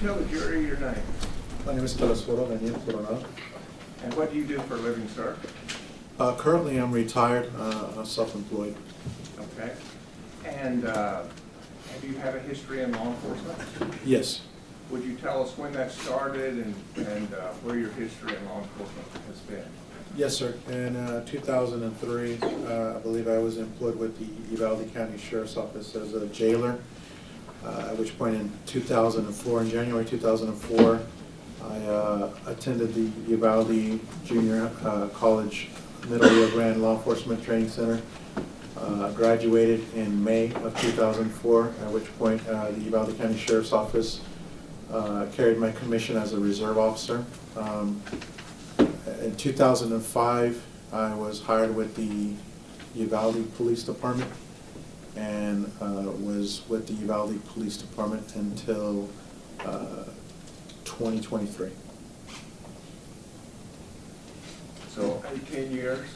tell the jury your name? My name is Daniel Coronado. And what do you do for a living, sir? Currently, I'm retired, self-employed. Okay. And have you had a history in law enforcement? Yes. Would you tell us when that started and where your history in law enforcement has been? Yes, sir. In 2003, I believe I was employed with the Uvalde County Sheriff's Office as a jailer, at which point in 2004, in January 2004, I attended the Uvalde Junior College Middle Rio Grande Law Enforcement Training Center. Graduated in May of 2004, at which point the Uvalde County Sheriff's Office carried my commission as a reserve officer. In 2005, I was hired with the Uvalde Police Department and was with the Uvalde Police Department until 2023. So 18 years?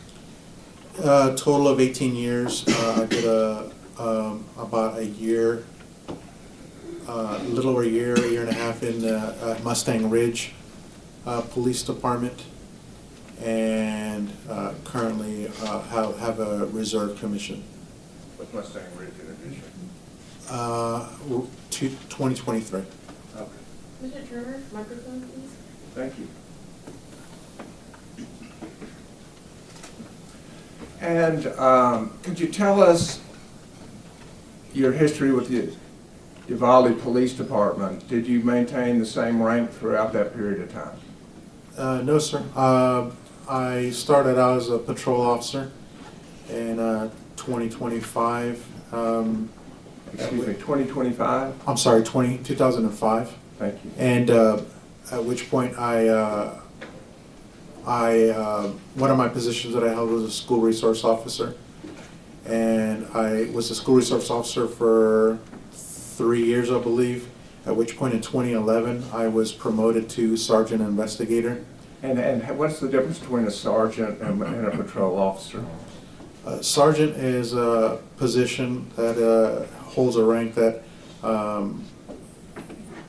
Total of 18 years. I did about a year, a little over a year and a half in the Mustang Ridge Police Department, and currently have a reserve commission. With Mustang Ridge in addition? 2023. Okay. Mr. Turner, microphone, please. Thank you. And could you tell us your history with the Uvalde Police Department? Did you maintain the same rank throughout that period of time? No, sir. I started out as a patrol officer in 2025. Excuse me, 2025? I'm sorry, 2005. Thank you. And at which point one of my positions that I held was a school resource officer. And I was a school resource officer for 3 years, I believe, at which point in 2011 I was promoted to sergeant investigator. And what's the difference between a sergeant and a patrol officer? Sergeant is a position that holds a rank that,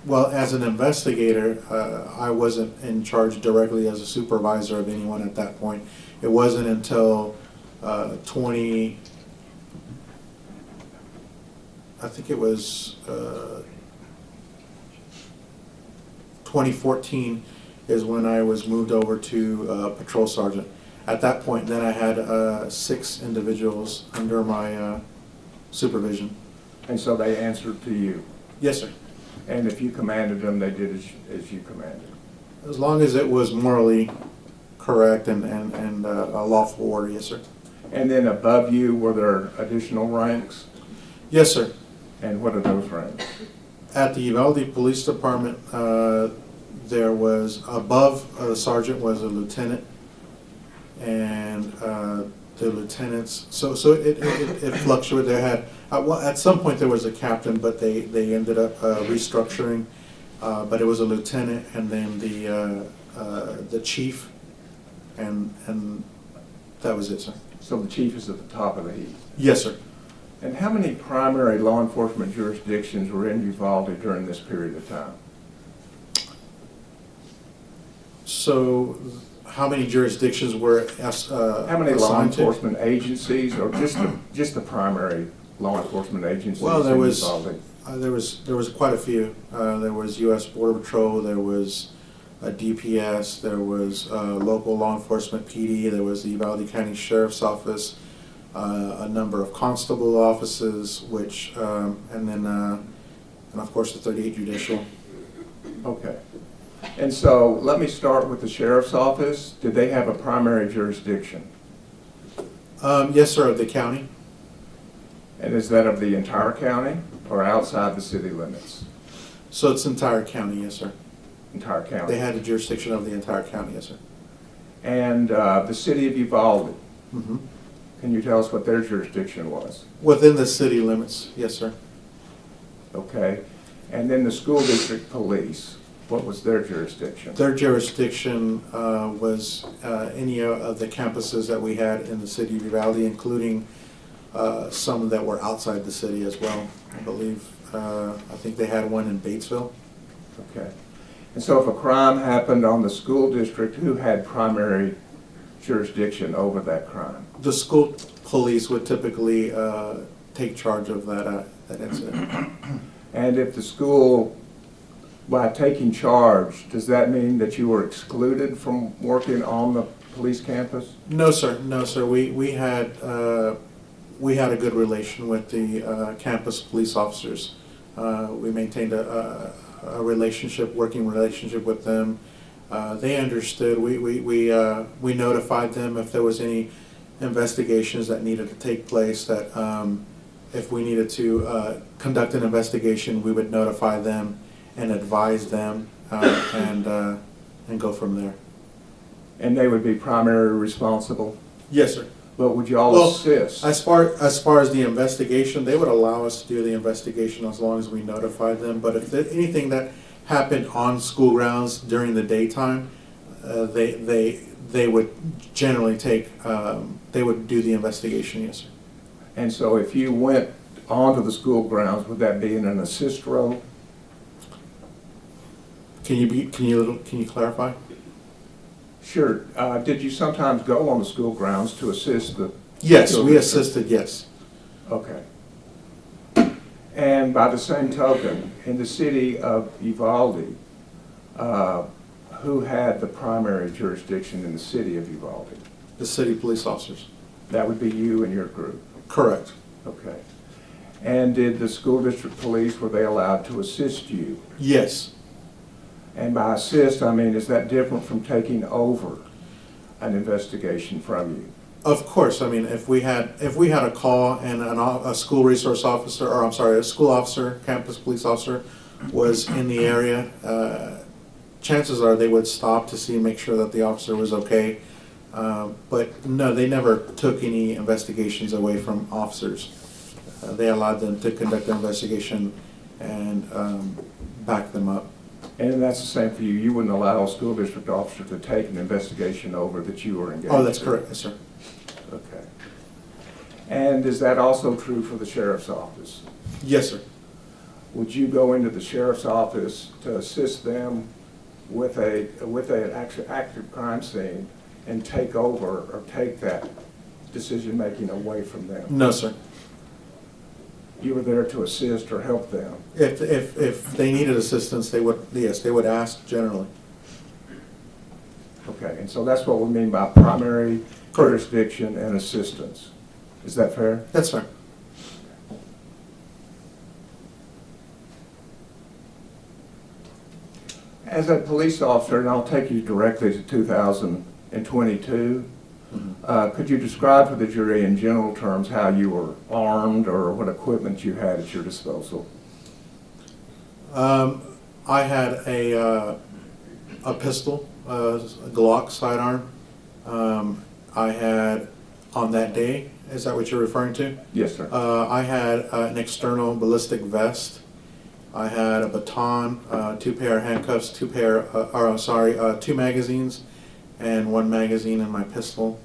well, as an investigator, I wasn't in charge directly as a supervisor of anyone at that point. It wasn't until 2014 is when I was moved over to patrol sergeant. At that point, then I had 6 individuals under my supervision. And so they answered to you? Yes, sir. And if you commanded them, they did as you commanded? As long as it was morally correct and a lawful order, yes, sir. And then above you, were there additional ranks? Yes, sir. And what are those ranks? At the Uvalde Police Department, there was, above the sergeant was a lieutenant, and the lieutenants, so it fluctuated. They had, at some point there was a captain, but they ended up restructuring, but it was a lieutenant, and then the chief, and that was it, sir. So the chief is at the top of the heap? Yes, sir. And how many primary law enforcement jurisdictions were in Uvalde during this period of time? So, how many jurisdictions were how many law enforcement agencies, or just the primary law enforcement agencies? Well, there in was Uvalde? there was quite a few. There was U.S. Border Patrol. There was DPS. There was local law enforcement PD. There was the Uvalde County Sheriff's Office. A number of constable offices, which and then and of course the 38 Judicial. Okay. And so let me start with the sheriff's office. Did they have a primary jurisdiction? Yes, sir, of the county. And is that of the entire county or outside the city limits? So it's entire county, yes, sir. Entire county. They had a jurisdiction of the entire county, yes, sir. And the city of Uvalde, Mm-hmm. can you tell us what their jurisdiction was? Within the city limits, yes, sir. Okay. And then the school district police, what was their jurisdiction? Their jurisdiction was any of the campuses that we had in the city of Uvalde, including some that were outside the city as well. I believe, I think they had one in Batesville. Okay. And so if a crime happened on the school district, who had primary jurisdiction over that crime? The school police would typically take charge of that incident. And if the school, by taking charge, does that mean that you were excluded from working on the police campus? No, sir. No, sir. We had a good relation with the campus police officers. We maintained a working relationship with them. They understood. We notified them if there was any investigations that needed to take place. That if we needed to conduct an investigation, we would notify them and advise them, and go from there. And they would be primarily responsible? Yes, sir. But would you all assist? As far as the investigation, they would allow us to do the investigation as long as we notified them. But if there, anything that happened on school grounds during the daytime, they would generally they would do the investigation. Yes, sir. And so if you went onto the school grounds, would that be in an assist role? Can you clarify? Sure. Did you sometimes go on the school grounds to assist the... Yes, school we district? assisted. Yes. Okay. And by the same token, in the city of Uvalde, who had the primary jurisdiction in the city of Uvalde? The city police officers. That would be you and your group? Correct. Okay. And did the school district police, were they allowed to assist you? Yes. And by assist, I mean, is that different from taking over an investigation from you? Of course. I mean, if we had a call and a school resource officer, or I'm sorry, a school officer, campus police officer, was in the area, chances are they would stop to see and make sure that the officer was okay. But no, they never took any investigations away from officers. They allowed them to conduct their investigation and back them up. And that's the same for you. You wouldn't allow a school district officer to take an investigation over that you were engaged in? Oh, that's correct, yes, sir. Okay. And is that also true for the sheriff's office? Yes, sir. Would you go into the sheriff's office to assist them with an active crime scene and take over or take that decision-making away from them? No, sir. You were there to assist or help them? If they needed assistance, they would, yes, they would ask generally. Okay, and so that's what we mean by primary jurisdiction and assistance. Is that fair? That's fair. As a police officer, and I'll take you directly to 2022, could you describe for the jury in general terms how you were armed or what equipment you had at your disposal? I had a pistol, a Glock sidearm. I had, on that day, is that what you're referring to? Yes, sir. I had an external ballistic vest. I had a baton, 2 pair of handcuffs, 2 magazines, and 1 magazine in my pistol.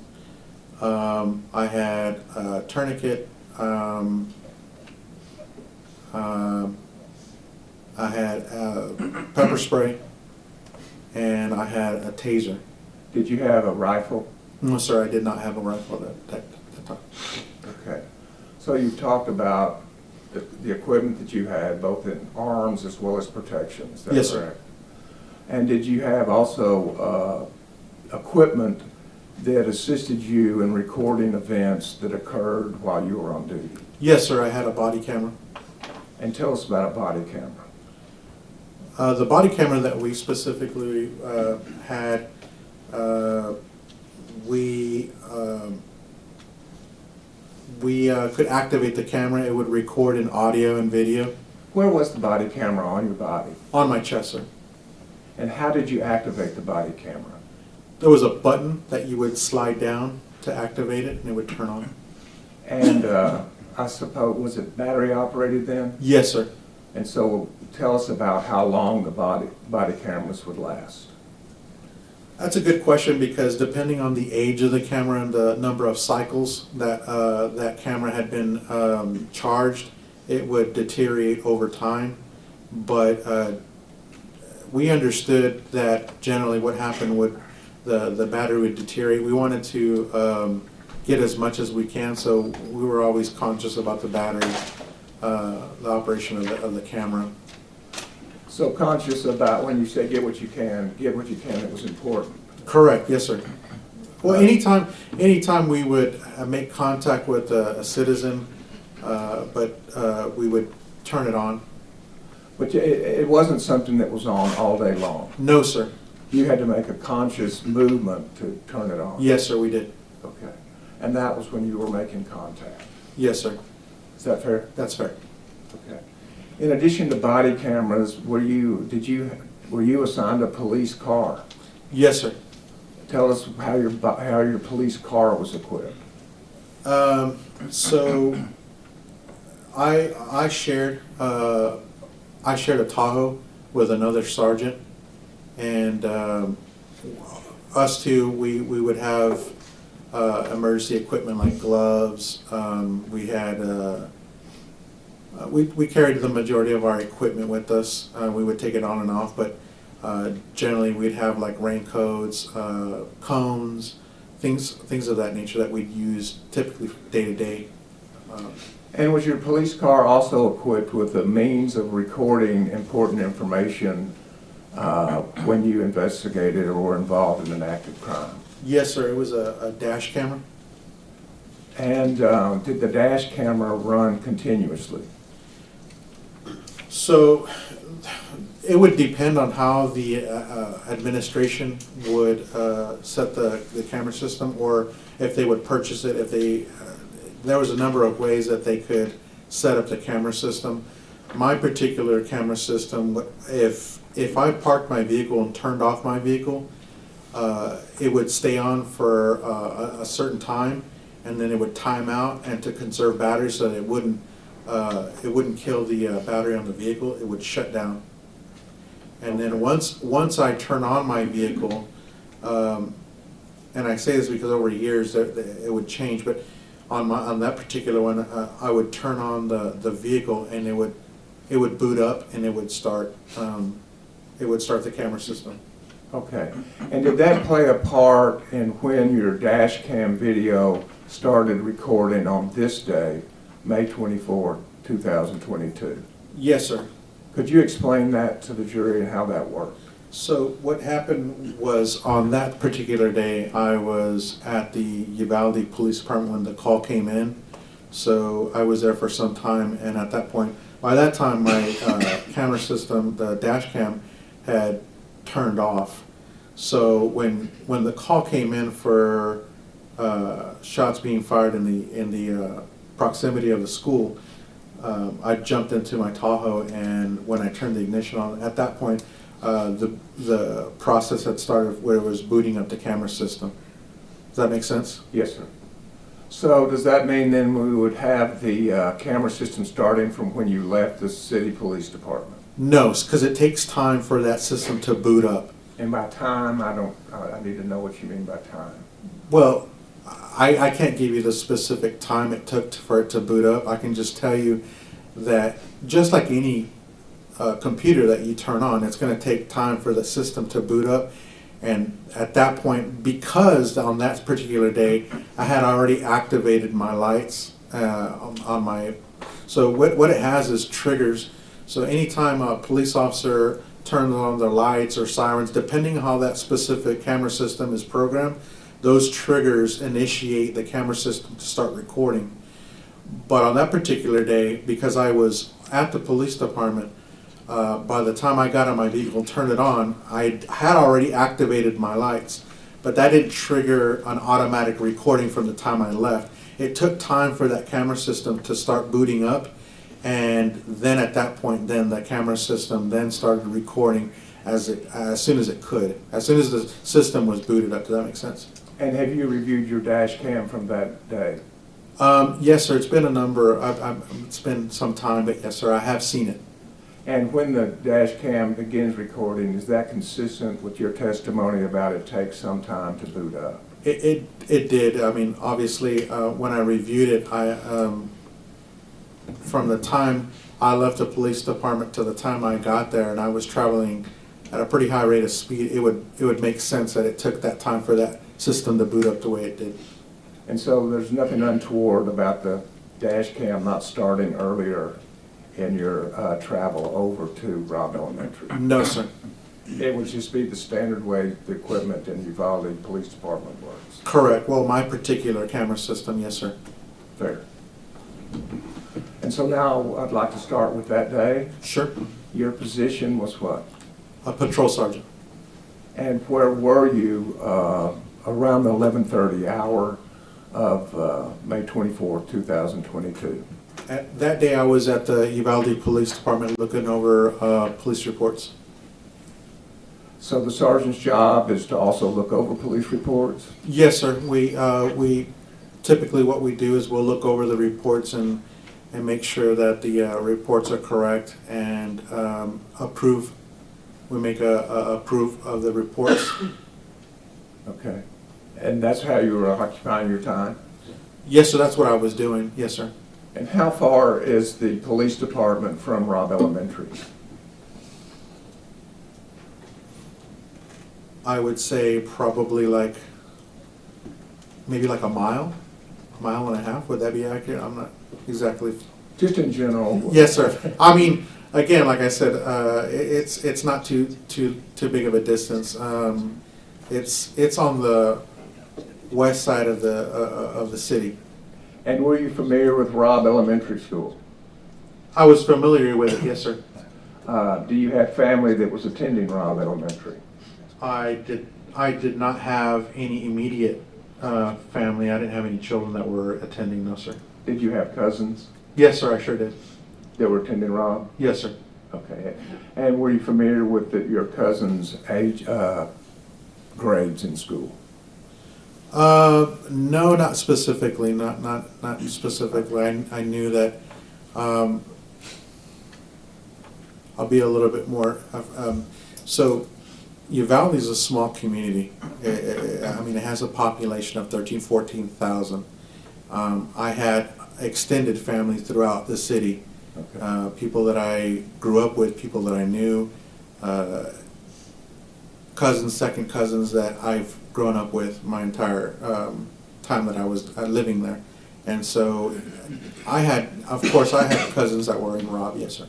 I had a tourniquet. I had pepper spray, and I had a taser. Did you have a rifle? No, sir, I did not have a rifle at that time. Okay. So you talked about the equipment that you had, both in arms as well as protection. Is that Yes, correct? sir. And did you have also equipment that assisted you in recording events that occurred while you were on duty? Yes, sir, I had a body camera. And tell us about a body camera. The body camera that we specifically had, we could activate the camera. It would record in audio and video. Where was the body camera on your body? On my chest, sir. And how did you activate the body camera? There was a button that you would slide down to activate it, and it would turn on. And I suppose, was it battery operated then? Yes, sir. And so tell us about how long the body cameras would last. That's a good question, because depending on the age of the camera and the number of cycles that that camera had been charged, it would deteriorate over time. But we understood that generally what happened would, the battery would deteriorate. We wanted to get as much as we can, so we were always conscious about the battery, the operation of the camera. So conscious about when you say get what you can, it was important. Correct, yes, sir. Well, anytime we would make contact with a citizen, but we would turn it on. But it wasn't something that was on all day long. No, sir. You had to make a conscious movement to turn it on. Yes, sir, we did. Okay. And that was when you were making contact. Yes, sir. Is that fair? That's fair. Okay. In addition to body cameras, were you assigned a police car? Yes, sir. Tell us how your police car was equipped. So I shared a Tahoe with another sergeant, and us two, we would have emergency equipment like gloves. We had we carried the majority of our equipment with us. We would take it on and off, but generally we'd have like raincoats, cones, things of that nature that we'd use typically day to day. And was your police car also equipped with the means of recording important information when you investigated or were involved in an act of crime? Yes, sir. It was a dash camera. And did the dash camera run continuously? So it would depend on how the administration would set the camera system, or if they would purchase it. If they, there was a number of ways that they could set up the camera system. My particular camera system, if I parked my vehicle and turned off my vehicle, it would stay on for a certain time, and then it would time out, and to conserve battery so that it wouldn't kill the battery on the vehicle, it would shut down. And then once I turn on my vehicle, and I say this because over years it would change, but on that particular one, I would turn on the vehicle, and it would boot up, and it would start the camera system. Okay. And did that play a part in when your dash cam video started recording on this day, May 24, 2022? Yes, sir. Could you explain that to the jury and how that worked? So what happened was, on that particular day, I was at the Uvalde Police Department when the call came in. So I was there for some time, and at that point, by that time, my camera system, the dash cam, had turned off. So when the call came in for shots being fired in the proximity of the school, I jumped into my Tahoe, and when I turned the ignition on, at that point, the process had started where it was booting up the camera system. Does that make sense? Yes, sir. So does that mean then we would have the camera system starting from when you left the city police department? No, because it takes time for that system to boot up. And by time, I need to know what you mean by time. Well, I can't give you the specific time it took for it to boot up. I can just tell you that just like any computer that you turn on, it's going to take time for the system to boot up. And at that point, because on that particular day, I had already activated my lights on my... So what it has is triggers. So anytime a police officer turns on their lights or sirens, depending on how that specific camera system is programmed, those triggers initiate the camera system to start recording. But on that particular day, because I was at the police department, by the time I got on my vehicle and turned it on, I had already activated my lights. But that didn't trigger an automatic recording from the time I left. It took time for that camera system to start booting up, and then at that point, then the camera system then started recording as soon as it could, as soon as the system was booted up. Does that make sense? And have you reviewed your dash cam from that day? Yes, sir. It's been it's been some time, but yes, sir, I have seen it. And when the dash cam begins recording, is that consistent with your testimony about it takes some time to boot up? It did. I mean, obviously, when I reviewed it, from the time I left the police department to the time I got there, and I was traveling at a pretty high rate of speed, it would make sense that it took that time for that system to boot up the way it did. And so there's nothing untoward about the dash cam not starting earlier in your travel over to Robb Elementary? No, sir. It would just be the standard way the equipment in Uvalde Police Department works. Correct. Well, my particular camera system, yes, sir. Fair. And so now I'd like to start with that day. Sure. Your position was what? A patrol sergeant. And where were you around the 11:30 hour of May 24, 2022? At that day, I was at the Uvalde Police Department looking over police reports. So the sergeant's job is to also look over police reports? Yes, sir. We typically what we do is we'll look over the reports and make sure that the reports are correct and approve. We make a approve of the reports. Okay. And that's how you were occupying your time? Yes, sir. That's what I was doing. Yes, sir. And how far is the police department from Robb Elementary? I would say probably maybe like a mile and a half. Would that be accurate? I'm not exactly. Just in general? Yes, sir. I mean, again, like I said, it's not too big of a distance. It's on the west side of the city. And were you familiar with Robb Elementary School? I was familiar with it. Yes, sir. Do you have family that was attending Robb Elementary? I did not have any immediate family. I didn't have any children that were attending. No, sir. Did you have cousins Yes, sir. I sure did. that were attending Robb? Yes, sir. Okay. And were you familiar with your cousins' age, grades in school? No, not specifically. Not specifically. I knew that. I'll be a little bit more. So, Uvalde is a small community. I mean, it has a population of 14,000. I had extended family throughout the city. Okay. People that I grew up with, people that I knew, cousins, second cousins that I've grown up with my entire time that I was living there. And so of course I had cousins that were in Robb, yes, sir.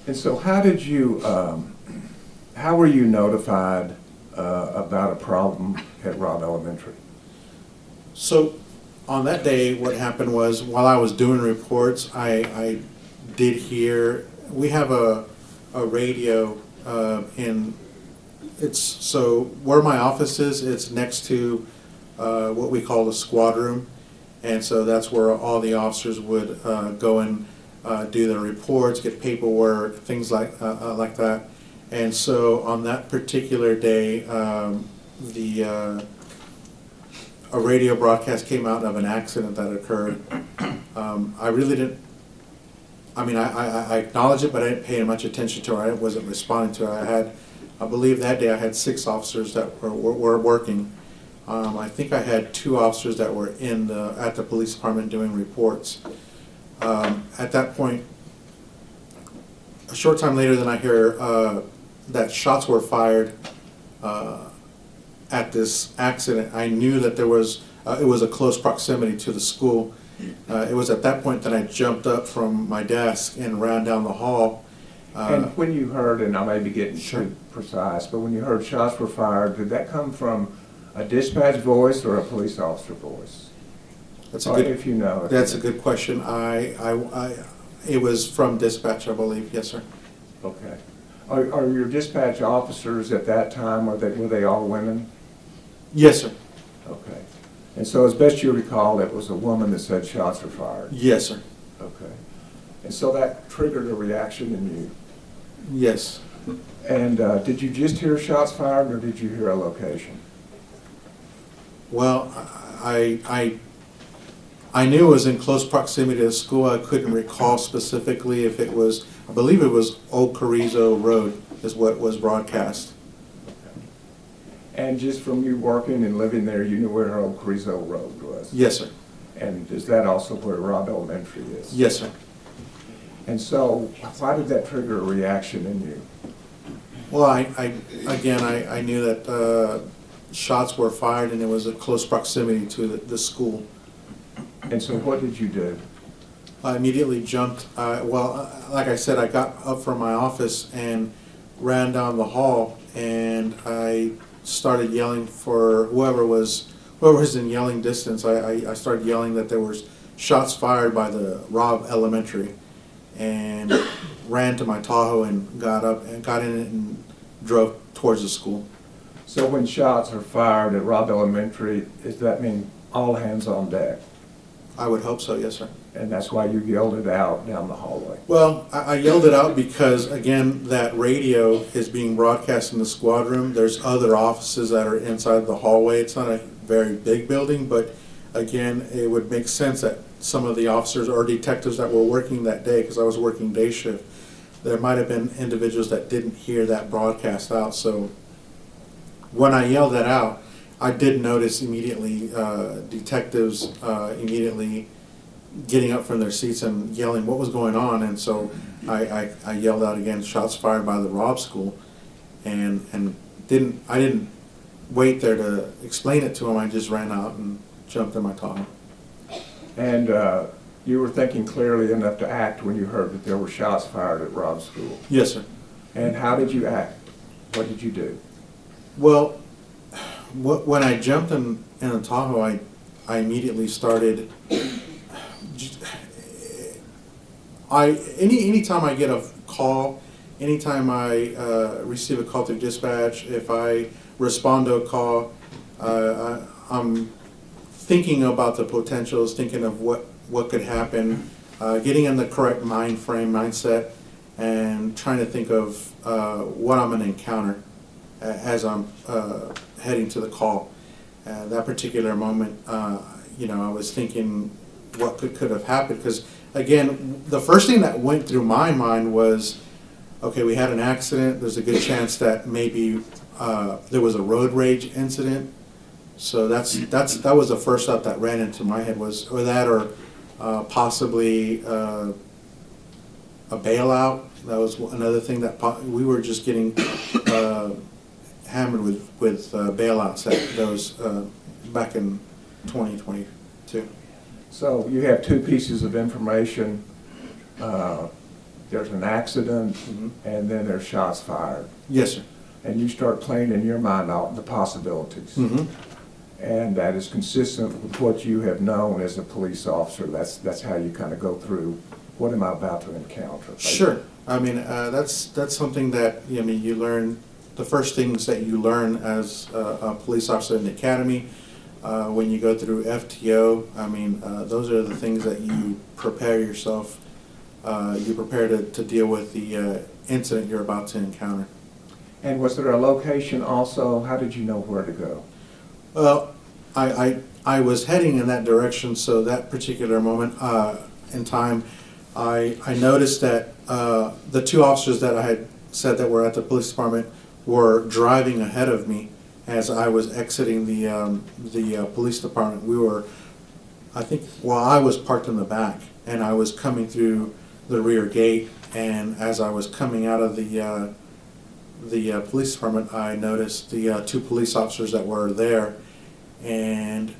And so how did you, how were you notified about a problem at Robb Elementary? So on that day, what happened was while I was doing reports, I did hear, we have a radio so where my office is, it's next to what we call the squad room. And so that's where all the officers would go and do their reports, get paperwork, things like that. And so on that particular day, a radio broadcast came out of an accident that occurred. I really didn't, I acknowledge it, but I didn't pay much attention to it. I wasn't responding to it. I believe that day I had 6 officers that were working. I think I had 2 officers that were at the police department doing reports. At that point, a short time later, then I hear that shots were fired at this accident. I knew that it was a close proximity to the school. It was at that point that I jumped up from my desk and ran down the hall. And when you heard, and I may be getting Sure. too precise, but when you heard shots were fired, did that come from a dispatch voice or a police officer voice? That's a good. If you know. That's a good question. It was from dispatch, I believe. Yes, sir. Okay. Are your dispatch officers at that time, were they all women? Yes, sir. Okay. And so as best you recall, it was a woman that said shots were fired? Yes, sir. Okay. And so that triggered a reaction in you? Yes. And did you just hear shots fired, or did you hear a location? Well, I knew it was in close proximity to the school. I couldn't recall specifically if it was, I believe it was Old Carrizo Road is what was broadcast. Okay. And just from you working and living there, you knew where Old Carrizo Road was? Yes, sir. And is that also where Robb Elementary is? Yes, sir. And so why did that trigger a reaction in you? Well, I knew that shots were fired and it was a close proximity to the school. And so what did you do? I immediately jumped, like I said, I got up from my office and ran down the hall, and I started yelling for whoever was in yelling distance. I started yelling that there was shots fired by the Robb Elementary, and ran to my Tahoe and got in it and drove towards the school. So when shots are fired at Robb Elementary, does that mean all hands on deck? I would hope so, yes, sir. And that's why you yelled it out down the hallway? Well, I yelled it out because, again, that radio is being broadcast in the squad room. There's other offices that are inside the hallway. It's not a very big building, but again, it would make sense that some of the officers or detectives that were working that day, because I was working day shift, there might have been individuals that didn't hear that broadcast out. So when I yelled that out, I did notice immediately detectives immediately getting up from their seats and yelling what was going on, and so I yelled out again, shots fired by the Robb School, and I didn't wait there to explain it to him. I just ran out and jumped in my Tahoe. And you were thinking clearly enough to act when you heard that there were shots fired at Robb School? Yes, sir. And how did you act? What did you do? Well, When I jumped in the Tahoe, I immediately started. Anytime I get a call, anytime I receive a call through dispatch, if I respond to a call, I'm thinking about the potentials, thinking of what could happen, getting in the correct mindset, and trying to think of what I'm going to encounter as I'm heading to the call. That particular moment, I was thinking what could have happened, because again, the first thing that went through my mind was, okay, we had an accident. There's a good chance that maybe there was a road rage incident. So that was the first thought that ran into my head, was or possibly a bailout. That was another thing that we were just getting hammered with bailouts at those back in 2022. So you have two pieces of information. There's an accident, Mm-hmm. and then there's shots fired. Yes, sir. And you start playing in your mind out the possibilities. Mm-hmm. And that is consistent with what you have known as a police officer. That's how you kind of go through, what am I about to encounter? Sure. I mean, that's something that, you learn, the first things that you learn as a police officer in the academy. When you go through FTO, those are the things that you prepare yourself, you prepare to deal with the incident you're about to encounter. And was there a location also? How did you know where to go? Well, I was heading in that direction, so that particular moment in time, I noticed that the two officers that I had said that were at the police department were driving ahead of me as I was exiting the police department. I was parked in the back, and I was coming through the rear gate, and as I was coming out of the police department, I noticed the two police officers that were there, and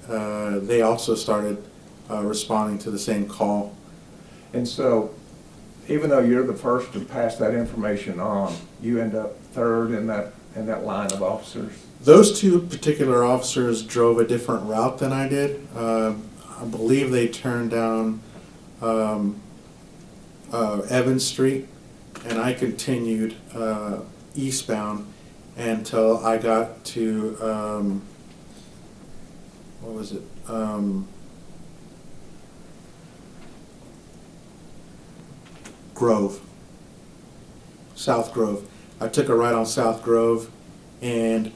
they also started responding to the same call. And so, even though you're the first to pass that information on, you end up third in that line of officers? Those two particular officers drove a different route than I did. I believe they turned down Evans Street, and I continued eastbound until I got to, what was it? Grove, South Grove. I took a ride on South Grove, and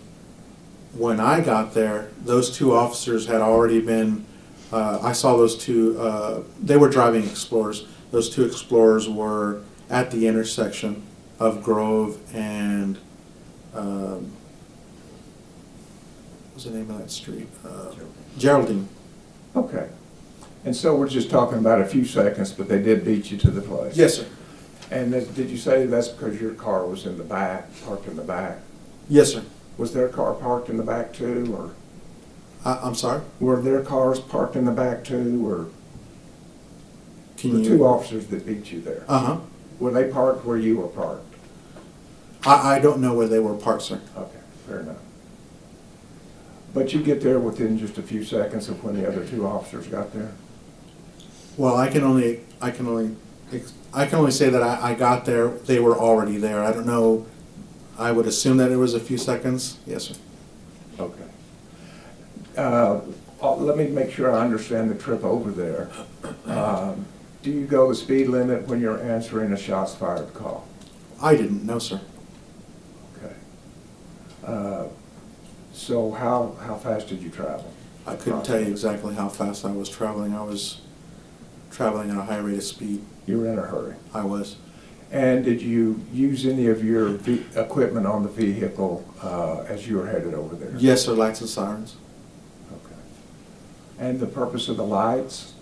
when I got there, those two officers had already been, I saw those two, they were driving Explorers. Those two Explorers were at the intersection of Grove and, what was the name of that street? Geraldine. Okay. And so we're just talking about a few seconds, but they did beat you to the place? Yes, sir. And did you say that's because your car was in the back, parked in the back? Yes, sir. Was their car parked in the back too, or I'm sorry? were their cars parked in the back too, or Can the you? two officers that beat you there? Uh-huh. Were they parked where you were parked? I don't know where they were parked, sir. Okay, fair enough. But you get there within just a few seconds of when the other two officers got there? Well, I can only say that I got there, they were already there. I don't know, I would assume that it was a few seconds. Yes, sir. Okay. Let me make sure I understand the trip over there. Do you go the speed limit when you're answering a shots fired call? I didn't, no, sir. Okay. So how fast did you travel? I couldn't tell you exactly how fast I was traveling. I was traveling at a high rate of speed. You were in a hurry. I was. And did you use any of your equipment on the vehicle as you were headed over there? Yes, sir, lights and sirens. Okay. And the purpose of the lights?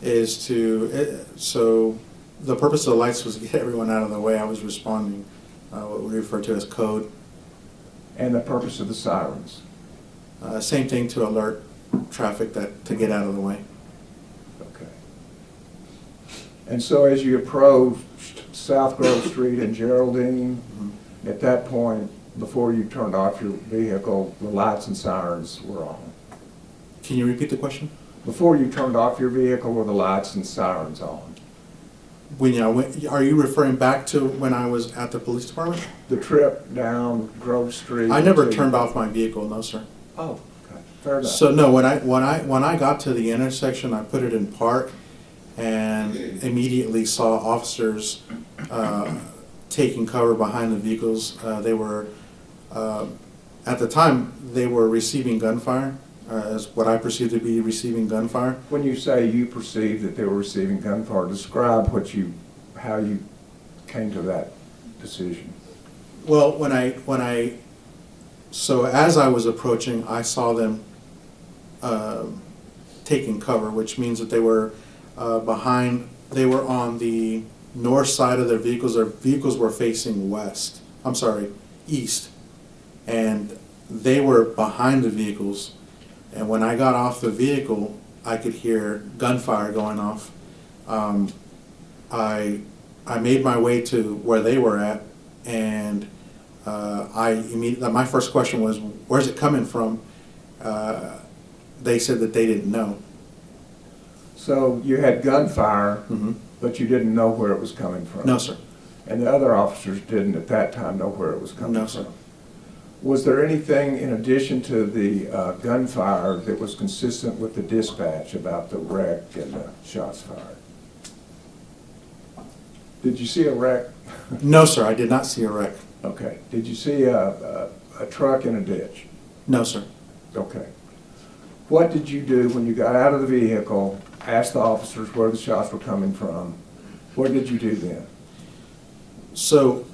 Is to, so the purpose of the lights was to get everyone out of the way. I was responding, what we refer to as code. And the purpose of the sirens? Same thing, to alert traffic to get out of the way. Okay. And so as you approached South Grove Street and Geraldine, at that point, before you turned off your vehicle, the lights and sirens were on? Can you repeat the question? Before you turned off your vehicle, were the lights and sirens on? Are you referring back to when I was at the police department? The trip down Grove Street? I never turned off my vehicle, no, sir. Oh, okay, fair enough. So no, when I got to the intersection, I put it in park and immediately saw officers taking cover behind the vehicles. They were, at the time, they were receiving gunfire, as what I perceived to be receiving gunfire. When you say you perceived that they were receiving gunfire, describe how you came to that decision. Well, so as I was approaching, I saw them taking cover, which means that they were they were on the north side of their vehicles. Their vehicles were facing east. And they were behind the vehicles. And when I got off the vehicle, I could hear gunfire going off. I made my way to where they were at, and my first question was, "Where's it coming from?" They said that they didn't know. So you had gunfire, Mm-hmm. but you didn't know where it was coming from? No, sir. And the other officers didn't at that time know where it was coming from? No, sir. Was there anything in addition to the gunfire that was consistent with the dispatch about the wreck and the shots fired? Did you see a wreck? No, sir, I did not see a wreck. Okay. Did you see a truck in a ditch? No, sir. Okay. What did you do when you got out of the vehicle, asked the officers where the shots were coming from? What did you do then? So,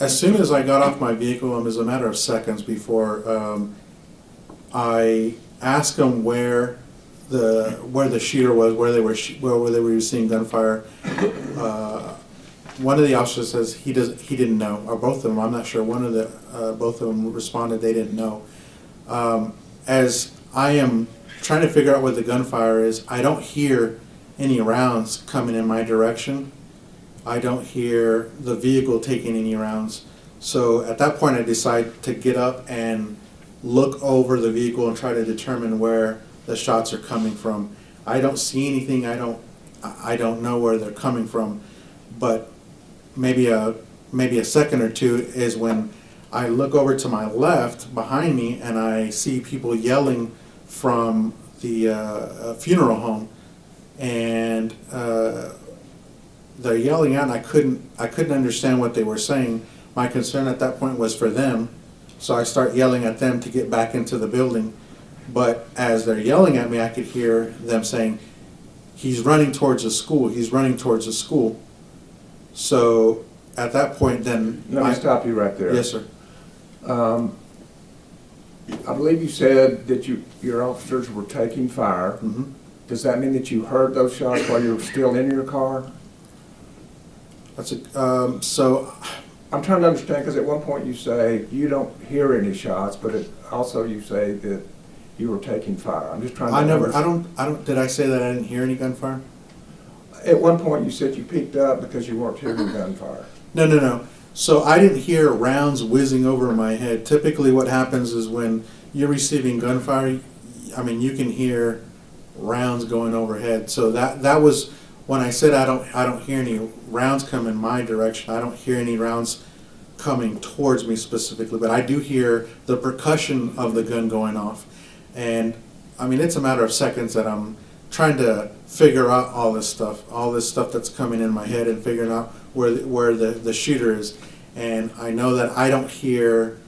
as soon as I got off my vehicle, it was a matter of seconds before I asked them where the shooter was, where they were receiving gunfire. One of the officers says he didn't know, or both of them. I'm not sure. Both of them responded they didn't know. As I am trying to figure out what the gunfire is, I don't hear any rounds coming in my direction. I don't hear the vehicle taking any rounds. So at that point I decide to get up and look over the vehicle and try to determine where the shots are coming from. I don't see anything. I don't know where they're coming from. But maybe a second or two is when I look over to my left behind me and I see people yelling from the funeral home, and they're yelling out, and I couldn't understand what they were saying. My concern at that point was for them, so I start yelling at them to get back into the building. But as they're yelling at me, I could hear them saying, "He's running towards the school. He's running towards the school." So at that point, then Let me stop you right there. Yes, sir. I believe you said that your officers were taking fire. Mm-hmm. Does that mean that you heard those shots while you were still in your car? That's so I'm trying to understand, because at one point you say you don't hear any shots, but also you say that you were taking fire. I'm just trying to did I say that I didn't hear any gunfire? At one point you said you peeked up because you weren't hearing gunfire. No. So I didn't hear rounds whizzing over my head. Typically what happens is when you're receiving gunfire, I mean, you can hear rounds going overhead. So that was when I said I don't hear any rounds come in my direction. I don't hear any rounds coming towards me specifically, but I do hear the percussion of the gun going off. And I mean, it's a matter of seconds that I'm trying to figure out all this stuff that's coming in my head, and figuring out where the shooter is. And I know that I don't hear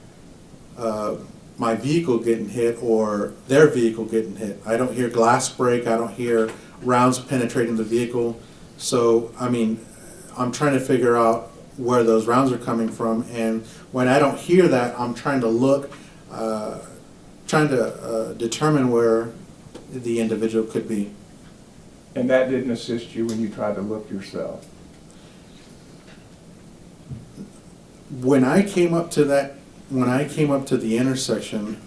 my vehicle getting hit or their vehicle getting hit. I don't hear glass break. I don't hear rounds penetrating the vehicle. So, I mean, I'm trying to figure out where those rounds are coming from. And when I don't hear that, I'm trying to look, determine where the individual could be. And that didn't assist you when you tried to look yourself? When I came up to the intersection,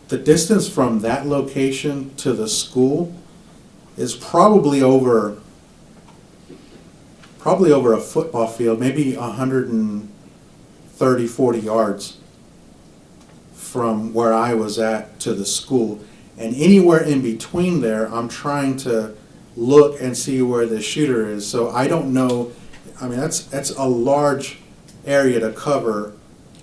the distance from that location to the school is probably over a football field, maybe 130, 40 yards from where I was at to the school. And anywhere in between there, I'm trying to look and see where the shooter is. So I don't know. I mean, that's a large area to cover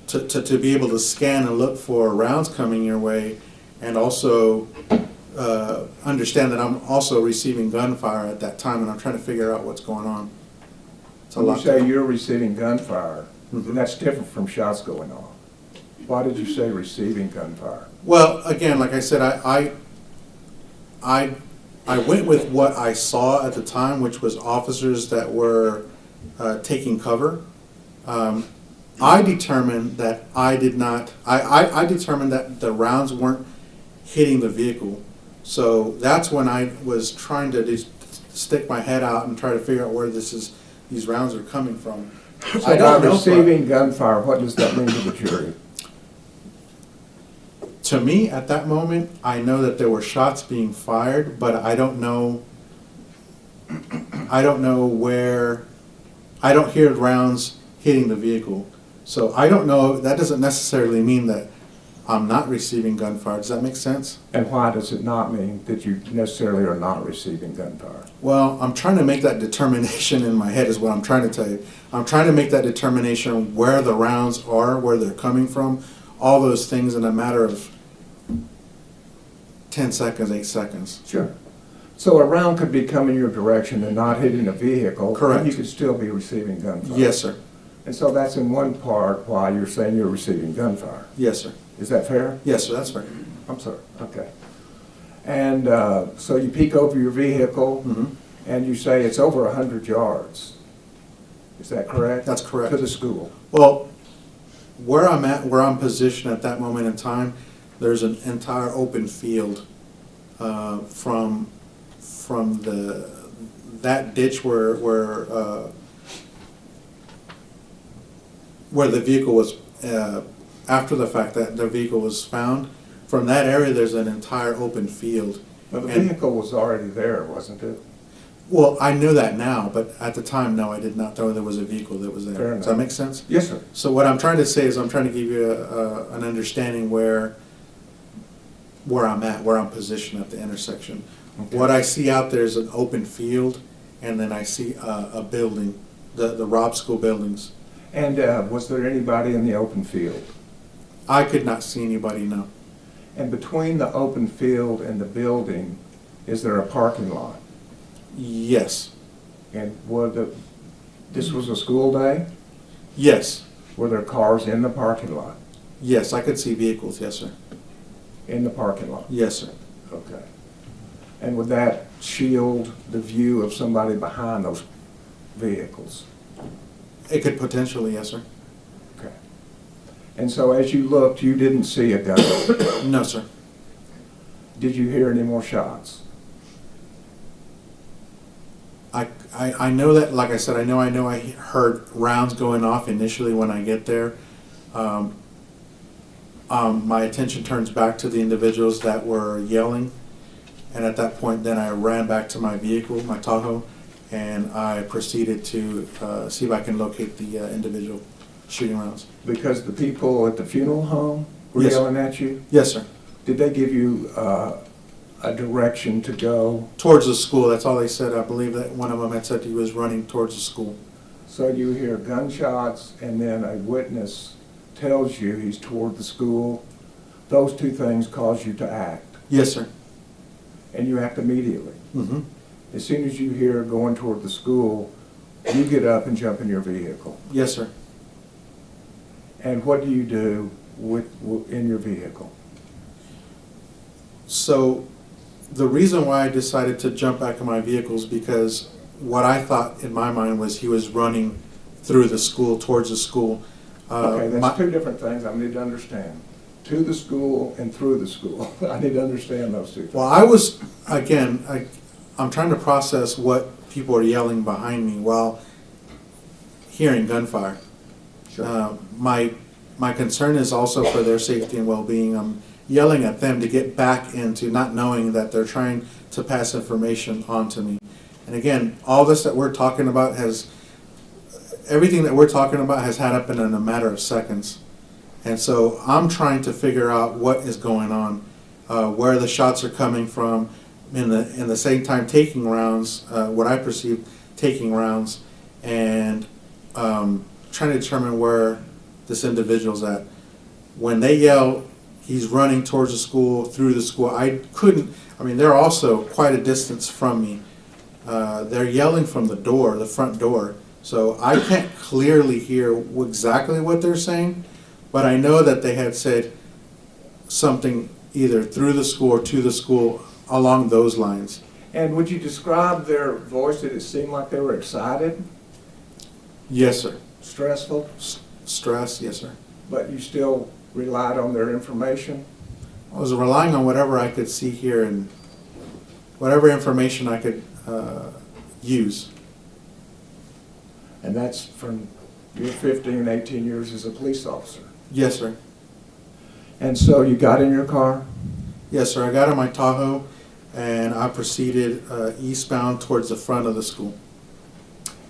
to be able to scan and look for rounds coming your way, and also understand that I'm also receiving gunfire at that time, and I'm trying to figure out what's going on. When you say you're receiving gunfire, that's different from shots going off. Why did you say receiving gunfire? Well, again, like I said, I went with what I saw at the time, which was officers that were taking cover. I determined that I determined that the rounds weren't hitting the vehicle. So that's when I was trying to just stick my head out and try to figure out where these rounds are coming from. So by receiving gunfire, what does that mean to the jury? To me, at that moment, I know that there were shots being fired, but I don't know where. I don't hear rounds hitting the vehicle. So I don't know. That doesn't necessarily mean that I'm not receiving gunfire. Does that make sense? And why does it not mean that you necessarily are not receiving gunfire? Well, I'm trying to make that determination in my head is what I'm trying to tell you. I'm trying to make that determination where the rounds are, where they're coming from, all those things in a matter of 10 seconds, 8 seconds. Sure. So a round could be coming your direction and not hitting a vehicle. Correct. And you could still be receiving gunfire. Yes, sir. And so that's in one part why you're saying you're receiving gunfire. Yes, sir. Is that fair? Yes, sir, that's fair. I'm sorry. Okay. And so you peek over your vehicle, and you say it's over 100 yards. Is that correct? That's correct. To the school. Well, where I'm positioned at that moment in time, there's an entire open field from that ditch where the vehicle was after the fact that the vehicle was found. From that area, there's an entire open field. But the vehicle was already there, wasn't it? Well, I knew that now, but at the time, no, I did not know there was a vehicle that was there. Fair Does that make sense? Yes, sir. So what I'm trying to say is I'm trying to give you an understanding where I'm at, where I'm positioned at the intersection. Okay. What I see out there is an open field, and then I see a building, the Robb School buildings. And was there anybody in the open field? I could not see anybody, no. And between the open field and the building, is there a parking lot? Yes. And this was a school day? Yes. Were there cars in the parking lot? Yes, I could see vehicles, yes, sir. In the parking lot? Yes, sir. Okay. And would that shield the view of somebody behind those vehicles? It could potentially, yes, sir. Okay. And so as you looked, you didn't see a gun? No, sir. Did you hear any more shots? I know that, like I said, I know I heard rounds going off initially when I get there. My attention turns back to the individuals that were yelling, and at that point then I ran back to my vehicle, my Tahoe, and I proceeded to see if I can locate the individual shooting rounds. Because the people at the funeral home were Yes. yelling at you? Yes, sir. Did they give you a direction to go? Towards the school, that's all they said. I believe that one of them had said he was running towards the school. So you hear gunshots and then a witness tells you he's toward the school. Those two things cause you to act, Yes, sir. and you act immediately. Mm-hmm. As soon as you hear going toward the school, you get up and jump in your vehicle. Yes, sir. And what do you do in your vehicle? So the reason why I decided to jump back in my vehicle is because what I thought in my mind was he was running through the school, towards the school. Okay, that's two different things I need to understand. To the school and through the school. I need to understand those two things. Well, I was, again, I'm trying to process what people are yelling behind me while hearing gunfire. Sure. My concern is also for their safety and well-being. I'm yelling at them to get back into not knowing that they're trying to pass information on to me. And again, all this that we're talking about everything that we're talking about has happened in a matter of seconds. And so I'm trying to figure out what is going on, where the shots are coming from, in the same time taking rounds, what I perceive taking rounds, and trying to determine where this individual's at. When they yell, he's running towards the school, through the school, they're also quite a distance from me. They're yelling from the door, the front door, so I can't clearly hear exactly what they're saying, but I know that they had said something either through the school or to the school along those lines. And would you describe their voice? Did it seem like they were excited, Yes, sir. stressful, Stress, yes, sir. but you still relied on their information? I was relying on whatever I could see here and whatever information I could use. And that's from your 15, 18 years as a police officer. Yes, sir. And so you got in your car? Yes, sir. I got in my Tahoe and I proceeded eastbound towards the front of the school.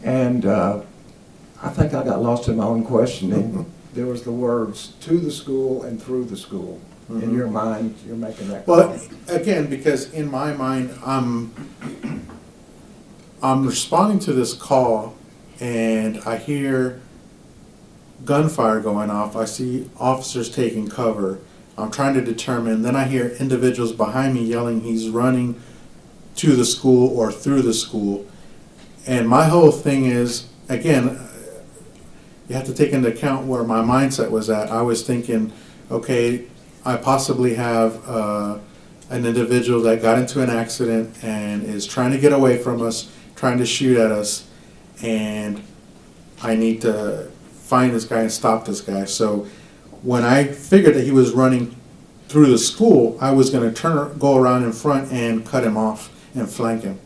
And I think I got lost in my own questioning. There was the words to the school and through the school. In your mind, you're making that Well, comment. again, because in my mind, I'm responding to this call and I hear gunfire going off. I see officers taking cover. I'm trying to determine, then I hear individuals behind me yelling he's running to the school or through the school. And my whole thing is, again, you have to take into account where my mindset was at. I was thinking, okay, I possibly have an individual that got into an accident and is trying to get away from us, trying to shoot at us, and I need to find this guy and stop this guy. So when I figured that he was running through the school, I was going to go around in front and cut him off and flank him.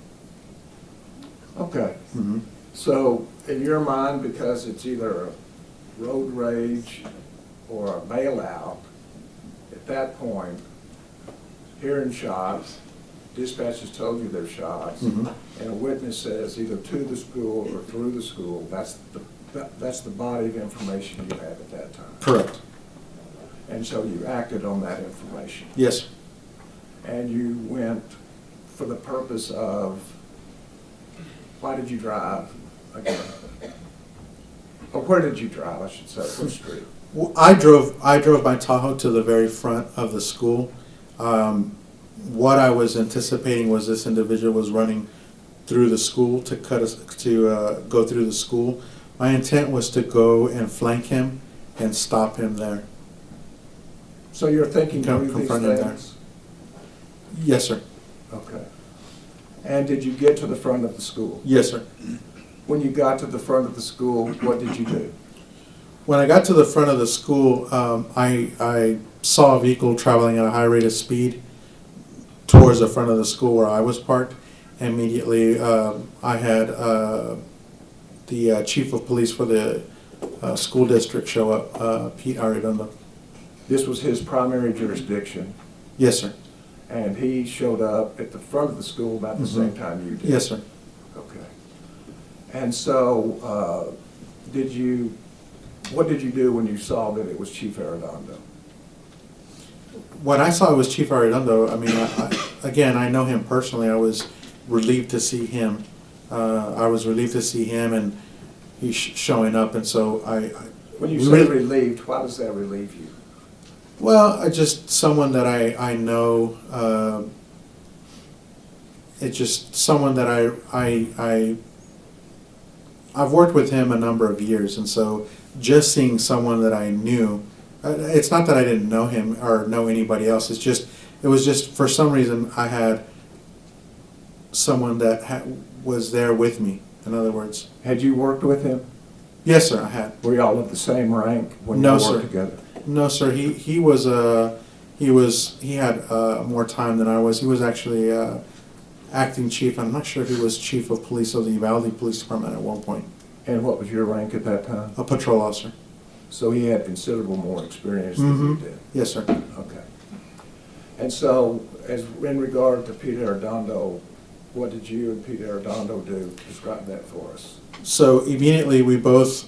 Okay. Mm-hmm. So in your mind, because it's either a road rage or a bailout, at that point, hearing shots, dispatch has told you there's shots, Mm-hmm. and a witness says either to the school or through the school, that's the body of information you have at that time. Correct. And so you acted on that information. Yes. And you went for the purpose of, why did you drive again? Or where did you drive, I should say, what street? Well, I drove my Tahoe to the very front of the school. What I was anticipating was this individual was running through the school to go through the school. My intent was to go and flank him and stop him there. So you're thinking through these Confront him there. things? Yes, sir. Okay. And did you get to the front of the school? Yes, sir. When you got to the front of the school, what did you do? When I got to the front of the school, I saw a vehicle traveling at a high rate of speed towards the front of the school where I was parked, immediately I had the chief of police for the school district show up, Pete Arredondo. This was his primary jurisdiction, Yes, sir. and he showed up at the front of the school about the same time you did? Yes, sir. Okay. And so, what did you do when you saw that it was Chief Arredondo? When I saw it was Chief Arredondo, I mean, again, I know him personally. I was relieved to see him. And he's showing up, and so When you say relieved, why does that relieve you? Well, just someone that I know. It's just someone that I've worked with him a number of years, and so just seeing someone that I knew. It's not that I didn't know him or know anybody else. It was just for some reason I had someone that was there with me. In other words, Had you worked with him? Yes, sir, I had. Were y'all of the same rank when No, you sir. worked together? No, sir. He had more time than I was. He was actually acting chief. I'm not sure if he was chief of police of the Uvalde Police Department at one point. And what was your rank at that time? A patrol officer. So he had considerable more experience than you did? Yes, sir. Okay. And so, as in regard to Pete Arredondo, what did you and Pete Arredondo do? Describe that for us. So immediately we both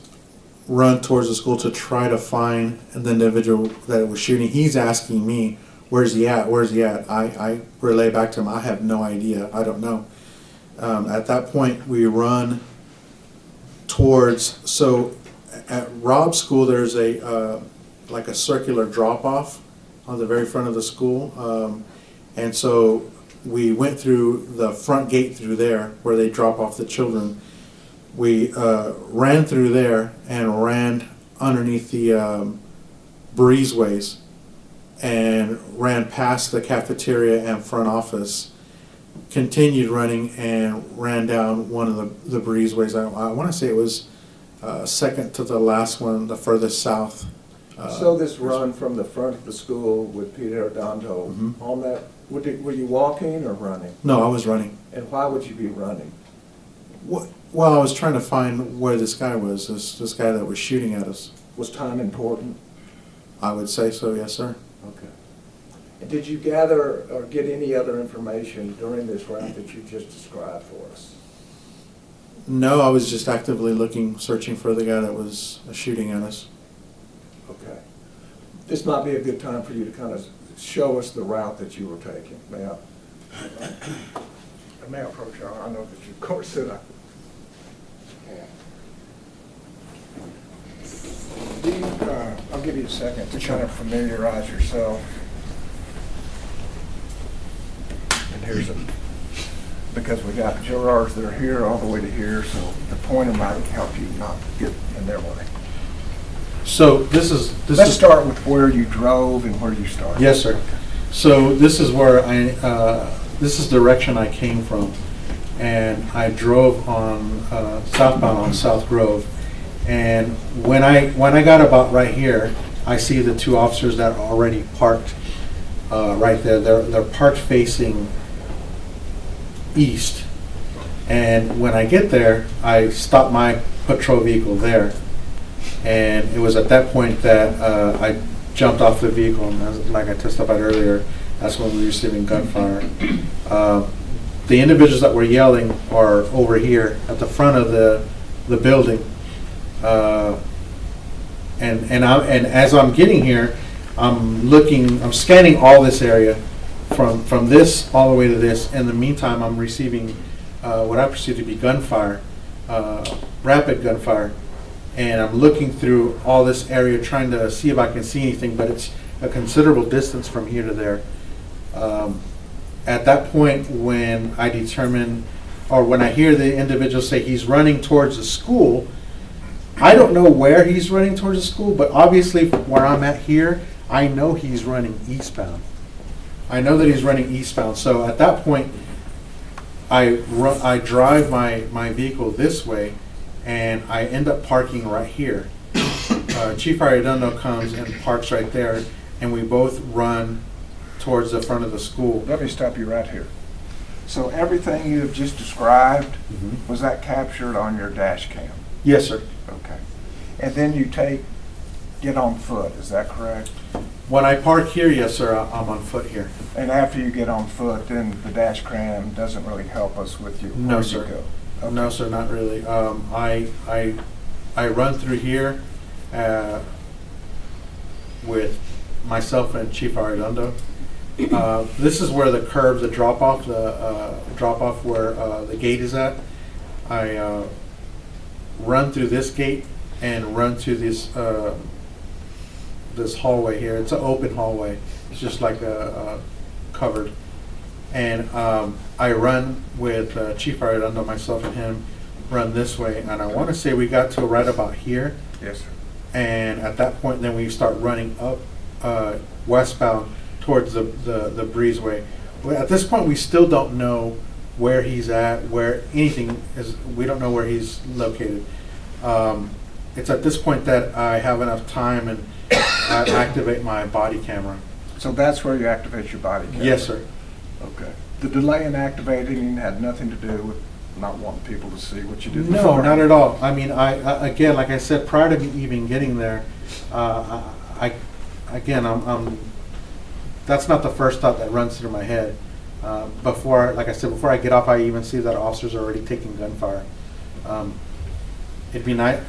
run towards the school to try to find the individual that was shooting. He's asking me, "Where's he at? Where's he at?" I relay back to him, "I have no idea. I don't know." At that point, we run towards. So at Robb School, there's like a circular drop off on the very front of the school, and so we went through the front gate through there where they drop off the children. We ran through there and ran underneath the breezeways and ran past the cafeteria and front office, continued running and ran down one of the breezeways. I want to say it was second to the last one, the furthest south. So this run from the front of the school with Pete Arredondo, on that, were you walking or running? No, I was running. And why would you be running? Well, I was trying to find where this guy was, this guy that was shooting at us. Was time important? I would say so, yes, sir. Okay. And did you gather or get any other information during this route that you just described for us? No, I was just actively looking, searching for the guy that was shooting at us. Okay. This might be a good time for you to kind of show us the route that you were taking. May I approach you? I know that you, of course, said I. I'll give you a second to kind of familiarize yourself. And here's because we got jurors that are here all the way to here, so the pointer might help you not get in their way. So Let's start with where you drove and where you started. Yes, sir. So this is where this is the direction I came from, and I drove on southbound on South Grove. And when I got about right here, I see the two officers that are already parked right there. They're parked facing east. And when I get there, I stop my patrol vehicle there. And it was at that point that I jumped off the vehicle, and like I testified earlier, that's when we were receiving gunfire. The individuals that were yelling are over here at the front of the building. And as I'm getting here, I'm scanning all this area from this all the way to this. In the meantime, I'm receiving what I perceive to be gunfire, rapid gunfire, and I'm looking through all this area trying to see if I can see anything, but it's a considerable distance from here to there. At that point, when I determine, or when I hear the individual say he's running towards the school, I don't know where he's running towards the school, but obviously where I'm at here, I know he's running eastbound. I know that he's running eastbound. So at that point, I drive my vehicle this way, and I end up parking right here. Chief Arredondo comes and parks right there, and we both run towards the front of the school. Let me stop you right here. So everything you have just described, Mhm. was that captured on your dash cam? Yes, sir. Okay. And then you get on foot, is that correct? When I park here, yes, sir, I'm on foot here. And after you get on foot, then the dash cam doesn't really help us with you. No, where sir. You go. Okay. No, sir, not really. I run through here with myself and Chief Arredondo. This is where the curbs, the drop off where the gate is at. I run through this gate and run to this this hallway here. It's an open hallway. It's just like a covered. And I run with Chief Arredondo, myself and him, run this way. And I want to say we got to right about here. Yes, sir. And at that point, then we start running up westbound towards the breezeway. Well, at this point, we still don't know where he's at, where anything is. We don't know where he's located. It's at this point that I have enough time and I activate my body camera. So that's where you activate your body camera? Yes, sir. Okay. The delay in activating had nothing to do with not wanting people to see what you did No, before? not at all. I mean, again, like I said, prior to me even getting there, that's not the first thought that runs through my head. Before I get off, I even see that officers are already taking gunfire. It'd be nice.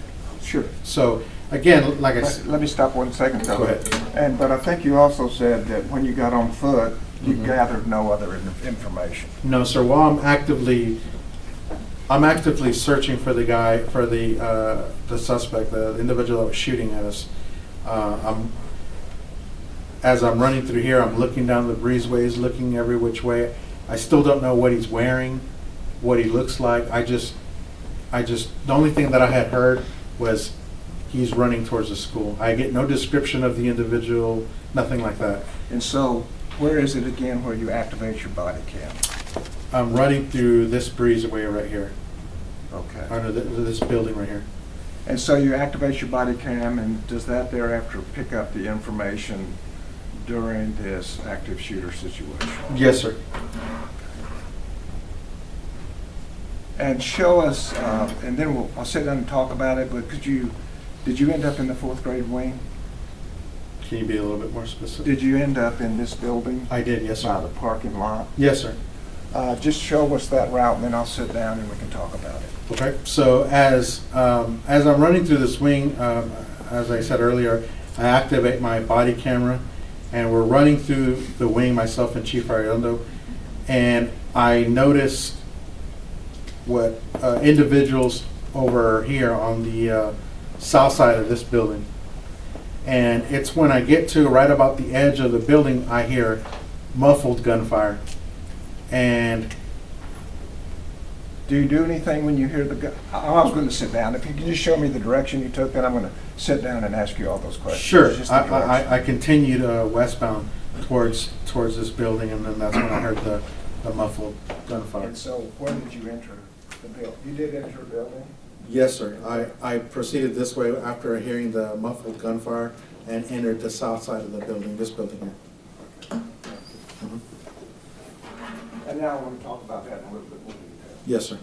Sure. So again, like I said, Let me stop 1 second, though. Go ahead. But I think you also said that when you got on foot, you Mhm. gathered no other information. no, sir. While I'm actively searching for the guy, for the suspect, the individual that was shooting at us. As I'm running through here, I'm looking down the breezeways, looking every which way. I still don't know what he's wearing, what he looks like. The only thing that I had heard was he's running towards the school. I get no description of the individual, nothing like that. And so, where is it again where you activate your body cam? I'm running through this breezeway right here, Okay. under this building right here. And so you activate your body cam, and does that thereafter pick up the information during this active shooter situation? Yes, sir. And show us, and then I'll sit down and talk about it, but did you end up in the 4th grade wing? Can you be a little bit more specific? Did you end up in this building? I did, yes, By sir. the parking lot? Yes, sir. Just show us that route, and then I'll sit down and we can talk about it. Okay, so as I'm running through this wing, as I said earlier, I activate my body camera, and we're running through the wing, myself and Chief Arredondo, and I notice what individuals over here on the south side of this building. And it's when I get to right about the edge of the building, I hear muffled gunfire. And Do you do anything when you hear the gun? I was going to sit down. If you could just show me the direction you took, then I'm going to sit down and ask you all those questions. sure, Just the direction. I continued westbound towards this building, and then that's when I heard the muffled gunfire. And so, where did you enter the building? You did enter the building? Yes, sir. I proceeded this way after hearing the muffled gunfire and entered the south side of the building, this building here. Mhm. And now I want to talk about that in a little bit more detail. Yes, sir.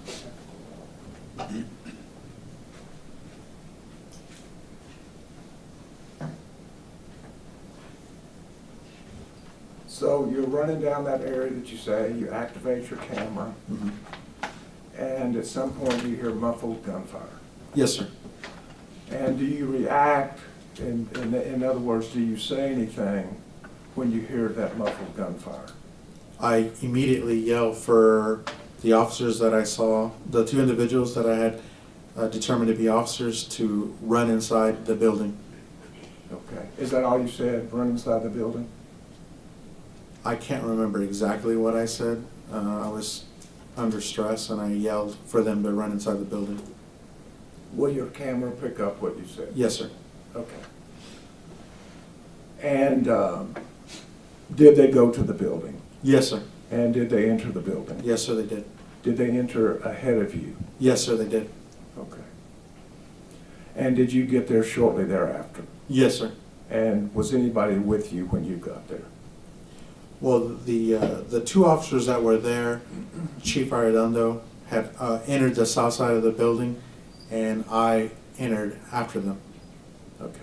So you're running down that area that you say, you activate your camera, Mhm. and at some point you hear muffled gunfire. Yes, sir. And do you react, in other words, do you say anything when you hear that muffled gunfire? I immediately yelled for the officers that I saw, the 2 individuals that I had determined to be officers, to run inside the building. Okay. Is that all you said, run inside the building? I can't remember exactly what I said. I was under stress and I yelled for them to run inside the building. Will your camera pick up what you said? Yes, sir. Okay. And did they go to the building? Yes, sir. And did they enter the building? Yes, sir, they did. Did they enter ahead of you? Yes, sir, they did. Okay. And did you get there shortly thereafter? Yes, sir. And was anybody with you when you got there? Well, the two officers that were there, Chief Arredondo, had entered the south side of the building, and I entered after them. Okay.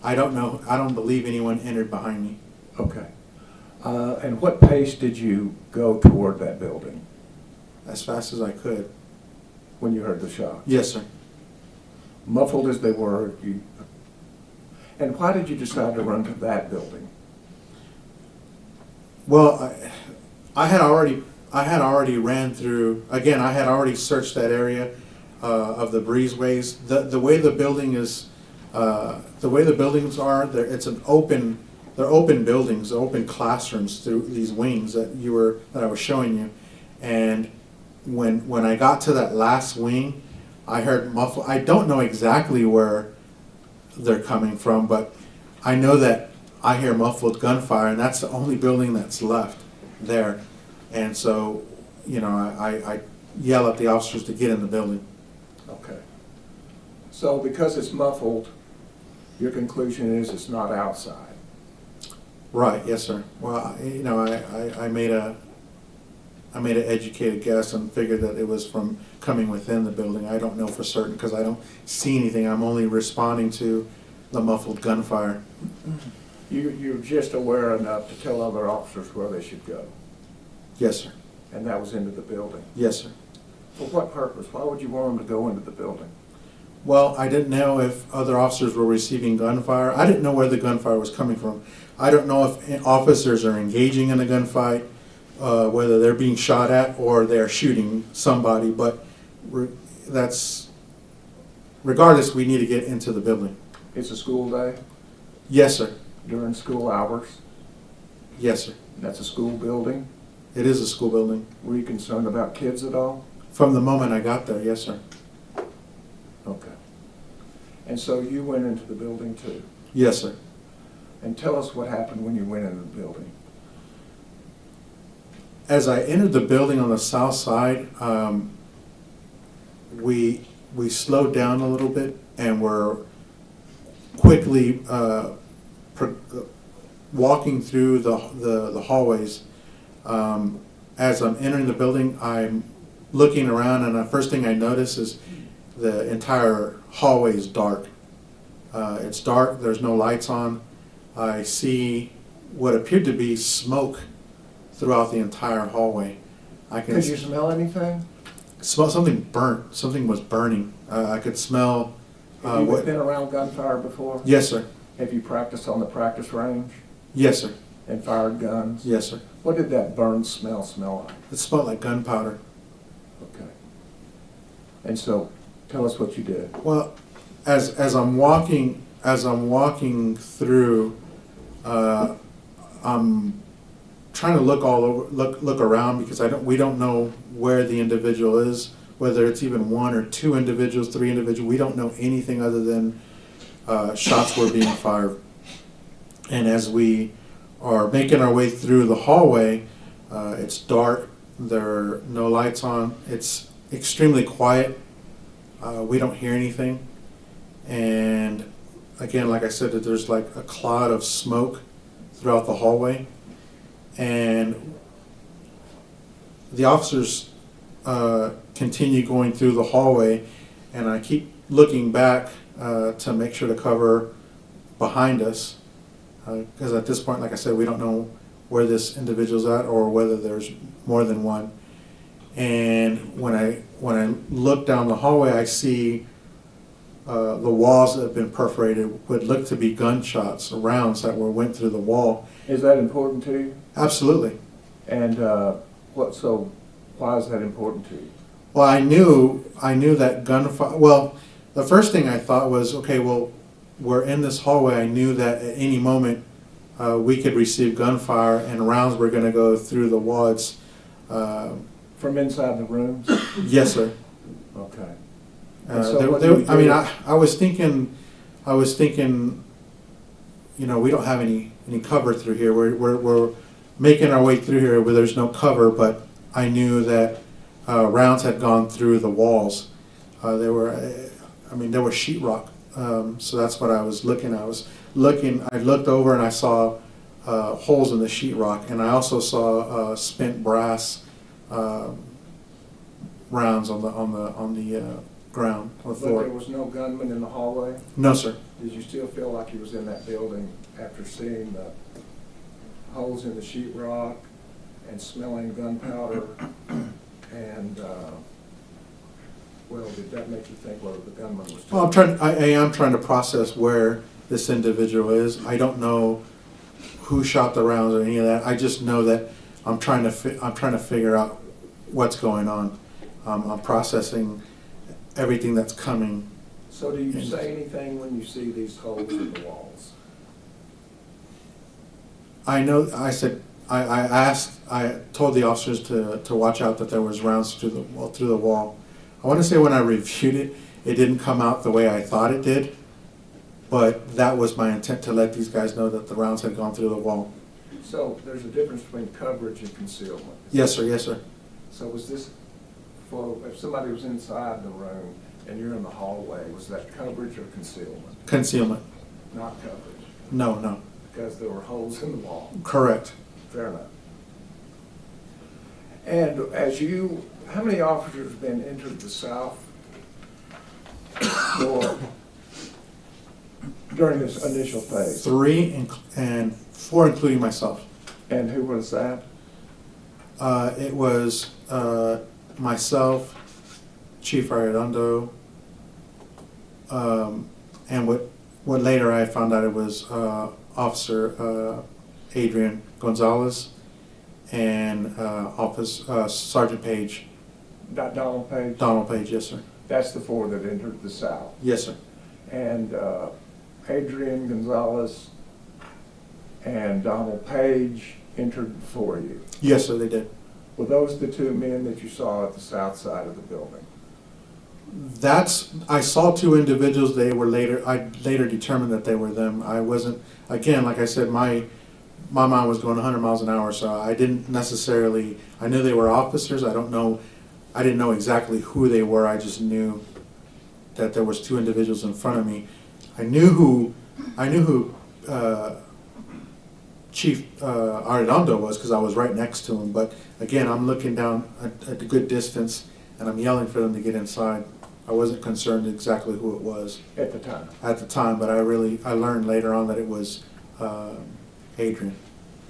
I don't believe anyone entered behind me. Okay. And what pace did you go toward that building As fast as I could. when you heard the shot? Yes, sir. Muffled as they were, and why did you decide to run to that building? Well, I had already ran through. Again, I had already searched that area of the breezeways. The way the building is, the way the buildings are, they're open buildings, open classrooms through these wings that I was showing you. And when I got to that last wing, I heard muffled. I don't know exactly where they're coming from, but I know that I hear muffled gunfire, and that's the only building that's left there. And so, I yell at the officers to get in the building. Okay. So because it's muffled, your conclusion is it's not outside? Right. Yes, sir. Well, I made an educated guess and figured that it was from coming within the building. I don't know for certain because I don't see anything. I'm only responding to the muffled gunfire. You're just aware enough to tell other officers where they should go, Yes, sir. and that was into the building. Yes, sir. For what purpose? Why would you want them to go into the building? Well, I didn't know if other officers were receiving gunfire. I didn't know where the gunfire was coming from. I don't know if officers are engaging in a gunfight, whether they're being shot at or they're shooting somebody, but regardless, we need to get into the building. It's a school day, Yes, sir. during school hours. Yes, sir. That's a school building. It is a school building. Were you concerned about kids at all? From the moment I got there, yes, sir. Okay. And so you went into the building too? Yes, sir. And tell us what happened when you went into the building. As I entered the building on the south side, we slowed down a little bit and were quickly walking through the hallways. As I'm entering the building, I'm looking around, and the first thing I notice is the entire hallway is dark. It's dark, there's no lights on. I see what appeared to be smoke throughout the entire hallway. Could you smell anything? Smell something burnt. Something was burning. I could smell. Have you been around gunfire before? Yes, sir. Have you practiced on the practice range Yes, sir. and fired guns? Yes, sir. What did that burn smell like? It smelled like gunpowder. Okay. And so, tell us what you did. Well, as I'm walking through, I'm trying to look all over, look around, because we don't know where the individual is, whether it's even one or two individuals, three individuals. We don't know anything other than shots were being fired. And as we are making our way through the hallway, it's dark. There are no lights on. It's extremely quiet. We don't hear anything. And again, like I said, there's like a cloud of smoke throughout the hallway. And the officers continue going through the hallway, and I keep looking back to make sure to cover behind us, because at this point, like I said, we don't know where this individual's at or whether there's more than one. And when I look down the hallway, I see the walls that have been perforated, would look to be gunshots or rounds that went through the wall. Is that important to you? Absolutely. And why is that important to you? Well, I knew that gunfire. Well, the first thing I thought was, okay, well, we're in this hallway. I knew that at any moment we could receive gunfire and rounds were going to go through the walls. From inside the rooms? Yes, sir. Okay. I was thinking, we don't have any cover through here. We're making our way through here where there's no cover, but I knew that rounds had gone through the walls. There were sheetrock. So that's what I was looking. I looked over and I saw holes in the sheetrock, and I also saw spent brass rounds on the ground, on the But floor. there was no gunman in the hallway? No, sir. Did you still feel like he was in that building after seeing the holes in the sheetrock and smelling gunpowder? And, well, did that make you think whether the gunman was? Well, I am trying to process where this individual is. I don't know who shot the rounds or any of that. I just know that I'm trying to figure out what's going on. I'm processing everything that's coming. So do you say anything when you see these holes in the walls? I know. I told the officers to watch out that there was rounds through the wall. I want to say when I reviewed it, it didn't come out the way I thought it did, but that was my intent, to let these guys know that the rounds had gone through the wall. So there's a difference between coverage and concealment? Yes, sir. Yes, sir. So was this, if somebody was inside the room and you're in the hallway, was that coverage or concealment? Concealment. Not coverage? No, no. Because there were holes in the wall? Correct. Fair enough. And how many officers have been entered the South during this initial phase? 3 and 4, including myself. And who was that? It was myself, Chief Arredondo, and what later I found out it was Officer Adrian Gonzales and Officer Sergeant Page. Donald Page? Donald Page, yes, sir. That's the 4 that entered the South. Yes, sir. And Adrian Gonzales and Donald Page entered before you. Yes, sir, they did. Were those the 2 men that you saw at the south side of the building? I saw 2 individuals. I later determined that they were them. I wasn't, again, like I said, my mind was going 100 miles an hour, so I didn't necessarily, I knew they were officers. I didn't know exactly who they were. I just knew that there was 2 individuals in front of me. I knew who Chief Arredondo was, because I was right next to him. But again, I'm looking down at a good distance, and I'm yelling for them to get inside. I wasn't concerned exactly who it was At the time? At the time, but I learned later on that it was Adrian.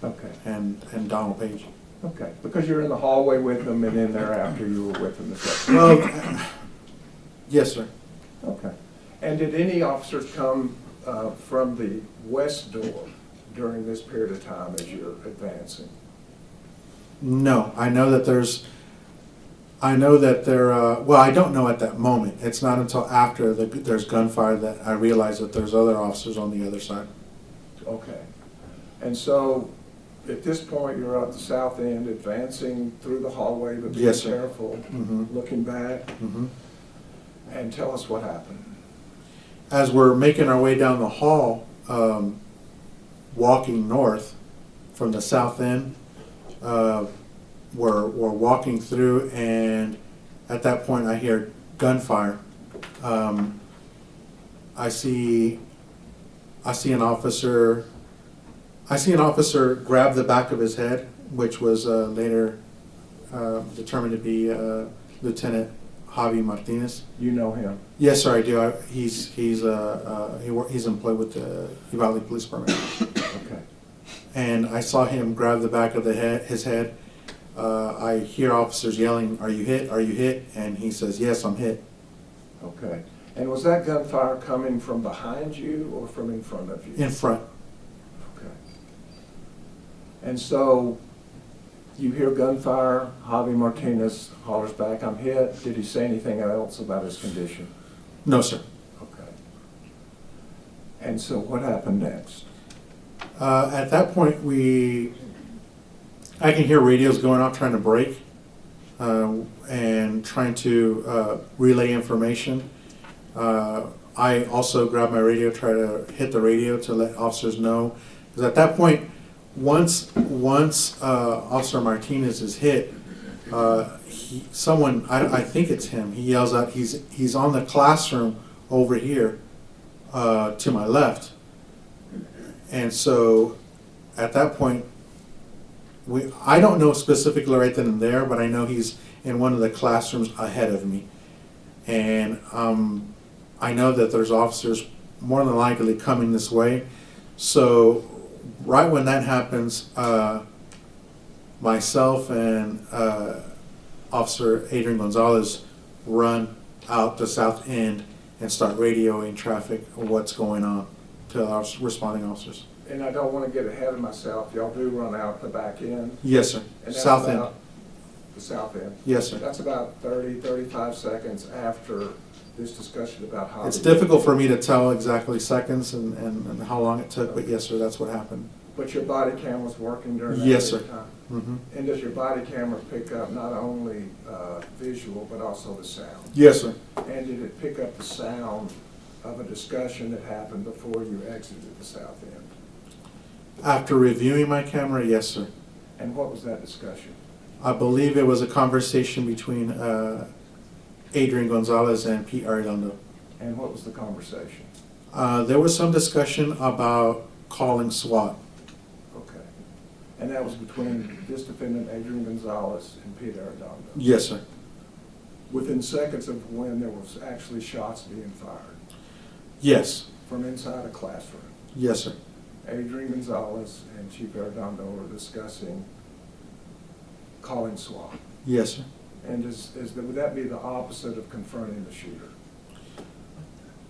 Okay. And Donald Page. Okay, because you're in the hallway with them, and then thereafter you were with them the second. Well, yes, sir. Okay. And did any officers come from the west door during this period of time as you're advancing? No, I know that there, well, I don't know at that moment. It's not until after there's gunfire that I realize that there's other officers on the other side. Okay. And so, at this point, you're at the south end, advancing through the hallway, but being Yes, sir. careful, Mm-hmm. looking back, Mm-hmm. and tell us what happened. As we're making our way down the hall, walking north from the south end, we're walking through, and at that point I hear gunfire. I see an officer grab the back of his head, which was later determined to be Lieutenant Javi Martinez. You know him? Yes, sir, I do. He's employed with the Uvalde Police Department. Okay. And I saw him grab the back of his head. I hear officers yelling, "Are you hit? Are you hit?" And he says, "Yes, I'm hit." Okay. And was that gunfire coming from behind you or from in front of you? In front. Okay. And so you hear gunfire, Javi Martinez hollers back, "I'm hit." Did he say anything else about his condition? No, sir. Okay. And so what happened next? At that point, I can hear radios going off trying to break and trying to relay information. I also grab my radio, try to hit the radio to let officers know. Because at that point, once Officer Martinez is hit, someone, I think it's him, he yells out, he's on the classroom over here to my left. And so at that point, I don't know specifically right then and there, but I know he's in one of the classrooms ahead of me. And I know that there's officers more than likely coming this way. So right when that happens, myself and Officer Adrian Gonzales run out the south end and start radioing traffic of what's going on to our responding officers. And I don't want to get ahead of myself. Y'all do run out the back end? Yes, sir. And that's South end. about the south end? Yes, sir. That's about 30, 35 seconds after this discussion about how... It's difficult for me to tell exactly seconds and how long it took, but yes, sir, that's what happened. But your body cam was working during that Yes, period sir. of time? Mm-hmm. And does your body camera pick up not only visual, but also the sound? Yes, sir. And did it pick up the sound of a discussion that happened before you exited the south end? After reviewing my camera, yes, sir. And what was that discussion? I believe it was a conversation between Adrian Gonzales and Pete Arredondo. And what was the conversation? There was some discussion about calling SWAT. Okay. And that was between this defendant, Adrian Gonzales, and Pete Arredondo? Yes, sir. Within seconds of when there was actually shots being fired? Yes. From inside a classroom? Yes, sir. Adrian Gonzales and Chief Arredondo were discussing calling SWAT. Yes, sir. And would that be the opposite of confronting the shooter?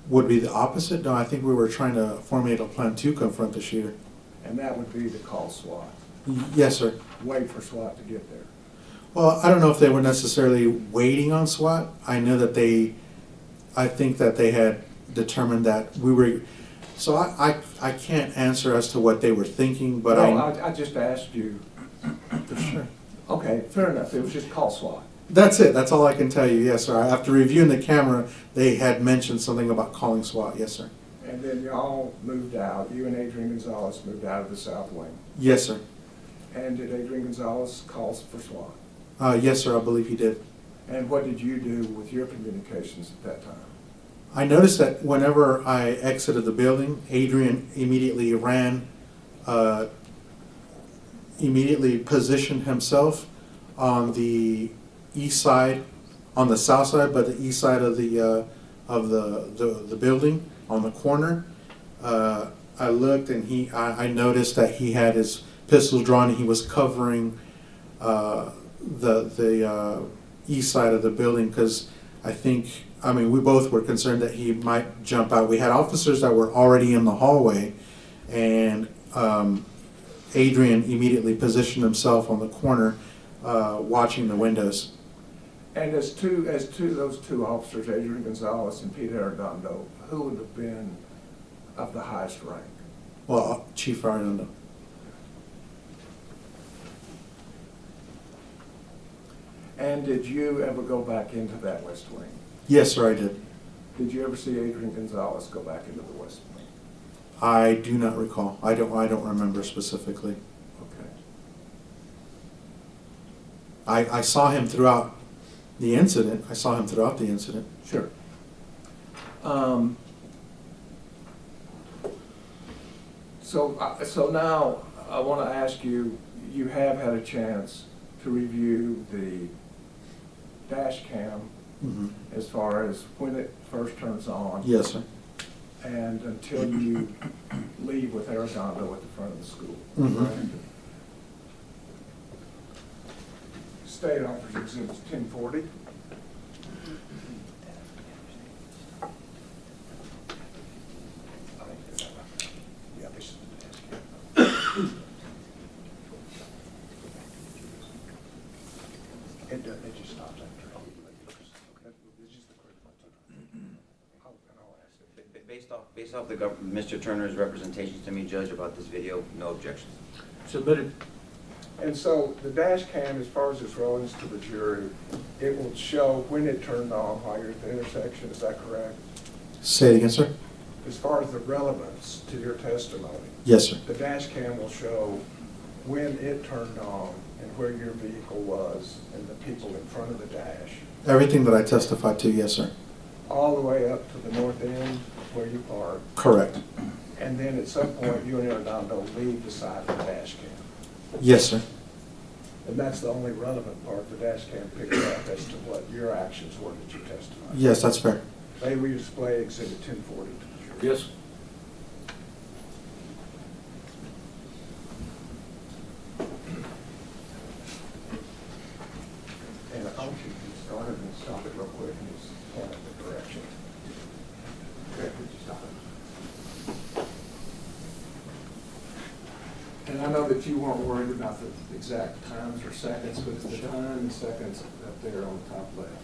Would be the opposite? No, I think we were trying to formulate a plan to confront the shooter. And that would be to call SWAT? Yes, sir. Wait for SWAT to get there? Well, I don't know if they were necessarily waiting on SWAT. I know that I think that they had determined that we were, so I can't answer as to what they were thinking, but No, I just asked you. For sure. Okay, fair enough. It was just call SWAT. That's it. That's all I can tell you. Yes, sir. After reviewing the camera, they had mentioned something about calling SWAT. Yes, sir. And then y'all moved out. You and Adrian Gonzales moved out of the south wing. Yes, sir. And did Adrian Gonzales call for SWAT? Yes, sir. I believe he did. And what did you do with your communications at that time? I noticed that whenever I exited the building, Adrian immediately immediately positioned himself on the east side, on the south side, but the east side of the building, on the corner. I looked and I noticed that he had his pistols drawn and he was covering the east side of the building because we both were concerned that he might jump out. We had officers that were already in the hallway, and Adrian immediately positioned himself on the corner, watching the windows. And as to those two officers, Adrian Gonzales and Pete Arredondo, who would have been of the highest rank? Well, Chief Arredondo. And did you ever go back into that west wing? Yes, sir, I did. Did you ever see Adrian Gonzales go back into the west wing? I do not recall. I don't remember specifically. Okay. I saw him throughout the incident. Sure. So now I want to ask you, you have had a chance to review the dash cam as far as when it first turns on. Yes, sir. And until you leave with Arredondo at the front of the school. Mhm. Right? State Officer Exhibit 1040. Yeah, this is the dash cam. It just stops after. It's just the quick one. I'll ask it. Based off Mr. Turner's representations to me, Judge, about this video, no objections. Submitted. And so the dash cam, as far as its relevance to the jury, it will show when it turned on while you're at the intersection, is that correct? Say it again, sir. As far as the relevance to your testimony, Yes, sir. the dash cam will show when it turned on and where your vehicle was and the people in front of the dash. Everything that I testified to, yes, sir. All the way up to the north end where you parked. Correct. And then at some point, you and Arredondo leave the side of the dash cam. Yes, sir. And that's the only relevant part the dash cam picked up as to what your actions were that you testified. Yes, that's fair. They will display Exhibit 1040 to the jury. Yes. And I want you to go ahead and stop it real quick and just point up the direction. Okay, could you stop it? And I know that you weren't worried about the exact times or seconds, but it's the time and seconds up there on the top left.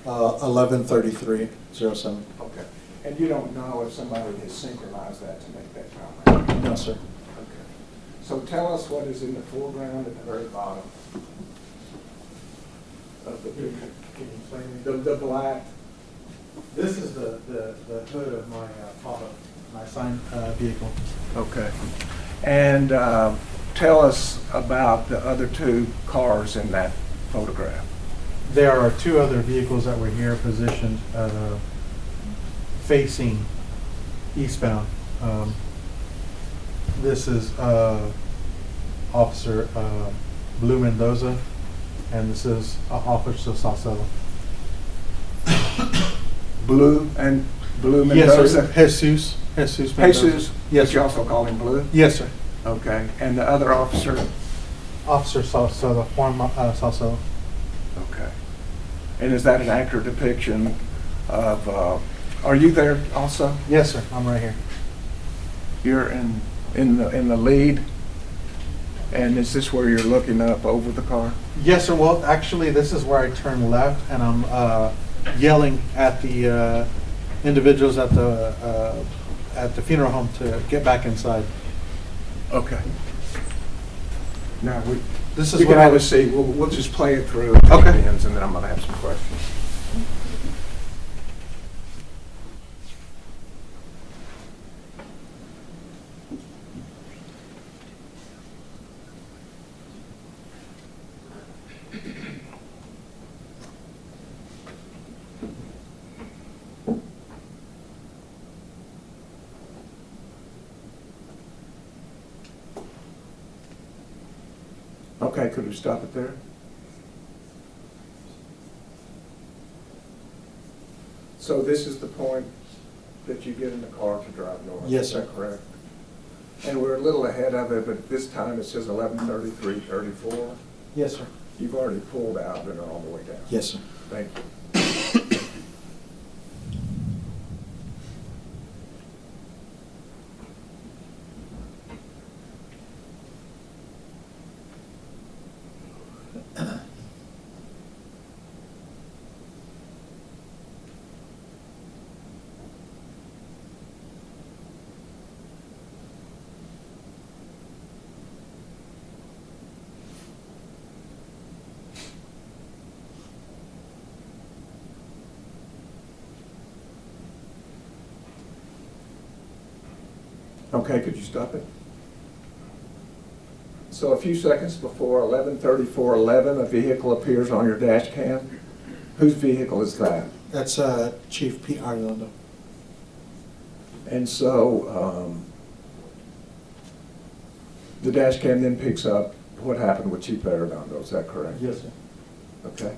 11:33:07. Okay. And you don't know if somebody has synchronized that to make that comment? No, sir. Okay. So tell us what is in the foreground at the very bottom of the picture. Can you explain me? The black. This is the hood of my my assigned vehicle. Okay. And tell us about the other two cars in that photograph. There are two other vehicles that were here positioned facing eastbound. This is Officer Blue Mendoza, and this is Officer Salcedo. Blue Mendoza? Yes, sir. Jesus Mendoza. Jesus? Yes, But you sir. also call him Blue? Yes, sir. Okay. And the other officer? Officer Salcedo, Juan Salcedo. Okay. And is that an accurate depiction of, are you there also? Yes, sir. I'm right here. You're in the lead? And is this where you're looking up over the car? Yes, sir. Well, actually, this is where I turn left, and I'm yelling at the individuals at the funeral home to get back inside. Okay. Now, This is we can what I have a was. seat. We'll just play it through. Okay. And then I'm going to have some questions. Okay, could we stop it there? So this is the point that you get in the car to drive north? Yes, Is that sir. correct? And we're a little ahead of it, but this time it says 11:33:34. Yes, sir. You've already pulled out and are on the way down. Yes, sir. Thank you. Okay, could you stop it? So a few seconds before 11:34:11, a vehicle appears on your dash cam. Whose vehicle is that? That's Chief Pete Arredondo. And so the dash cam then picks up what happened with Chief Arredondo, is that correct? Yes, sir. Okay.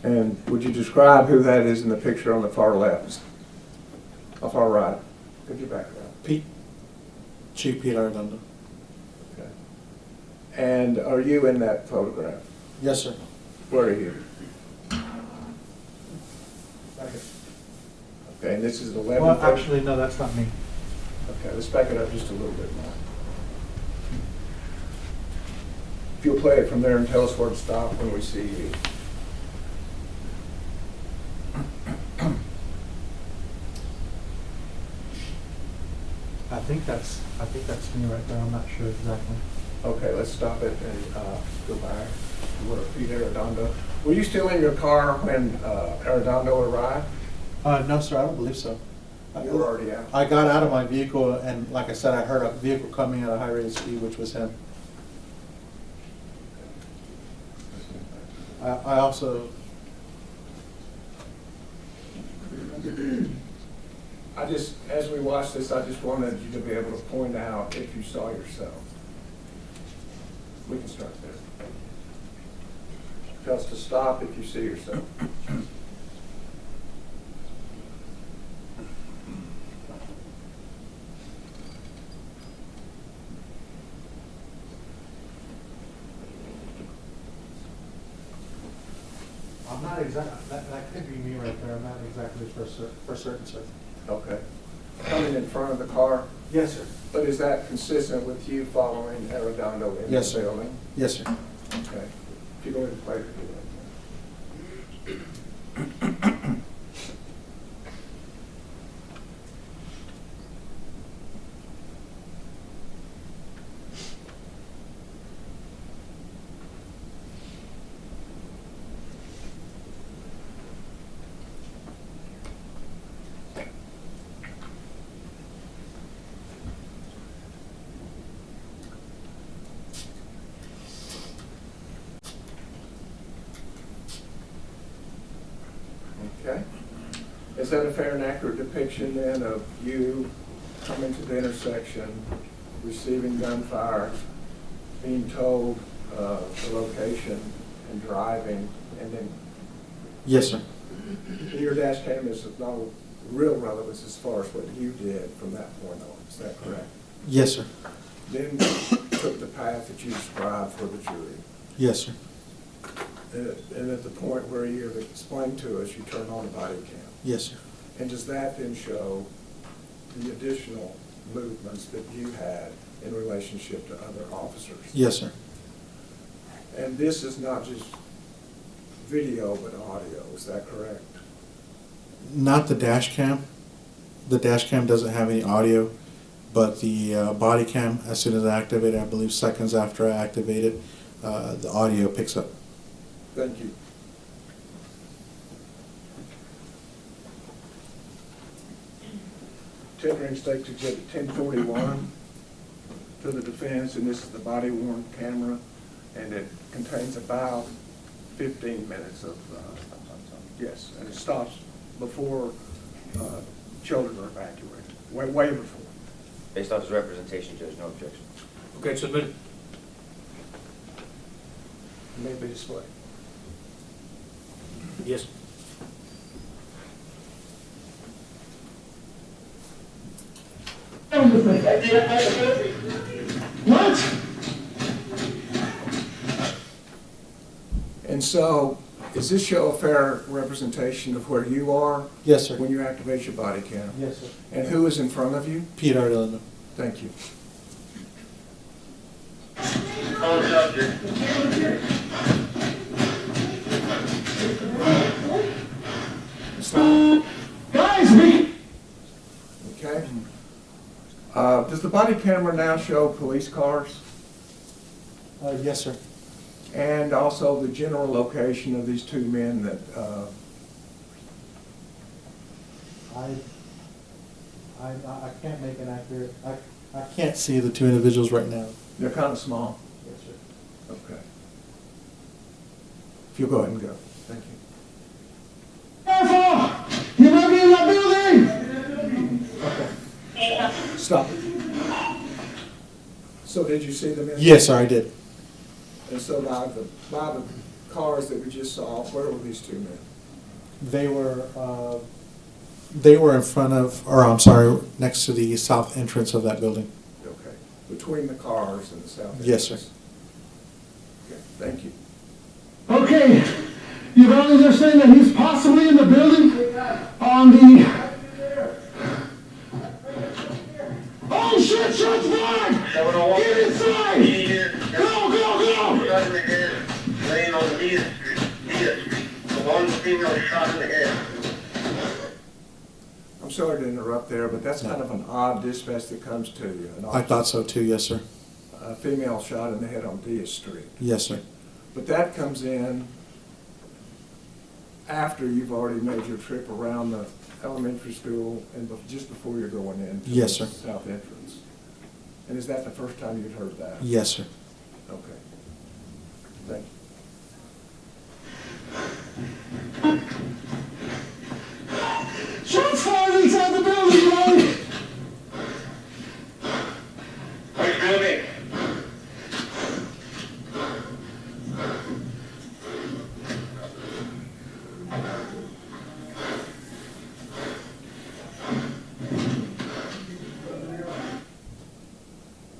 And would you describe who that is in the picture on the far left? Or far right? Could you back it up? Chief Pete Arredondo. Okay. And are you in that photograph? Yes, sir. Where are you? Okay, and this is 11. Well, actually, no, that's not me. Okay, let's back it up just a little bit more. If you'll play it from there and tell us where to stop when we see you. I think that's me right there. I'm not sure exactly. Okay, let's stop it and go back. We're at Pete Arredondo. Were you still in your car when Arredondo arrived? No, sir. I don't believe so. You were already out? I got out of my vehicle, and like I said, I heard a vehicle coming at a high rate of speed, which was him. I also, As we watch this, I just wanted you to be able to point out if you saw yourself. We can start there. Tell us to stop if you see yourself. I'm not exact, that could be me right there, I'm not exactly for certain, sir. Okay. Coming in front of the car, Yes, sir. but is that consistent with you following Arredondo in the Yes, sir. building? Yes, sir. Okay. If you go ahead and play the video. Okay. Is that a fair and accurate depiction then of you coming to the intersection, receiving gunfire, being told the location and driving, and then Yes, sir. your dash cam is of no real relevance as far as what you did from that point on, is that correct? Yes, sir. Then took the path that you described for the jury. Yes, sir. And at the point where you have explained to us, you turn on the body cam. Yes, sir. And does that then show the additional movements that you had in relationship to other officers? Yes, sir. And this is not just video, but audio, is that correct? Not the dash cam. The dash cam doesn't have any audio, but the body cam, as soon as I activate it, I believe seconds after I activate it, the audio picks up. Thank you. Tendering State Exhibit 1041 to the defense, and this is the body-worn camera, and it contains about 15 minutes of, yes, and it stops before children are evacuated, way before. Based off his representation, Judge, no objection. Okay, submit. May be displayed. Yes. What? And so, does this show a fair representation of where you are Yes, sir. when you activate your body cam? Yes, sir. And who is in front of you? Pete Artillano. Thank you. Stop. Guys, me! Okay. Does the body camera now show police cars? Yes, sir. And also the general location of these two men that, I can't make an accurate, I can't see the two individuals right now. they're kind of small? Yes, sir. Okay. If you'll go ahead and go. Thank you. Careful! You might be in that building! Okay. Stop it. So did you see them in? Yes, sir, I did. And so by the cars that we just saw, where were these two men? They were in front of, or I'm sorry, next to the south entrance of that building. Okay. Between the cars and the south? Yes, sir. Okay, thank you. Okay, you've only just saying that he's possibly in the building on the... Oh shit, shots fired! Get inside! Go, go, go! Laying on Dia Street. The one female shot in the head. I'm sorry to interrupt there, but that's kind of an odd dispatch that comes to you. I thought so too, yes, sir. A female shot in the head on Diaz Street. Yes, sir. But that comes in after you've already made your trip around the Elementary School and just before you're going in? to Yes, the sir. South entrance. And is that the first time you'd heard that? Yes, sir. Okay. Thank you. Shots fired inside the building, Mike! Which building?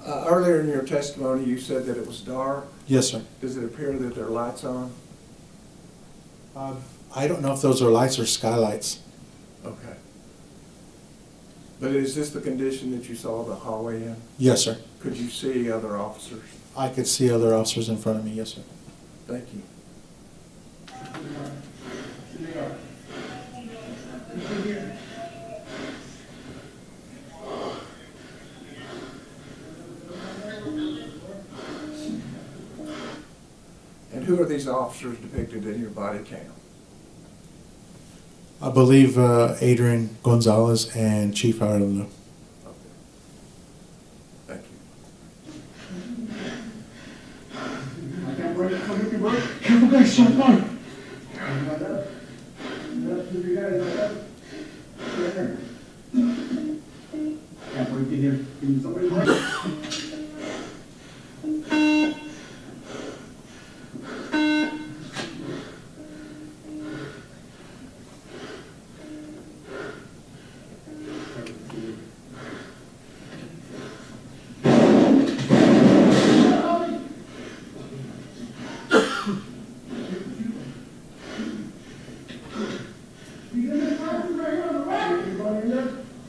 Earlier in your testimony, you said that it was dark. Yes, sir. Does it appear that there are lights on? I don't know if those are lights or skylights. Okay. But is this the condition that you saw the hallway in? Yes, sir. Could you see other officers? I could see other officers in front of me. Yes, sir. Thank you. And who are these officers depicted in your body cam? I believe Adrian Gonzales and Chief Arlo. Okay. Thank you. Careful, guys, shot fired.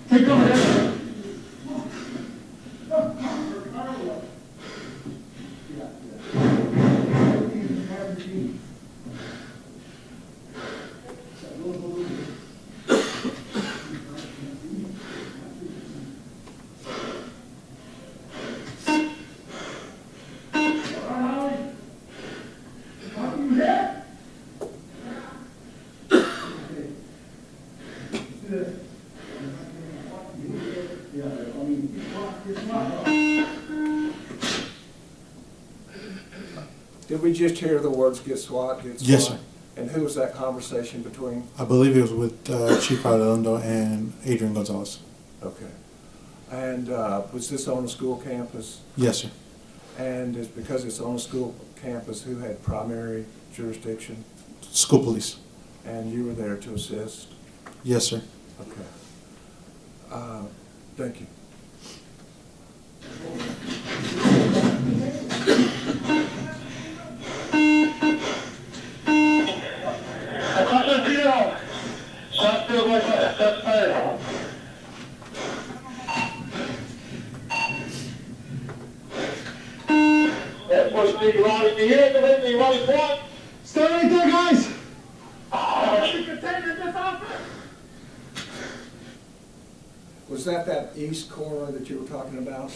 Take cover, guys. Did we just hear the words "get SWAT"? Get SWAT? Yes, sir. And who was that conversation between? I believe it was with Chief Arlo and Adrian Gonzales. Okay. And was this on a school campus? Yes, sir. And it's because it's on a school campus, who had primary jurisdiction? School police. And you were there to assist? Yes, sir. Okay. Thank you. Across the field. Shots field, shots fired. That's what you need, Ronnie. You hear it, with me, Ronnie, what? Stay right there, guys. Was that east corner that you were talking about?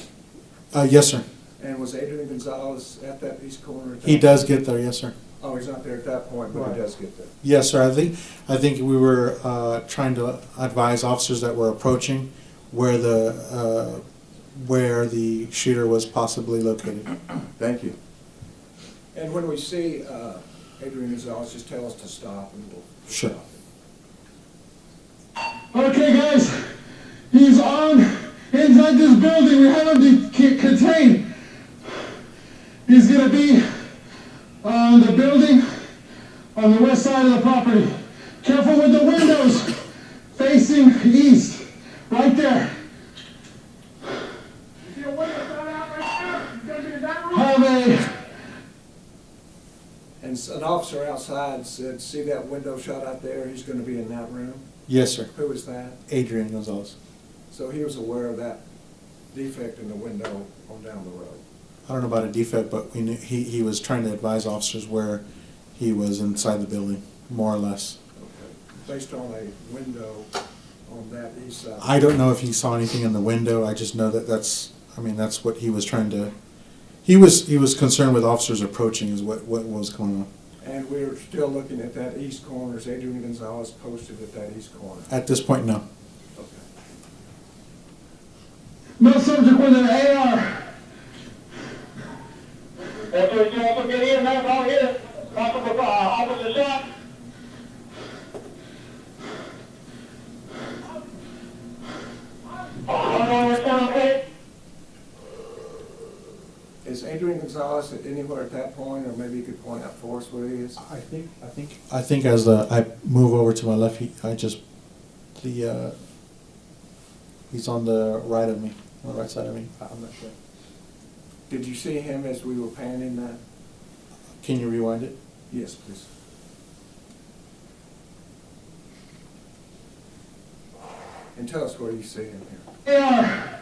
Yes, sir. And was Adrian Gonzales at that east corner? At that He does get there. Yes, sir. Oh, he's not there at that point, but Right. he does get there. Yes, sir. I think we were trying to advise officers that were approaching where the shooter was possibly located. Thank you. And when we see Adrian Gonzales, just tell us to stop and we'll Sure. stop. Okay, guys, he's on inside this building. We have him contained. He's gonna be on the building on the west side of the property. Careful with the windows facing east, right there. You see a window shot out right there? You gonna be in that room? Have a And an officer outside said, see that window shot out there? He's going to be in that room. Yes, sir. Who was that? Adrian Gonzales. So he was aware of that defect in the window on down the road. I don't know about a defect, but we knew he was trying to advise officers where he was inside the building, more or less. Okay. Based on a window on that east side. I don't know if he saw anything in the window. I just know that that's what he was trying to. He was concerned with officers approaching is what was going on. And we're still looking at that east corner. Is Adrian Gonzales posted at that east corner? At this point, no. Okay. No subject with an AR. That's what you also get in there, out here. Possible, officer shot. Okay. Is Adrian Gonzales anywhere at that point, or maybe you could point out for us where he is? I think as I move over to my left, he's on the right of me, on the right side of me. I'm not sure. Did you see him as we were panning that? Can you rewind it? Yes, please. And tell us where you see him here. AR.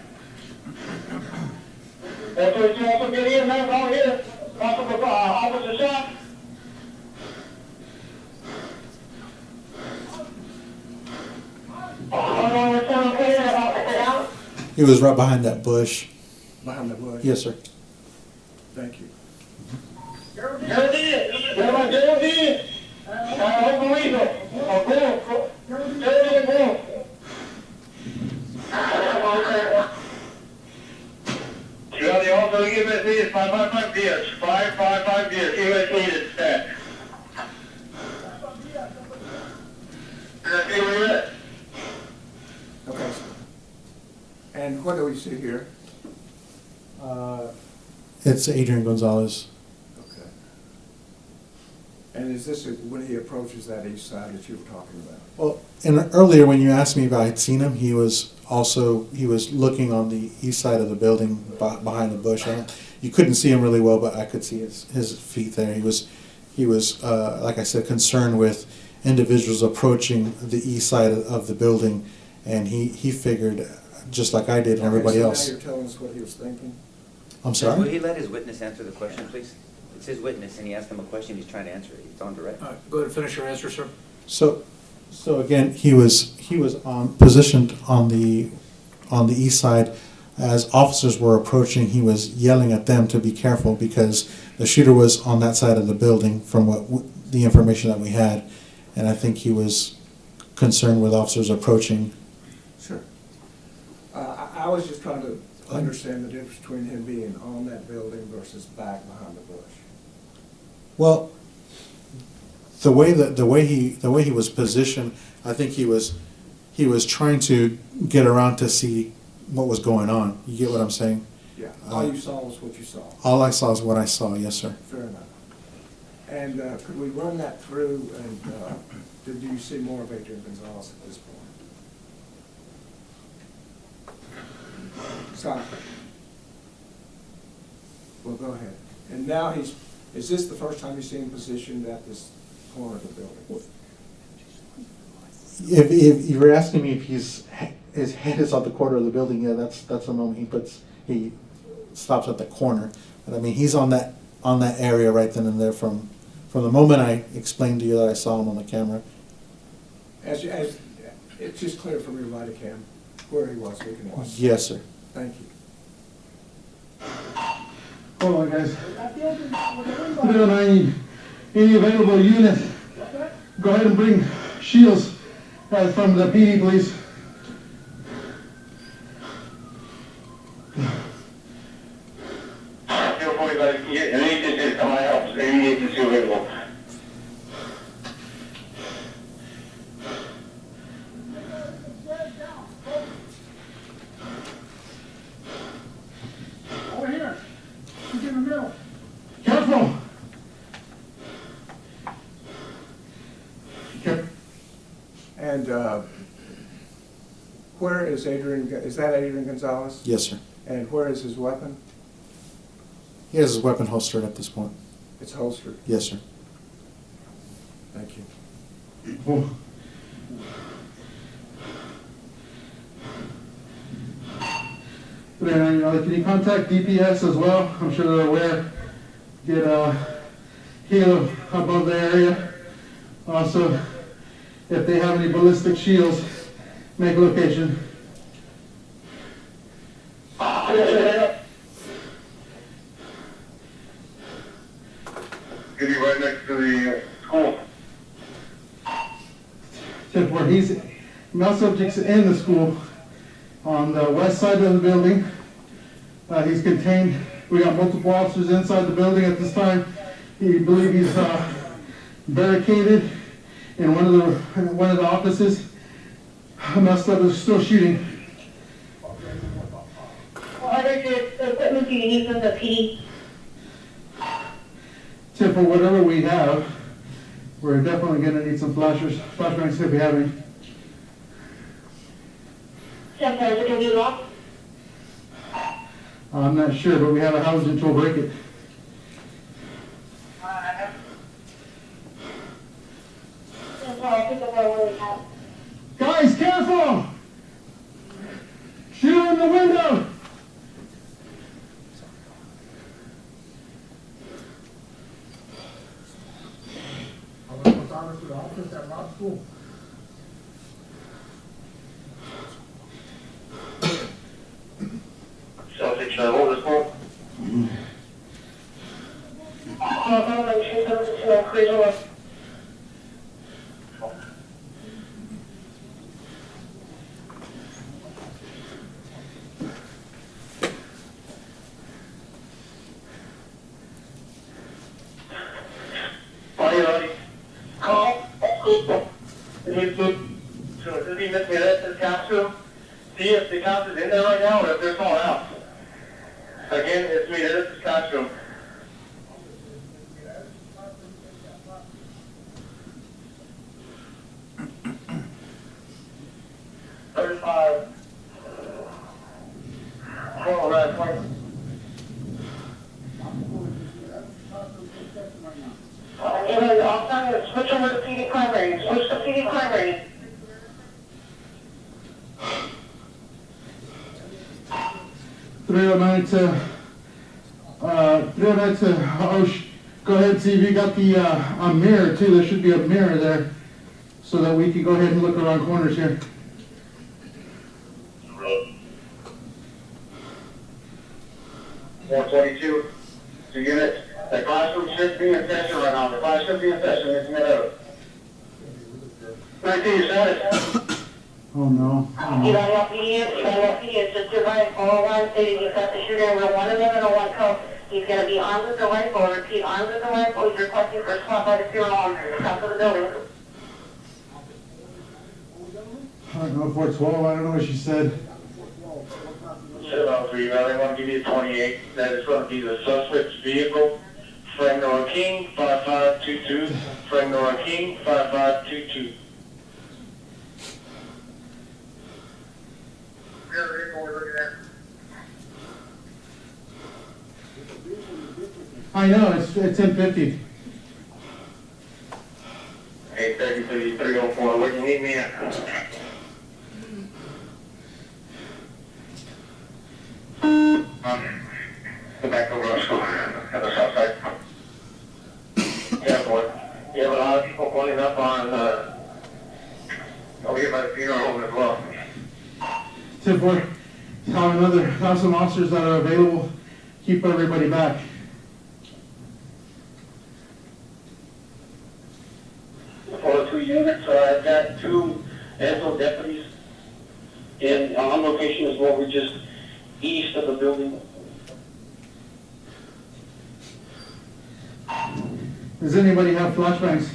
That's what you also get in there, out here. Possible, officer shot. Okay. He was right behind that bush. Behind the bush? Yes, sir. Thank you. Gerald in. Gerald in. I don't believe it. Oh, go. Gerald in. You have the also USD is 555 years. 555 years. USD is set. Okay. And what do we see here? It's Adrian Gonzales. Okay. And is this when he approaches that east side that you were talking about? Well, and earlier when you asked me if I had seen him, he was looking on the east side of the building behind the bush. You couldn't see him really well, but I could see his feet there. He was like I said, concerned with individuals approaching the east side of the building, and he figured, just like I did and everybody Okay, so else. now you're telling us what he was thinking? I'm Would sorry? he let his witness answer the question, please? It's his witness, and he asked him a question, he's trying to answer it. It's on direct. Go ahead and finish your answer, sir. So again, he was positioned on the east side. As officers were approaching, he was yelling at them to be careful because the shooter was on that side of the building from the information that we had, and I think he was concerned with officers approaching. Sure. I was just trying to understand the difference between him being on that building versus back behind the bush. Well, the way he was positioned, I think he was trying to get around to see what was going on. You get what I'm saying? Yeah. All you saw was what you saw. All I saw is what I saw. Yes, sir. Fair enough. And could we run that through, and did you see more of Adrian Gonzales at this point? Stop. Well, go ahead. And now is this the first time you've seen him positioned at this corner of the building? If you were asking me if his head is on the corner of the building, yeah, that's the moment he stops at the corner. But I mean, he's on that area right then and there from the moment I explained to you that I saw him on the camera. As it's just clear from your Bodycam where he was. We can watch. Yes, sir. Thank you. Hold on, guys. 309, any available unit, go ahead and bring shields from the PD, please. Feel free, but any agencies come help. Any agency available. Over here. He's in the middle. Careful. Okay. And where is Adrian? Is that Adrian Gonzales? Yes, sir. And where is his weapon? He has his weapon holstered at this point. It's holstered. Yes, sir. Thank you. Oh. Can you contact DPS as well? I'm sure they're aware. Get a helo above the area. Also, if they have any ballistic shields, make a location. Gonna be right next to the he's male subjects in the school on the west side of the building. He's contained. We got multiple officers inside the building at this time. We believe he's barricaded in one of the offices. Male subject is still shooting. What equipment do you need from the PD? Tip for whatever we have. We're definitely going to need some flashbangs if we have any. Sometimes it can be locked. I'm not sure, but we have a housing tool break it. I'll pick up what we have. Guys, careful! Shoot in the window! Subject level, this one. Call. So does he miss me this costume? See if the cops is in there right now or if they're calling out. Again, it's me, this is costume. $35. All right, point. I'll tell you, switch over to PD primary. Switch to PD primary. Go ahead and see if you got the a mirror too. There should be a mirror there, so that we can go ahead and look around corners here. $422. 2 units. The classroom should be in session right now. The class should be in session. It's minute. 19, you said it. Oh no. Uvalde PD is just your right. All one city, you've got the shooter in room 1 and 1 code. He's going to be armed with the rifle. Repeat, armed with the rifle. He's requesting for a swap by the serial on the top of the building. I don't know, 412. I don't know what she said. Shut up, for you. They want to give you a 28. That is going to be the suspect's vehicle. Frank Nora King, 5522. Frank Nora King, 5522. I know, it's 1050. 833, 304. Where do you need me at? Go back over to school at the south side. Yeah, boy. You have a lot of people pulling up on, over here by the funeral home as well. 10-4. Have some officers that are available. Keep everybody back. For 2 units, I've got 2 ESO deputies on location as well. We're just east of the building. Does anybody have flashbangs?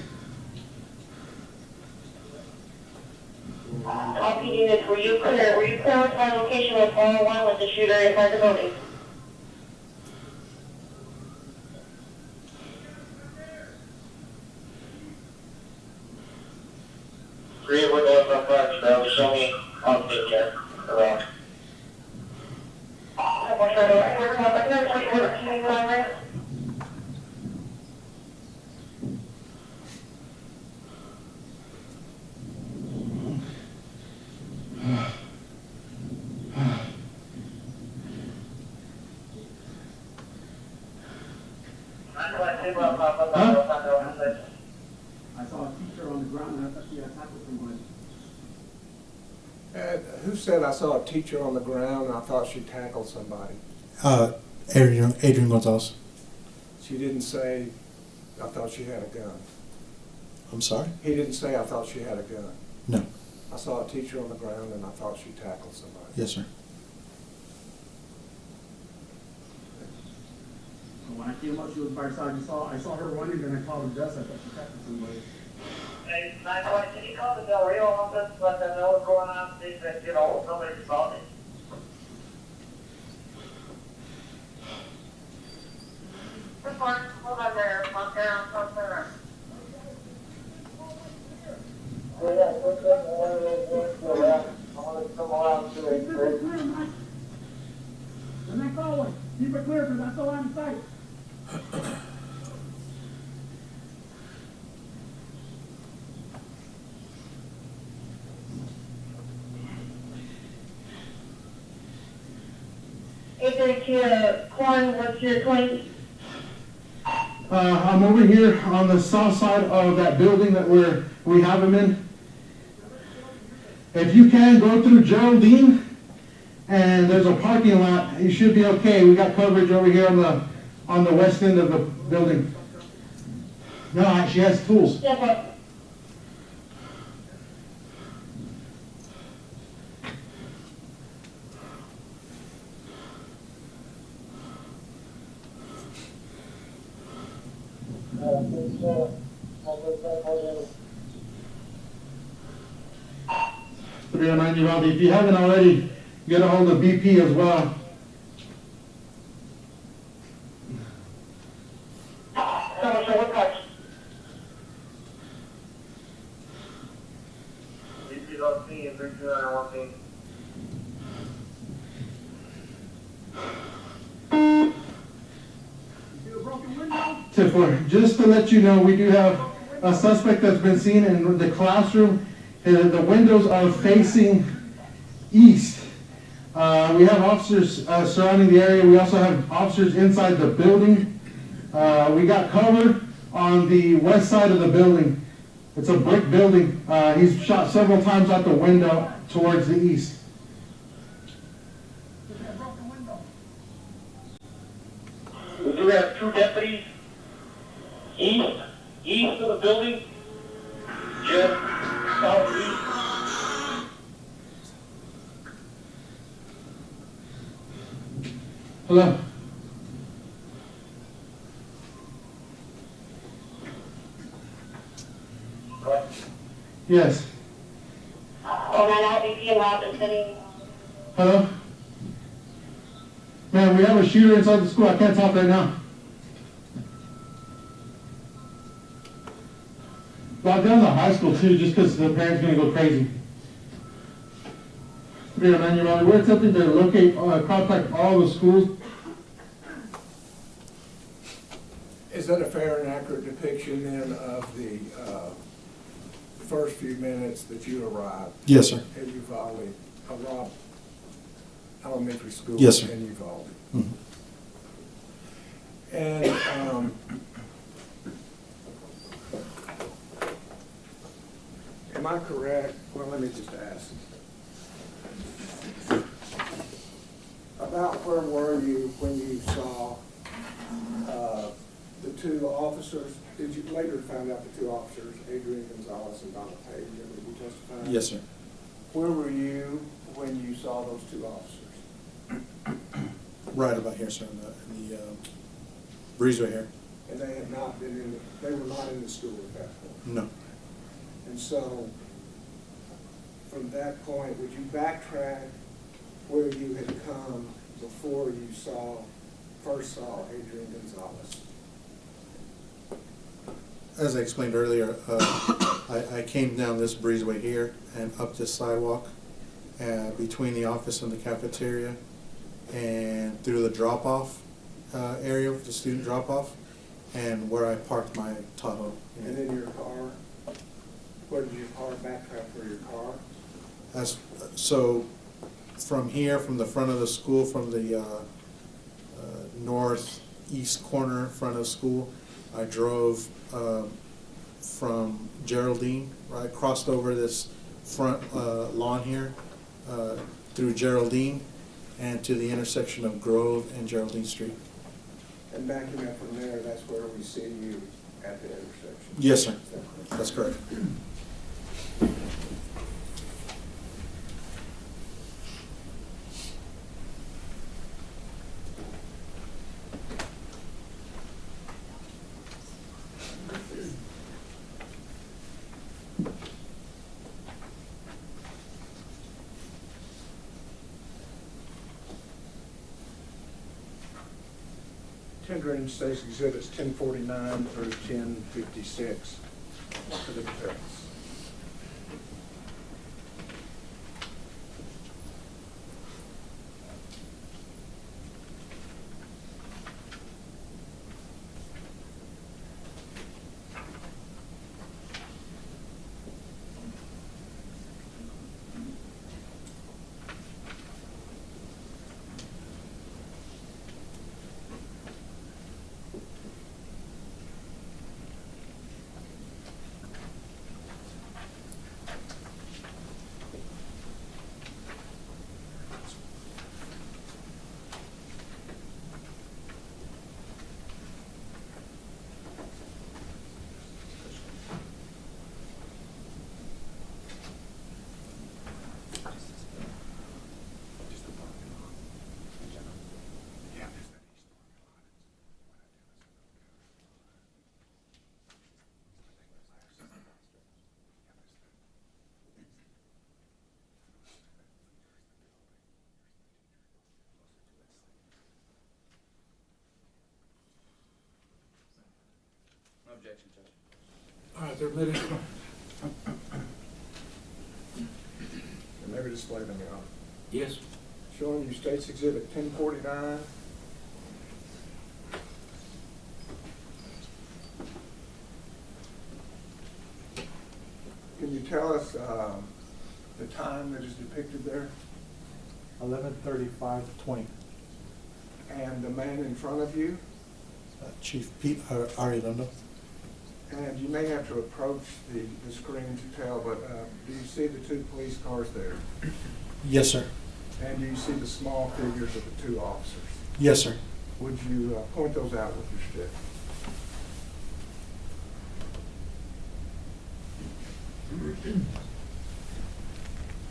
All PD units, were you clear with my location with 401 with the shooter inside the building? Three windows on fire, so show me on the care around. I saw a teacher on the ground and I thought she had tackled somebody. Who said I saw a teacher on the ground and I thought she tackled somebody? Adrian Gonzales. She didn't say, I thought she had a gun. I'm sorry? He didn't say, I thought she had a gun. No. I saw a teacher on the ground and I thought she tackled somebody. Yes, sir. So when I came up, she was by her side. I saw her running, then I called the desk. I thought she tackled somebody. Hey, 911, can you call the Del Rio office, let them know what's going on, see if, somebody saw me? Report, hold on there, come down, come there. Yeah, what's up, one of those ones go out, I want to come around to it, please. The next hallway, keep it clear, because that's all I'm in sight. Corn, what's your claim? I'm over here on the south side of that building that we have him in. If you can, go through Geraldine, and there's a parking lot. You should be okay. We got coverage over here on the west end of the building. No, she has tools. Yes, sir. Uvalde, if you haven't already, get a hold of BP as well. So what touch? If you don't see it, there's one thing. Just to let you know, we do have a suspect that's been seen in the classroom. The windows are facing east. We have officers surrounding the area. We also have officers inside the building. We got cover on the west side of the building. It's a brick building. He's shot several times out the window towards the east. We do have two deputies east of the building, just southeast. Hello? Yes. Oh, now BP allowed to sitting. Hello? Man, we have a shooter inside the school. I can't talk right now. Locked down the high school too, just because the parents gonna go crazy. 309 Uvalde, we're attempting to locate, contact all the schools. Is that a fair and accurate depiction then of the first few minutes that you arrived Yes, sir. at Uvalde, Robb Elementary School Yes, sir. in Uvalde? Mhm. And am I correct? Well, let me just ask. About where were you when you saw the two officers? Did you later find out the two officers, Adrian Gonzales and Donna Page, did you testify? Yes, sir. Where were you when you saw those two officers? Right about here, sir, in the breezeway here. And they had not been they were not in the school at that point? No. And so, from that point, would you backtrack where you had come before you first saw Adrian Gonzales? As I explained earlier, I came down this breezeway here and up this sidewalk between the office and the cafeteria and through the drop-off area, the student drop-off, and where I parked my Tahoe. And in your car, where did you backtrack for your car? So from here, from the front of the school, from the northeast corner front of school, I drove from Geraldine, right, crossed over this front lawn here through Geraldine and to the intersection of Grove and Geraldine Street. And backing up from there, that's where we see you at the intersection? Yes, sir. That's correct. Tendering State's Exhibits 1049 through 1056 for the defense. No objection, Judge. All right, they're admitted. And maybe display them, Your Honor. Yes. Showing you State's Exhibit 1049. Can you tell us the time that is depicted there? 11:35:20. And the man in front of you? Chief Pete Arredondo. And you may have to approach the screen to tell, but do you see the two police cars there? Yes, sir. And do you see the small figures of the two officers? Yes, sir. Would you point those out with your stick?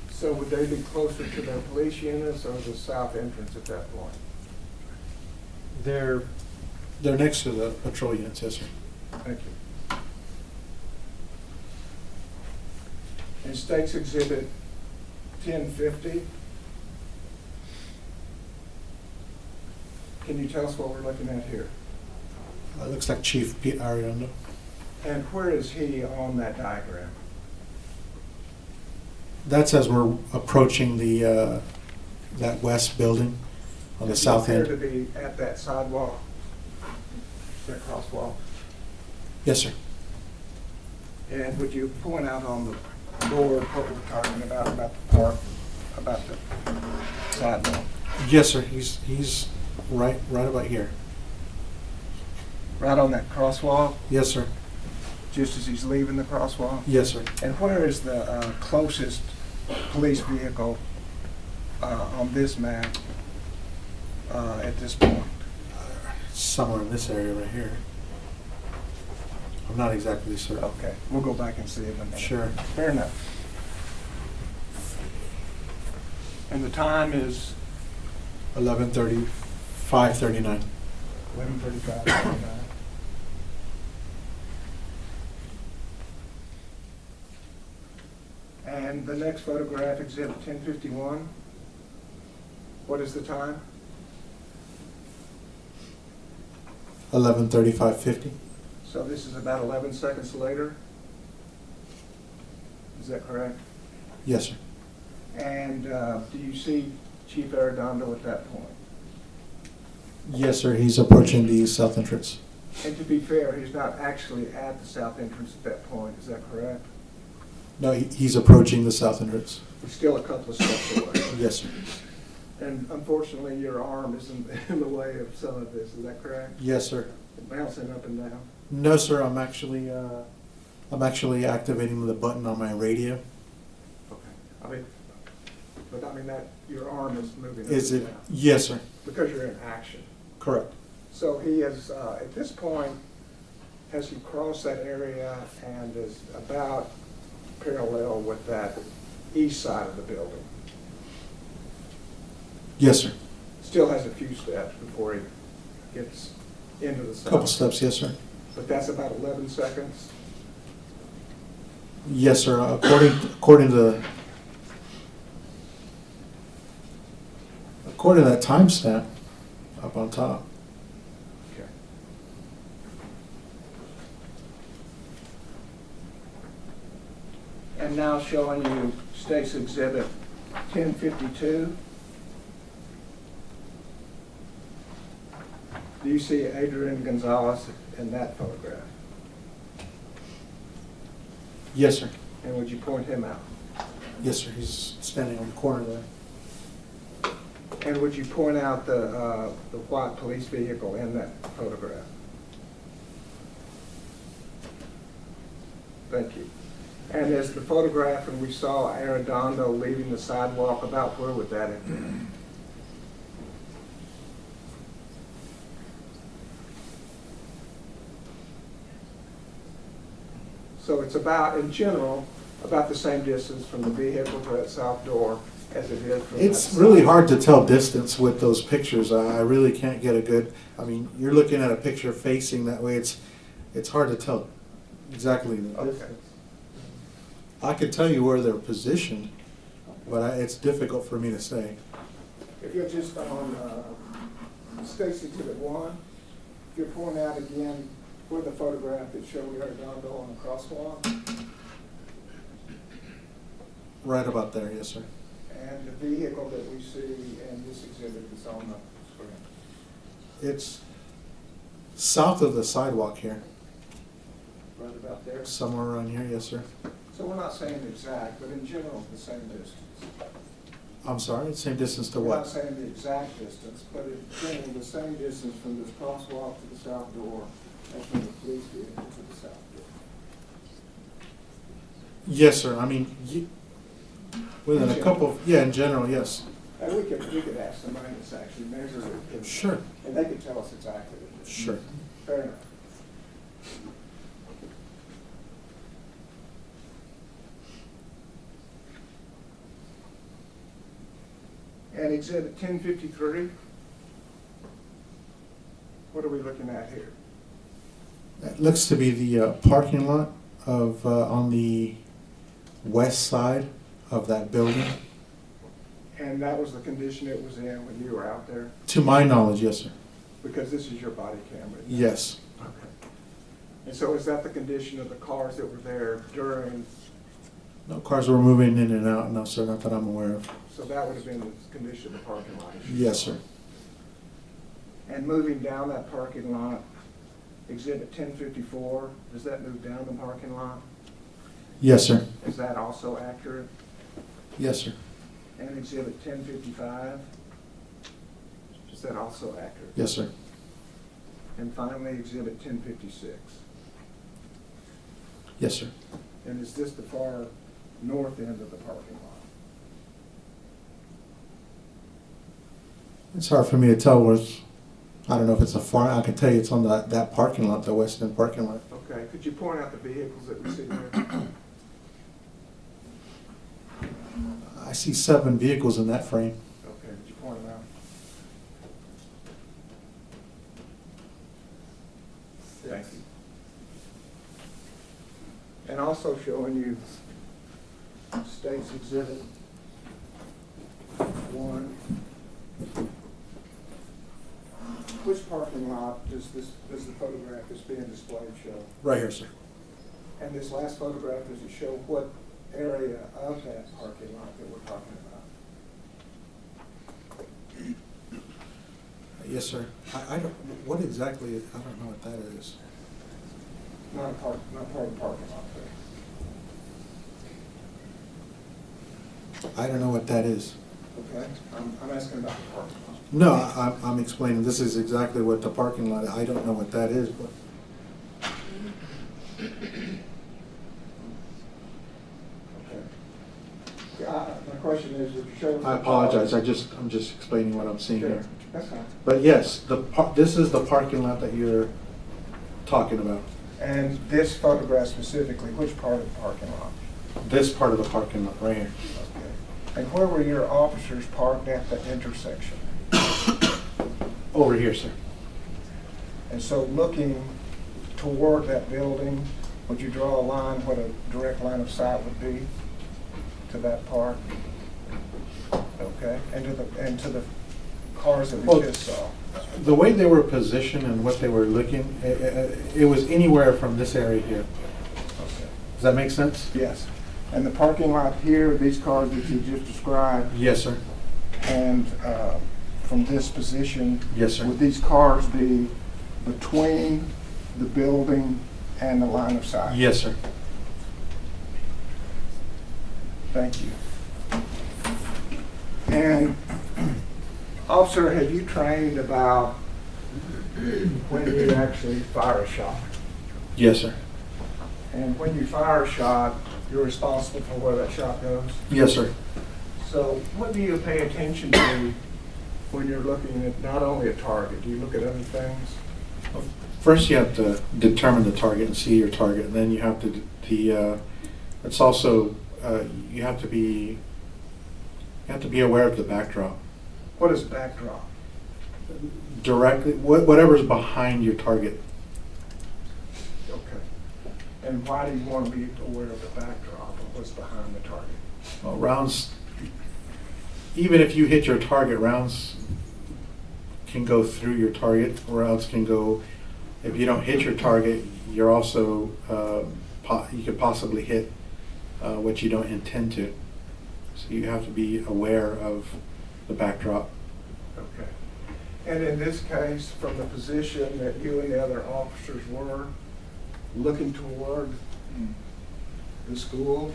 So would they be closer to their police units or the south entrance at that point? They're next to the patrol units, yes, sir. Thank you. In State's Exhibit 1050, can you tell us what we're looking at here? It looks like Chief Pete Arredondo. And where is he on that diagram? That's as we're approaching the that west building on the south Does he end. appear to be at that sidewalk, that crosswalk? Yes, sir. And would you point out on the board what we're talking about the park, about the sidewalk? Yes, sir. He's right about here. Right on that crosswalk, Yes, sir. just as he's leaving the crosswalk? Yes, sir. And where is the closest police vehicle on this map at this point? Somewhere in this area right here. I'm not exactly certain. Okay, we'll go back and see it in a minute. Sure. Fair enough. And the time is 11:30, 5:39. 11:35. And the next photograph, Exhibit 1051. What is the time? 11:35:50. So this is about 11 seconds later? Is that correct? Yes, sir. And do you see Chief Arredondo at that point? Yes, sir. He's approaching the south entrance. And to be fair, he's not actually at the south entrance at that point, is that correct? No, he's approaching the south entrance. He's still a couple of steps away. Yes, sir. And unfortunately, your arm is in the way of some of this, is that correct? Yes, sir. Bouncing up and down. No, sir. I'm actually activating the button on my radio. Okay. I mean that your arm is moving up Is and it? down. Yes, sir. Because you're in action. Correct. So he is, at this point, has he crossed that area and is about parallel with that east side of the building? Yes, sir. Still has a few steps before he gets into the south. Couple steps. Yes, sir. But that's about 11 seconds? Yes, sir. According to that timestamp up on top. Okay. And now showing you State's Exhibit 1052. Do you see Adrian Gonzales in that photograph? Yes, sir. And would you point him out? Yes, sir. He's standing on the corner there. And would you point out the white police vehicle in that photograph? Thank you. And as the photograph, and we saw Arredondo leaving the sidewalk, about where would that have been? So it's about, in general, about the same distance from the vehicle to that south door as it is from It's that really side. hard to tell distance with those pictures. I really can't get a good, I mean, you're looking at a picture facing that way, it's hard to tell exactly the Okay. distance. I could tell you where they're positioned, but it's difficult for me to say. If you're just on State's Exhibit 1, if you're pointing out again where the photograph that showed Arredondo on the crosswalk, Right about there, yes, sir. and the vehicle that we see in this exhibit is on the screen. It's south of the sidewalk here, Right about there. somewhere around here, yes, sir. So we're not saying exact, but in general, the same distance. I'm sorry, same distance to We're not what? saying the exact distance, but in general, the same distance from this crosswalk to the south door as from the police vehicle to the south door. Yes, sir, I mean, within a couple, yeah, in general, yes. And we could ask somebody that's actually measured it. Sure. And they could tell us exactly. Sure. Fair enough. And Exhibit 1053, what are we looking at here? That looks to be the parking lot of, on the west side of that building. And that was the condition it was in when you were out there? To my knowledge, yes, sir. Because this is your body camera? Yes. Okay. And so is that the condition of the cars that were there during, No cars were moving in and out, no, sir, not that I'm aware of. so that would have been the condition of the parking lot? as you Yes, saw it? sir. And moving down that parking lot, Exhibit 1054, does that move down the parking lot? Yes, sir. Is that also accurate? Yes, sir. And Exhibit 1055, is that also accurate? Yes, sir. And finally, Exhibit 1056. Yes, sir. And is this the far north end of the parking lot? It's hard for me to tell where it's, I don't know if it's a far, I can tell you it's on that parking lot, the west end parking lot. Okay, could you point out the vehicles that we see there? I see 7 vehicles in that frame. Okay, could you point them out? Thank you. And also showing you State's Exhibit 1. Which parking lot does the photograph that's being displayed show? Right here, sir. And this last photograph, does it show what area of that parking lot that we're talking about? Yes, sir. I don't, what exactly, I don't know what that is. Not part of the parking lot there. I don't know what that is. Okay, I'm asking about the parking lot. No, I'm explaining, this is exactly what the parking lot, I don't know what that is, but. Okay. My question is, would you show? I apologize, I'm just explaining what I'm seeing Sure, here. that's fine. But yes, this is the parking lot that you're talking about. And this photograph specifically, which part of the parking lot? This part of the parking lot, right here. Okay. And where were your officers parked at the intersection? Over here, sir. And so looking toward that building, would you draw a line, what a direct line of sight would be to that park? Okay, and to the cars that we Well, just saw? The way they were positioned and what they were looking, it was anywhere from this area here. Okay. Does that make sense? Yes. And the parking lot here, these cars that you just described, Yes, sir. and from this position, Yes, sir. would these cars be between the building and the line of sight? Yes, sir. Thank you. And officer, have you trained about when you actually fire a shot? Yes, sir. And when you fire a shot, you're responsible for where that shot goes? Yes, sir. So what do you pay attention to when you're looking at not only a target? Do you look at other things? First, you have to determine the target and see your target, and then you have to. It's also you have to be aware of the backdrop. What is backdrop? Directly, whatever's behind your target. Okay. And why do you want to be aware of the backdrop of what's behind the target? Well, rounds, even if you hit your target, rounds can go through your target. Rounds can go. If you don't hit your target, you're also you could possibly hit what you don't intend to. So you have to be aware of the backdrop. Okay. And in this case, from the position that you and the other officers were, looking toward the school,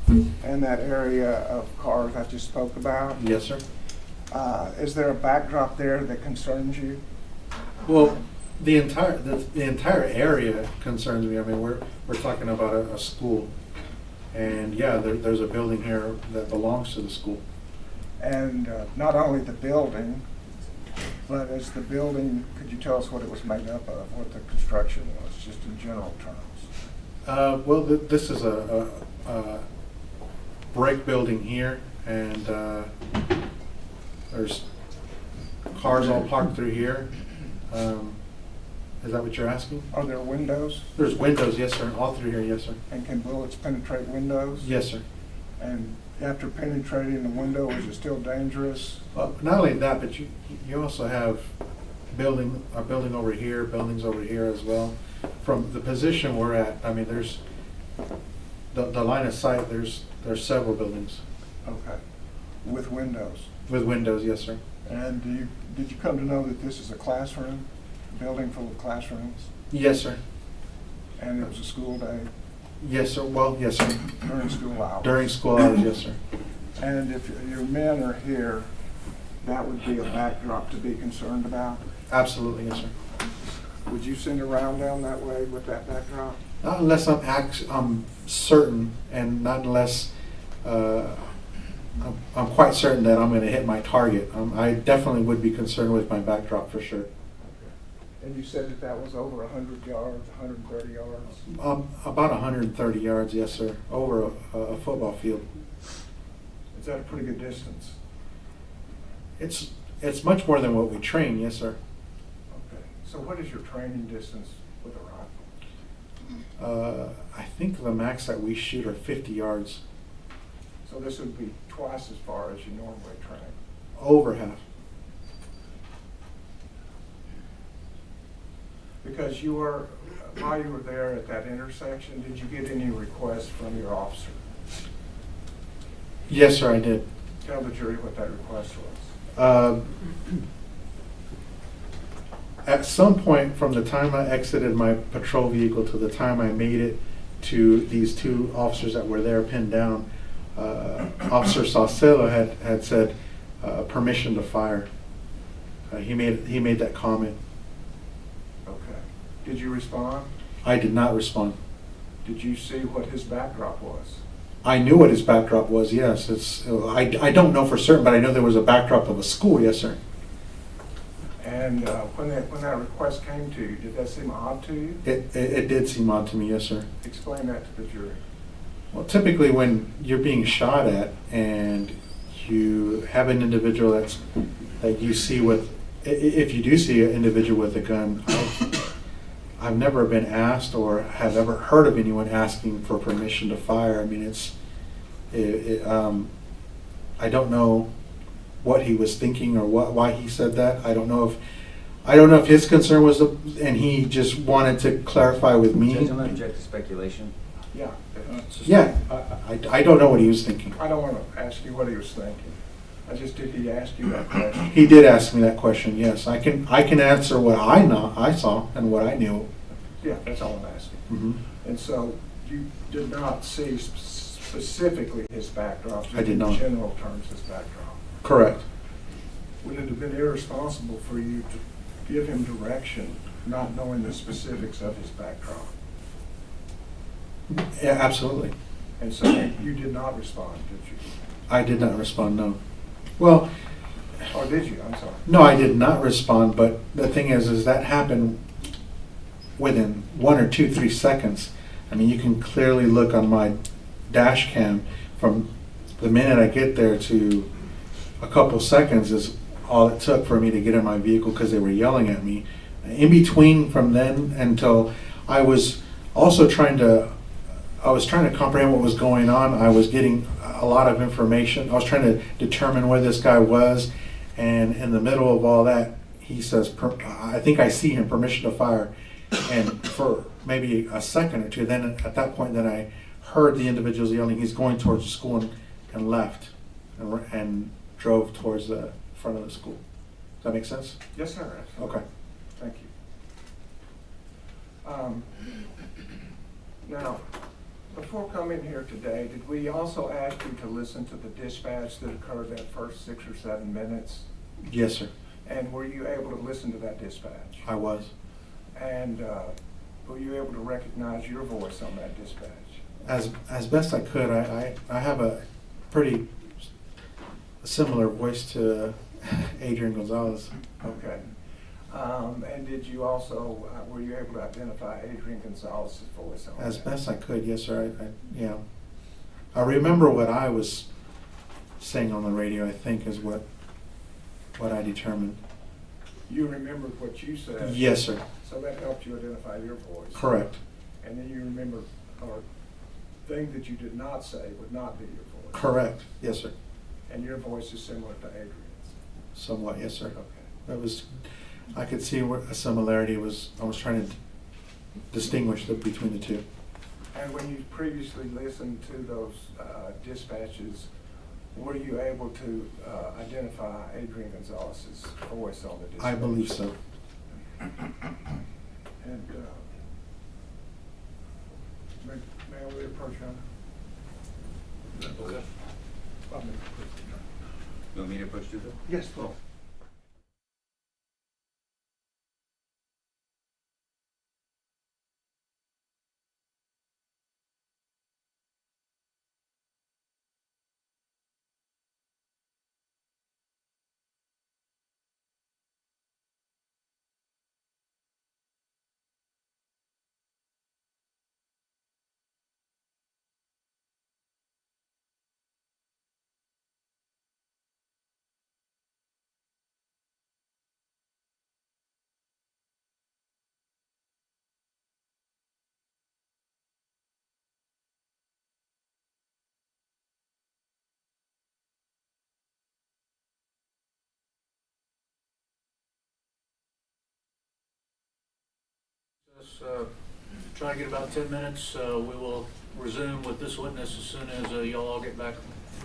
and that area of cars I just spoke about, Yes, sir. is there a backdrop there that concerns you? Well, the entire area concerns me. I mean, we're talking about a school, and yeah, there's a building here that belongs to the school. And not only the building, but as the building, could you tell us what it was made up of, what the construction was, just in general terms? Well, this is a brick building here, and there's cars all parked through here. Is that what you're asking? Are there windows? There's windows, yes, sir, all through here, yes, sir. And can bullets penetrate windows? Yes, sir. And after penetrating the window, is it still dangerous? Well, not only that, but you also have a building over here, buildings over here as well. From the position we're at, I mean, there's the line of sight. There's several buildings Okay. With windows? with windows, yes, sir. And did you come to know that this is a classroom, a building full of classrooms? Yes, sir. And it was a school day Yes, sir. Well, yes, sir. during school hours? During school hours, yes, sir. And if your men are here, that would be a backdrop to be concerned about? Absolutely, yes, sir. Would you send a round down that way with that backdrop? Not unless I'm certain, and not unless I'm quite certain that I'm going to hit my target. I definitely would be concerned with my backdrop for sure. And you said that was over 100 yards, 130 yards? About 130 yards, yes, sir, over a football field. Is that a pretty good distance? It's much more than what we train, yes, sir. Okay. So what is your training distance with a rifle? I think the max that we shoot are 50 yards. So this would be twice as far as you normally train? Over half. Because while you were there at that intersection, did you get any requests from your officer? Yes, sir, I did. Tell the jury what that request was. At some point from the time I exited my patrol vehicle to the time I made it to these two officers that were there pinned down, Officer Saucillo had said permission to fire. He made that comment. Okay. Did you respond? I did not respond. Did you see what his backdrop was? I knew what his backdrop was, yes. I don't know for certain, but I know there was a backdrop of a school, yes, sir. And when that request came to you, did that seem odd to you? It did seem odd to me, yes, sir. Explain that to the jury. Well, typically when you're being shot at and you have an individual that you see with, if you do see an individual with a gun, I've never been asked or have ever heard of anyone asking for permission to fire. I mean, I don't know what he was thinking or why he said that. I don't know if I don't know if his concern was, and he just wanted to clarify with me. Judge, I'm not object to speculation. Yeah. Yeah, I don't know what he was thinking. I don't want to ask you what he was thinking. Did he ask you that question? He did ask me that question, yes. I can answer what I saw and what I knew. Yeah, that's all I'm asking. Mhm. And so you did not see specifically his backdrop? I did not. In general terms, his backdrop? Correct. Would it have been irresponsible for you to give him direction, not knowing the specifics of his backdrop? Yeah, absolutely. And so you did not respond, did you? I did not respond, no. Well, Or did you? I'm sorry. no, I did not respond, but the thing is that happened within 1 or 2, 3 seconds. I mean, you can clearly look on my dash cam from the minute I get there to a couple seconds is all it took for me to get in my vehicle because they were yelling at me. In between from then until I was also trying to comprehend what was going on. I was getting a lot of information. I was trying to determine where this guy was, and in the middle of all that, he says, I think I see him, permission to fire. And for maybe a second or two, then at that point, then I heard the individuals yelling, he's going towards the school, and left and drove towards the front of the school. Does that make sense? Yes, sir. Absolutely. Okay. Thank you. Now, before coming here today, did we also ask you to listen to the dispatch that occurred that first 6 or 7 minutes? Yes, sir. And were you able to listen to that dispatch? I was. And were you able to recognize your voice on that dispatch? As best I could. I have a pretty similar voice to Adrian Gonzales. Okay. And did you also, were you able to identify Adrian Gonzales' voice on As that? best I could, yes, sir. I remember what I was saying on the radio, I think, is what I determined. You remembered what you said? Yes, sir. So that helped you identify your voice? Correct. And then you remember, or thing that you did not say would not be your voice? Correct. Yes, sir. And your voice is similar to Adrian's? Somewhat, yes, sir. Okay. That was, I could see where a similarity was. I was trying to distinguish between the two. And when you previously listened to those dispatches, were you able to identify Adrian Gonzales' voice on the dispatch? I believe so. And may we approach him? Okay. You want me to approach you though? Yes, please. Let's try to get about 10 minutes. We will resume with this witness as soon as y'all all get back.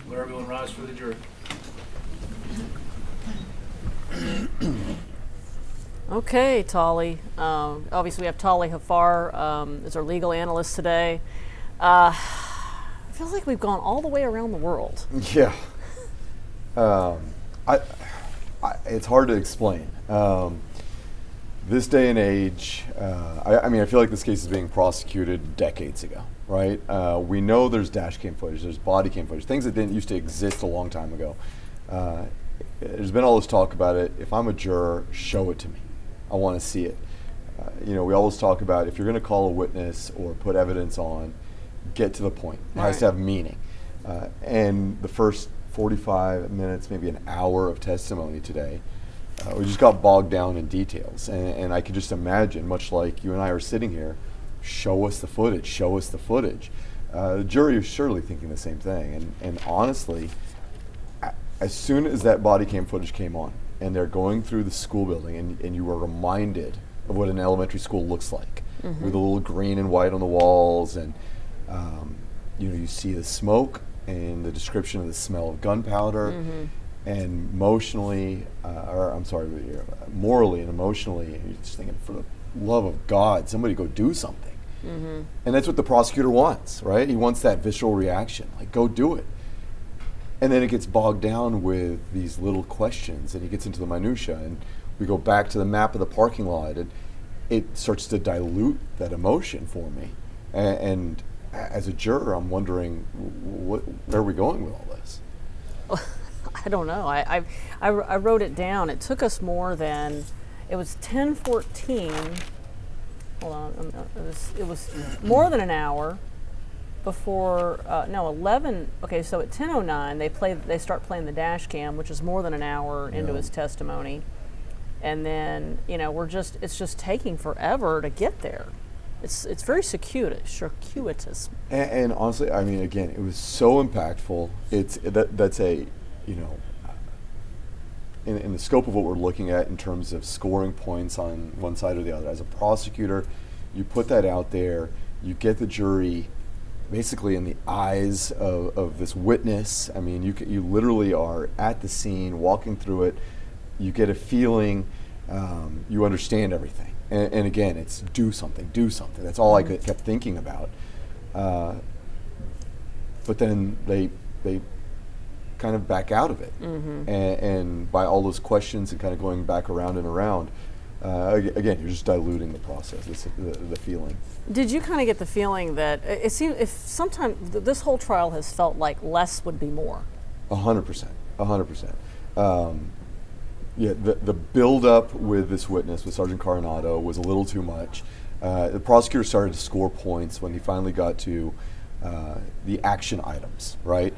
Let everyone rise for the jury. Okay, Tali. Obviously, we have Tali Hafar as our legal analyst today. It feels like we've gone all the way around the world. Yeah. It's hard to explain. This day and age, I mean, I feel like this case is being prosecuted decades ago, right? We know there's dash cam footage, there's body cam footage, things that didn't used to exist a long time ago. There's been all this talk about it. If I'm a juror, show it to me. I want to see it. You know, we always talk about if you're going to call a witness or put evidence on, get to the point. It has to have meaning. And the first 45 minutes, maybe an hour of testimony today, we just got bogged down in details. And I could just imagine, much like you and I are sitting here, show us the footage, show us the footage. The jury is surely thinking the same thing. And honestly, as soon as that body cam footage came on, and they're going through the school building, and you are reminded of what an elementary school looks like, with a little green and white on the walls, and you see the smoke and the description of the smell of gunpowder, and morally and emotionally, you're just thinking, for the love of God, somebody go do something. And that's what the prosecutor wants, right? He wants that visceral reaction, like, go do it. And then it gets bogged down with these little questions, and he gets into the minutia, and we go back to the map of the parking lot, and it starts to dilute that emotion for me. And as a juror, I'm wondering, where are we going with all this? I don't know. I wrote it down. It took us more than, it was 10:14. Hold on. It was more than an hour before, 11. Okay, so at 10:09 they start playing the Dashcam, which is more than an hour into his testimony. And then, it's just taking forever to get there. It's very circuitous. And honestly, I mean, again, it was so impactful. That's a, in the scope of what we're looking at in terms of scoring points on one side or the other. As a prosecutor, you put that out there, you get the jury basically in the eyes of this witness. I mean, you literally are at the scene, walking through it, you get a feeling, you understand everything. And again, it's do something. That's all I kept thinking about. But then they kind of back out of it. And by all those questions and kind of going back around and around, again, you're just diluting the process, the feeling. Did you kind of get the feeling that it seemed, if sometimes this whole trial has felt like less would be more? 100%. Yeah, the build-up with this witness, with Sergeant Coronado, was a little too much. The prosecutor started to score points when he finally got to the action items, right?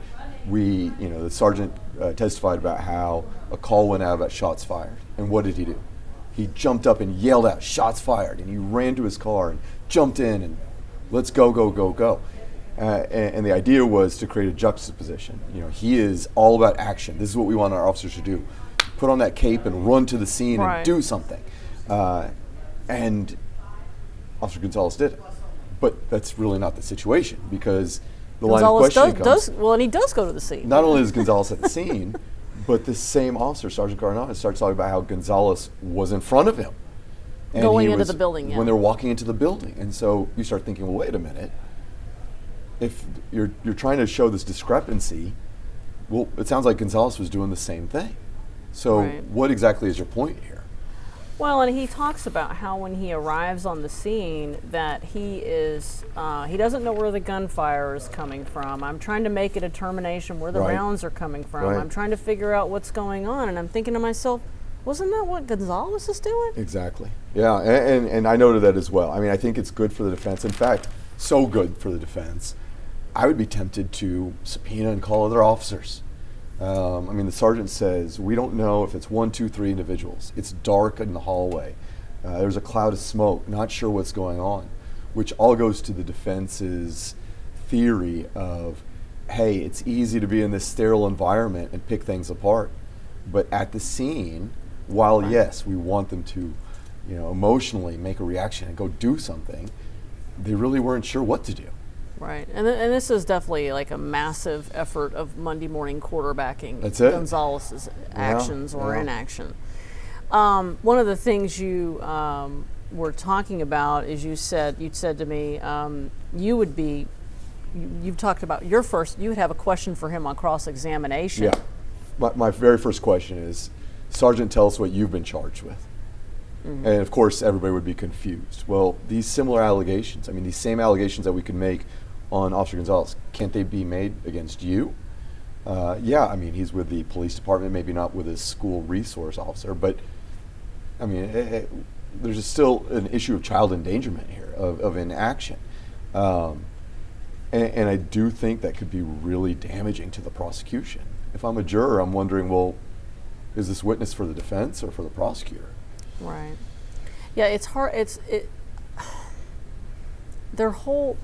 The sergeant testified about how a call went out about shots fired. And what did he do? He jumped up and yelled out, shots fired, and he ran to his car and jumped in and let's go. And the idea was to create a juxtaposition. He is all about action. This is what we want our officers to do. Put on that cape and run to the scene and do something. And Officer Gonzales did it. But that's really not the situation, because the line of questioning comes. And he does go to the scene. Not only is Gonzales at the scene, but the same officer, Sergeant Coronado, starts talking about how Gonzales was in front of him. And going into the building, when they're walking into the building. And so you start thinking, well, wait a minute. If you're trying to show this discrepancy, well, it sounds like Gonzales was doing the same thing. So what exactly is your point here? Well, and he talks about how when he arrives on the scene that he doesn't know where the gunfire is coming from. I'm trying to make a determination where the rounds are coming from. I'm trying to figure out what's going on. And I'm thinking to myself, wasn't that what Gonzales is doing? Exactly. Yeah, and I noted that as well. I mean, I think it's good for the defense. In fact, so good for the defense, I would be tempted to subpoena and call other officers. The sergeant says, we don't know if it's 1, 2, 3 individuals. It's dark in the hallway. There's a cloud of smoke, not sure what's going on, which all goes to the defense's theory of, hey, it's easy to be in this sterile environment and pick things apart. But at the scene, while yes, we want them to, emotionally make a reaction and go do something, they really weren't sure what to do. Right, and this is definitely like a massive effort of Monday morning quarterbacking Gonzales' actions or inaction. One of the things you were talking about is you'd said to me you've talked about you would have a question for him on cross-examination. Yeah, my very first question is, Sergeant, tell us what you've been charged with. And of course, everybody would be confused. Well, these similar allegations, these same allegations that we could make on Officer Gonzales, can't they be made against you? He's with the police department, maybe not with a school resource officer, but there's still an issue of child endangerment here, of inaction. And I do think that could be really damaging to the prosecution. If I'm a juror, I'm wondering, well, is this witness for the defense or for the prosecutor? Right. Yeah, it's hard. Their whole.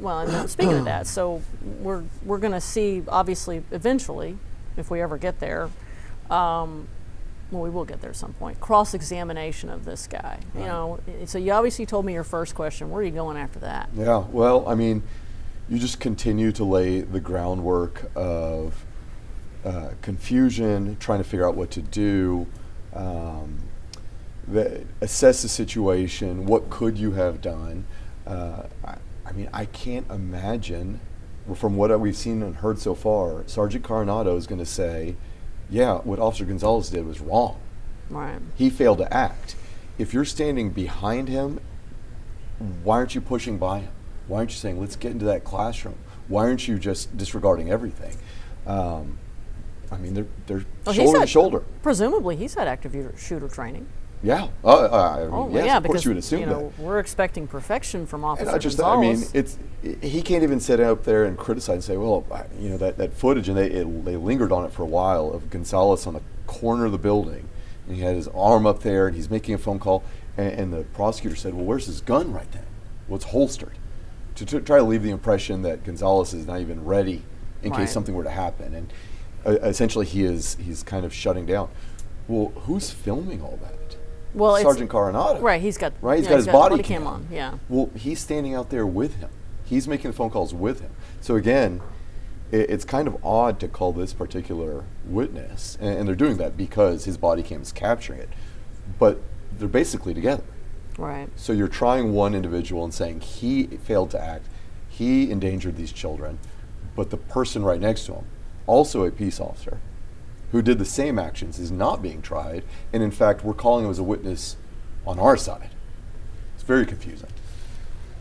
And speaking of that, so we're going to see, obviously, eventually, if we ever get there, well, we will get there at some point, cross-examination of this guy. You know, so you obviously told me your first question. Where are you going after that? Yeah, well, I mean, you just continue to lay the groundwork of confusion, trying to figure out what to do, assess the situation, what could you have done. I mean, I can't imagine, from what we've seen and heard so far, Sergeant Coronado is going to say, yeah, what Officer Gonzales did was wrong. Right. He failed to act. If you're standing behind him, why aren't you pushing by him? Why aren't you saying, let's get into that classroom? Why aren't you just disregarding everything? I mean, they're shoulder to shoulder. Presumably, he's had active shooter training. Yeah. Yes, of course you would assume that. We're expecting perfection from Officer And not just that, Gonzales. I mean, he can't even sit up there and criticize and say, well, you know, that footage, and they lingered on it for a while, of Gonzales on the corner of the building, and he had his arm up there, and he's making a phone call, and the prosecutor said, well, where's his gun right then? Well, it's holstered. To try to leave the impression that Gonzales is not even ready in case something were to happen. And essentially he's kind of shutting down. Well, who's filming all that? Well, Sergeant Coronado. Right, he's got his body cam on. Yeah. Well, he's standing out there with him. He's making the phone calls with him. So again, it's kind of odd to call this particular witness, and they're doing that because his body cam is capturing it. But they're basically together. Right. So you're trying one individual and saying he failed to act, he endangered these children, but the person right next to him, also a peace officer, who did the same actions, is not being tried, and in fact we're calling him as a witness on our side. It's very confusing.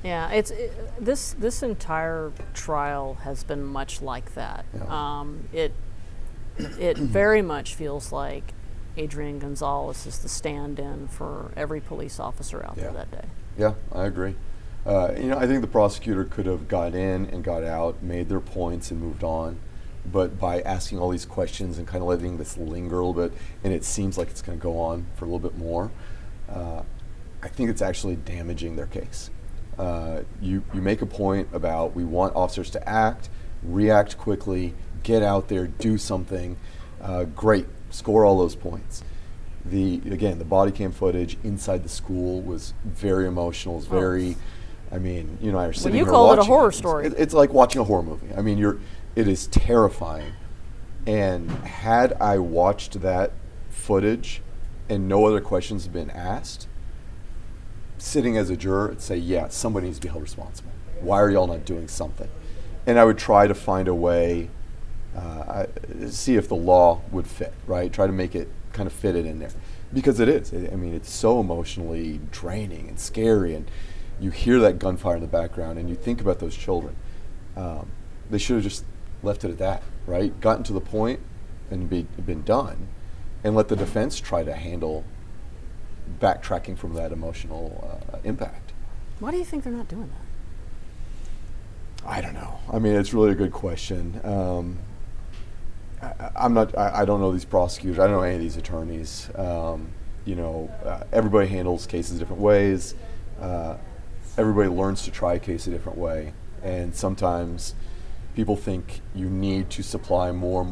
Yeah, this entire trial has been much like that. Yeah. It very much feels like Adrian Gonzales is the stand-in for every police officer out there that day. Yeah, I agree. You know, I think the prosecutor could have got in and got out, made their points, and moved on. But by asking all these questions and kind of letting this linger a little bit, and it seems like it's going to go on for a little bit more, I think it's actually damaging their case. You make a point about, we want officers to act, react quickly, get out there, do something. Great, score all those points. Again, the body cam footage inside the school was very emotional. It was very, I mean, you and I are sitting here watching. You called it a horror story. It's like watching a horror movie. I mean, it is terrifying. And had I watched that footage and no other questions had been asked, sitting as a juror, I'd say, yeah, somebody needs to be held responsible. Why are y'all not doing something? And I would try to find a way, see if the law would fit, right? Try to make it kind of fit it in there. Because it is. I mean, it's so emotionally draining and scary, and you hear that gunfire in the background, and you think about those children. They should have just left it at that, right? Gotten to the point and been done, and let the defense try to handle backtracking from that emotional impact. Why do you think they're not doing that? I don't know. I mean, it's really a good question. I don't know these prosecutors. I don't know any of these attorneys. Everybody handles cases different ways. Everybody learns to try a case a different way. And sometimes people think you need to supply more,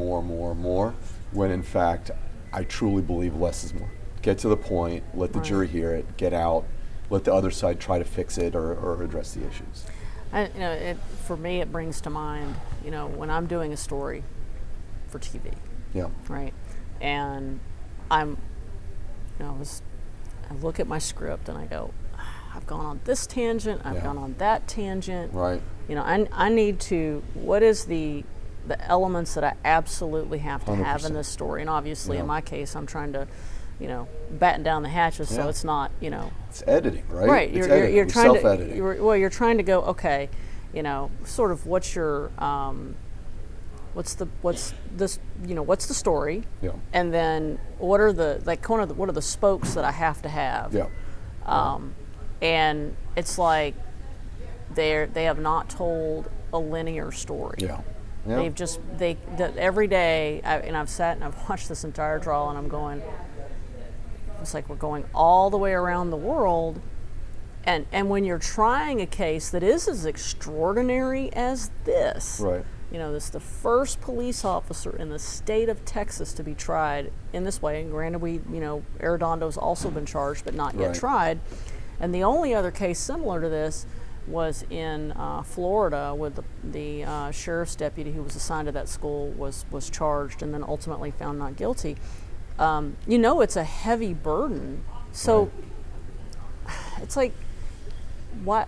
when in fact, I truly believe less is more. Get to the point, let the jury hear it, get out, let the other side try to fix it or address the issues. For me, it brings to mind, when I'm doing a story for TV. Yeah. Right. And I look at my script and I go, I've gone on this tangent, I've gone on that tangent. Right. I need to, what is the elements that I absolutely have to 100%. Have in this story? And obviously in my case, I'm trying to, batten down the hatches so it's not, It's editing, right? Right. It's You're trying self-editing. you're trying to go, okay, sort of what's your, what's the story? Yeah. And then what are the spokes that I have to have? Yeah. And it's like they have not told a linear story. Yeah. They've just every day, I've sat and I've watched this entire trial, and I'm going, it's like we're going all the way around the world, and when you're trying a case that is as extraordinary as this, Right. you know, this is the first police officer in the state of Texas to be tried in this way. And granted, Arredondo's also been charged, but not yet Right. tried. And the only other case similar to this was in Florida, with the sheriff's deputy who was assigned to that school was charged and then ultimately found not guilty. It's a heavy burden. So it's like, why?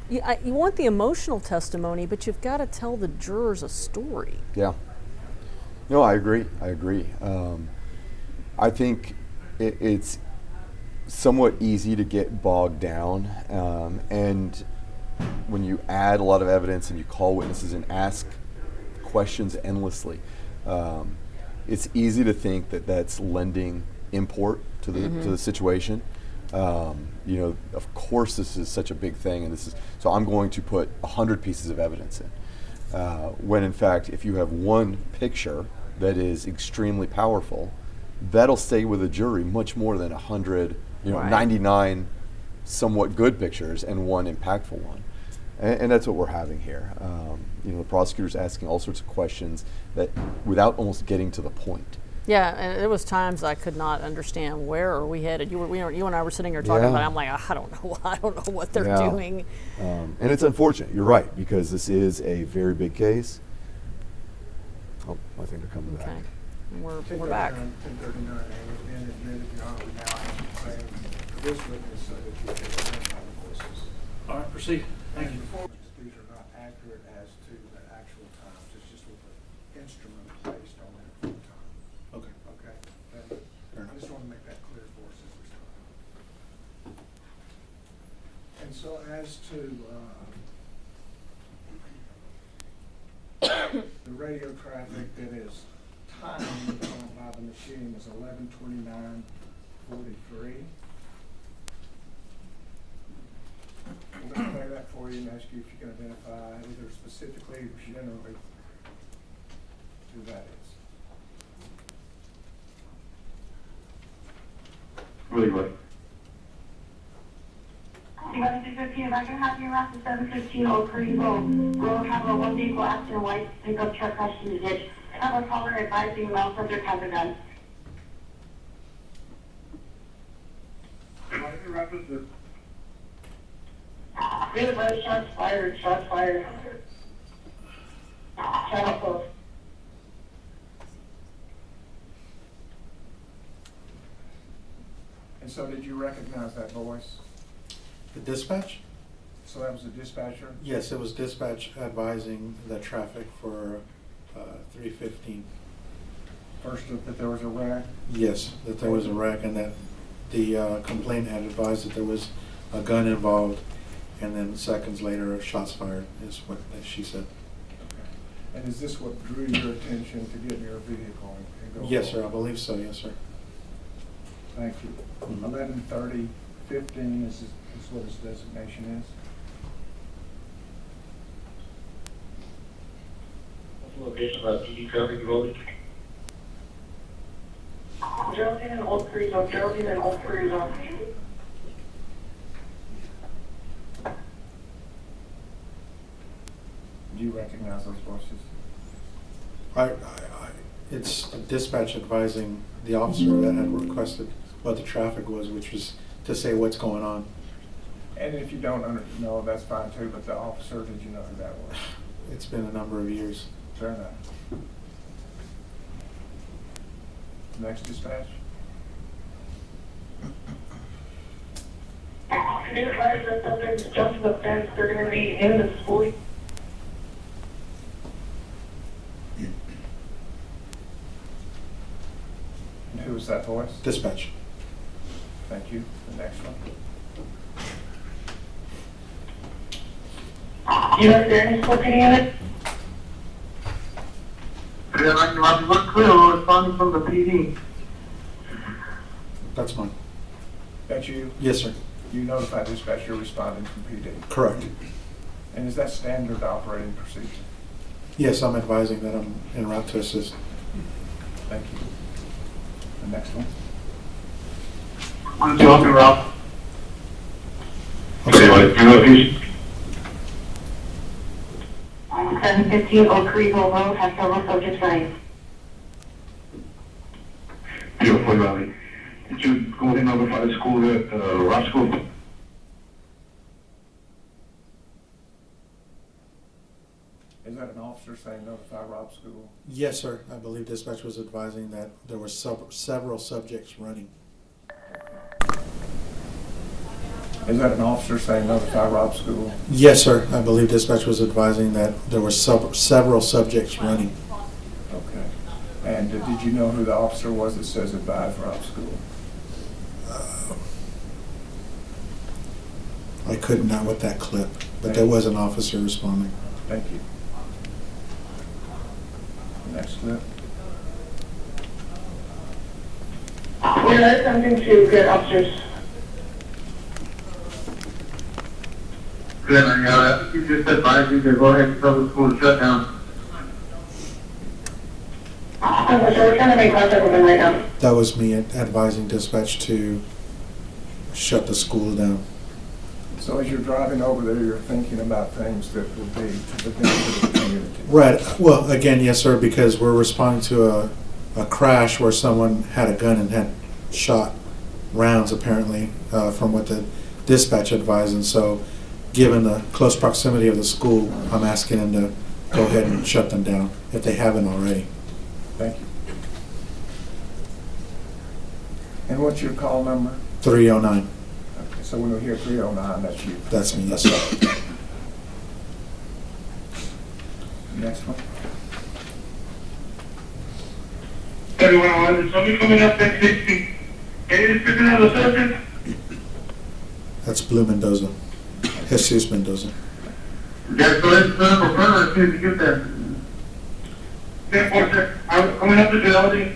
You want the emotional testimony, but you've got to tell the jurors a story. Yeah. No, I agree. I think it's somewhat easy to get bogged down, and when you add a lot of evidence and you call witnesses and ask questions endlessly, it's easy to think that that's lending import to the situation. Of course, this is such a big thing, and so I'm going to put 100 pieces of evidence in. When in fact, if you have one picture that is extremely powerful, that'll stay with a jury much more than 100, Right. 99 somewhat good pictures and one impactful one. And that's what we're having here. The prosecutor's asking all sorts of questions that without almost getting to the point. Yeah, and there was times I could not understand where are we headed. You and I were sitting here talking about it. I'm like, I don't know what they're doing. And it's unfortunate. You're right, because this is a very big case. Oh, I think they're coming back. Okay, and we're back. 1039, and admitted, Your Honor, we now have to claim this witness so that you can identify the voices. All right, proceed. Thank you. These are not accurate as to the actual times, it's just with the instrument placed on there for the time. Okay. Okay? And I just want to make that clear for us as we start. And so as to the radio traffic that is timed by the machine is 11:29:43. I'm going to play that for you and ask you if you can identify either specifically or generally who that is. Really good. Uvalde 615, if I can have you around to 715 Oak Creek Road. We'll have a one vehicle accident, white pickup truck crashed in the ditch. Have a caller advising male subject has a gun. Really bad, shots fired, shots fired. Channel close. And so did you recognize that voice? The dispatch? So that was a dispatcher? Yes, it was dispatch advising the traffic for 315. First, that there was a wreck? Yes, that there was a wreck and that the complaint had advised that there was a gun involved, and then seconds later, shots fired is what she said. Okay. And is this what drew your attention to get in your vehicle and go? Yes, sir, I forward? believe so, yes, sir. Thank you. 11:30:15 is what his designation is. Location of PD traffic Uvalde. Geraldine and Old Cruiser, Geraldine and Old Cruiser. Do you recognize those voices? It's a dispatch advising the officer that had requested what the traffic was, which was to say what's going on. And if you don't know, that's fine too, but the officer, did you know who that was? It's been a number of years. Fair enough. Next dispatch? Can you advise that subjects jump the fence, they're going to be in the school? And who was that voice? Dispatch. Thank you. The next one. You know if there any scrutiny in it? Yeah, I'm not clear, responding from the PD. That's mine. That's you? Yes, sir. You notified dispatch you're responding from PD. Correct. And is that standard operating procedure? Yes, I'm advising that I'm en route to assist. Thank you. The next one. I'm talking Rob. Okay. Okay, you know, he's I'm 715, 15 Oak Creek Road has several subjects running. 04 Valley. Did you go ahead and notify the school that, Robb School? Is that an officer saying notify Robb School? Yes, sir. I believe dispatch was advising that there were several subjects running. Is that an officer saying notify Robb School? Yes, sir. I believe dispatch was advising that there were several subjects running. Okay. And did you know who the officer was that says advise Robb School? I could not with that clip, but there was an officer responding. Thank you. Next clip. We are attempting to get officers. Good, yeah, you just advised you to go ahead and tell the school to shut down. We're trying to make contact with them right now. That was me advising dispatch to shut the school down. So as you're driving over there, you're thinking about things that will be to the benefit of the community. Right. Well, again, yes, sir, because we're responding to a crash where someone had a gun and had shot rounds, apparently, from what the dispatch advised. And so, given the close proximity of the school, I'm asking them to go ahead and shut them down if they haven't already. Thank you. And what's your call number? 309. Okay, so when we hear 309, that's you. That's me, yes, sir. Next one. Everyone, there's somebody coming up at 60. Can you just pick another subject? That's Blue Mendoza. Jesus Mendoza. Yeah, so let's set up a burner as soon as you get there. 10-4, I'm coming up to Uvalde.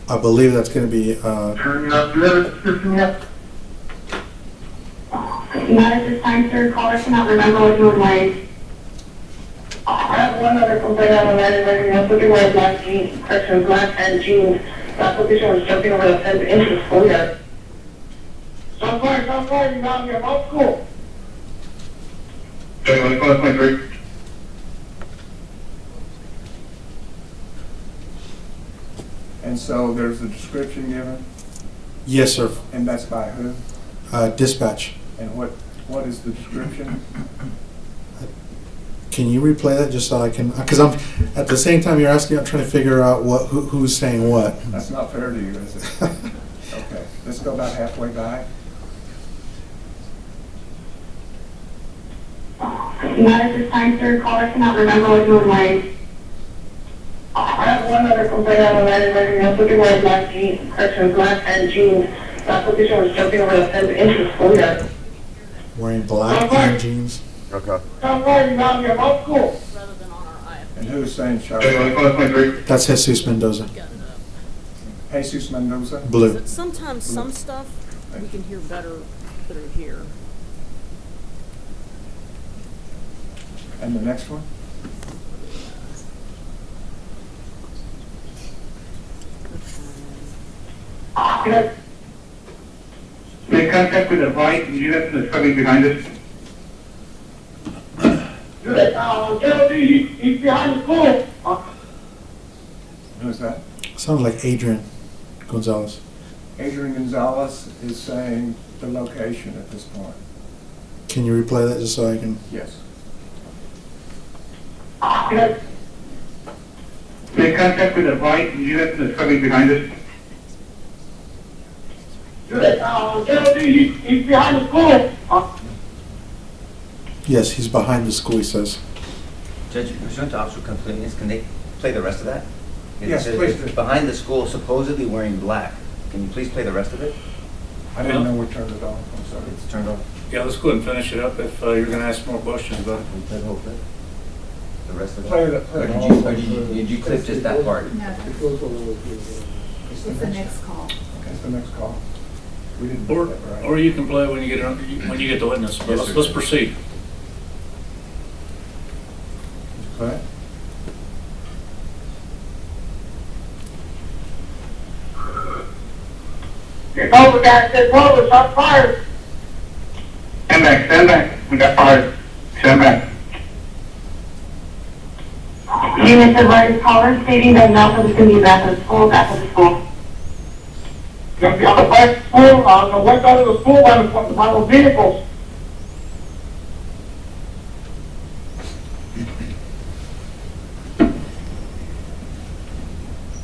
I believe that's going to be, Turning up, you have a description yet? Not at this time, sir. Caller cannot remember what you were wearing. I have one other complaint on the line, and that's looking wearing black jeans, correction, black and jeans. The application was jumping over the fence into the schoolyard. Stop fire, you got me about school. Okay, let me call 23. And so there's a description given, yes, sir, and that's by who? dispatch. And what is the description? Can you replay that just so I can, because I'm, at the same time you're asking, I'm trying to figure out who's saying what. That's not fair to you, is it? Okay, let's go about halfway back. Not at this time, sir. Caller cannot remember what you were wearing. I have one other complaint on the line, and that's looking wearing black jeans, correction, black and jeans. The application was jumping over the fence into the schoolyard. Wearing black and jeans. Okay. Stop fire, you got me about school. Rather than on our IF. And who's saying Okay, let me Charlotte? call 23. That's Jesus Mendoza. Jesus Mendoza? Blue. But sometimes some stuff we can hear better through here. And the next one? Make contact with the right, and you have the coming behind us. He's behind the school. Who's that? Sounds like Adrian Gonzales. Adrian Gonzales is saying the location at this point. Can you replay that just so I can? Yes. Make contact with the right, and you have the coming behind us. He's behind the school. Yes, he's behind the school, he says. Judge, pursuant to officer complaints, can they play the rest of that? It Yes, says please it's do. behind the school, supposedly wearing black. Can you please play the rest of it? I didn't know we turned it off, I'm sorry. It's turned off. Yeah, let's go ahead and finish it up if you're going to ask more questions about it. Can you play the whole clip? The rest of it? Play it, play Or it did all. you, did you clip just that part? It's the next call. Okay, it's the next call. We didn't do Or, that, right? or you can play when you get when you get the witness. But Yes, sir. let's proceed. Play it. It's over, guys. It's over. Stop fire. Stand back. We got fired. Stand back. Unit advised caller stating that Malcolm is going to be back at the school, Gonna be on the back school, on the west side of the school by the vehicles.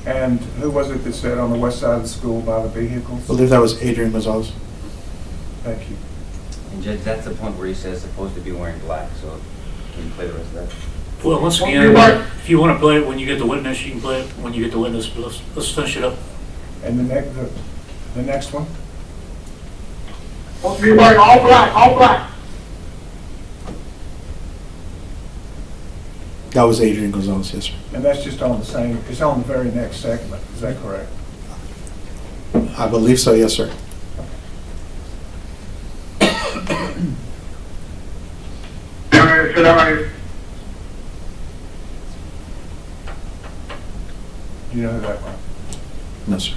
And who was it that said on the west side of the school by the I vehicles? believe that was Adrian Gonzales. Thank you. And Judge, that's the point where he says supposed to be wearing black, so can you play the rest of that? Well, once Well, again, you're right. if you want to play it when you get the witness, you can play it when you get the witness, but let's finish it up. And the next one? Supposed to be wearing all black, all black. That was Adrian Gonzales, yes, sir. And that's just on the same, it's on the very next segment, is that correct? I believe so, yes, sir. Sit down right here. Do you know who that was? No, sir.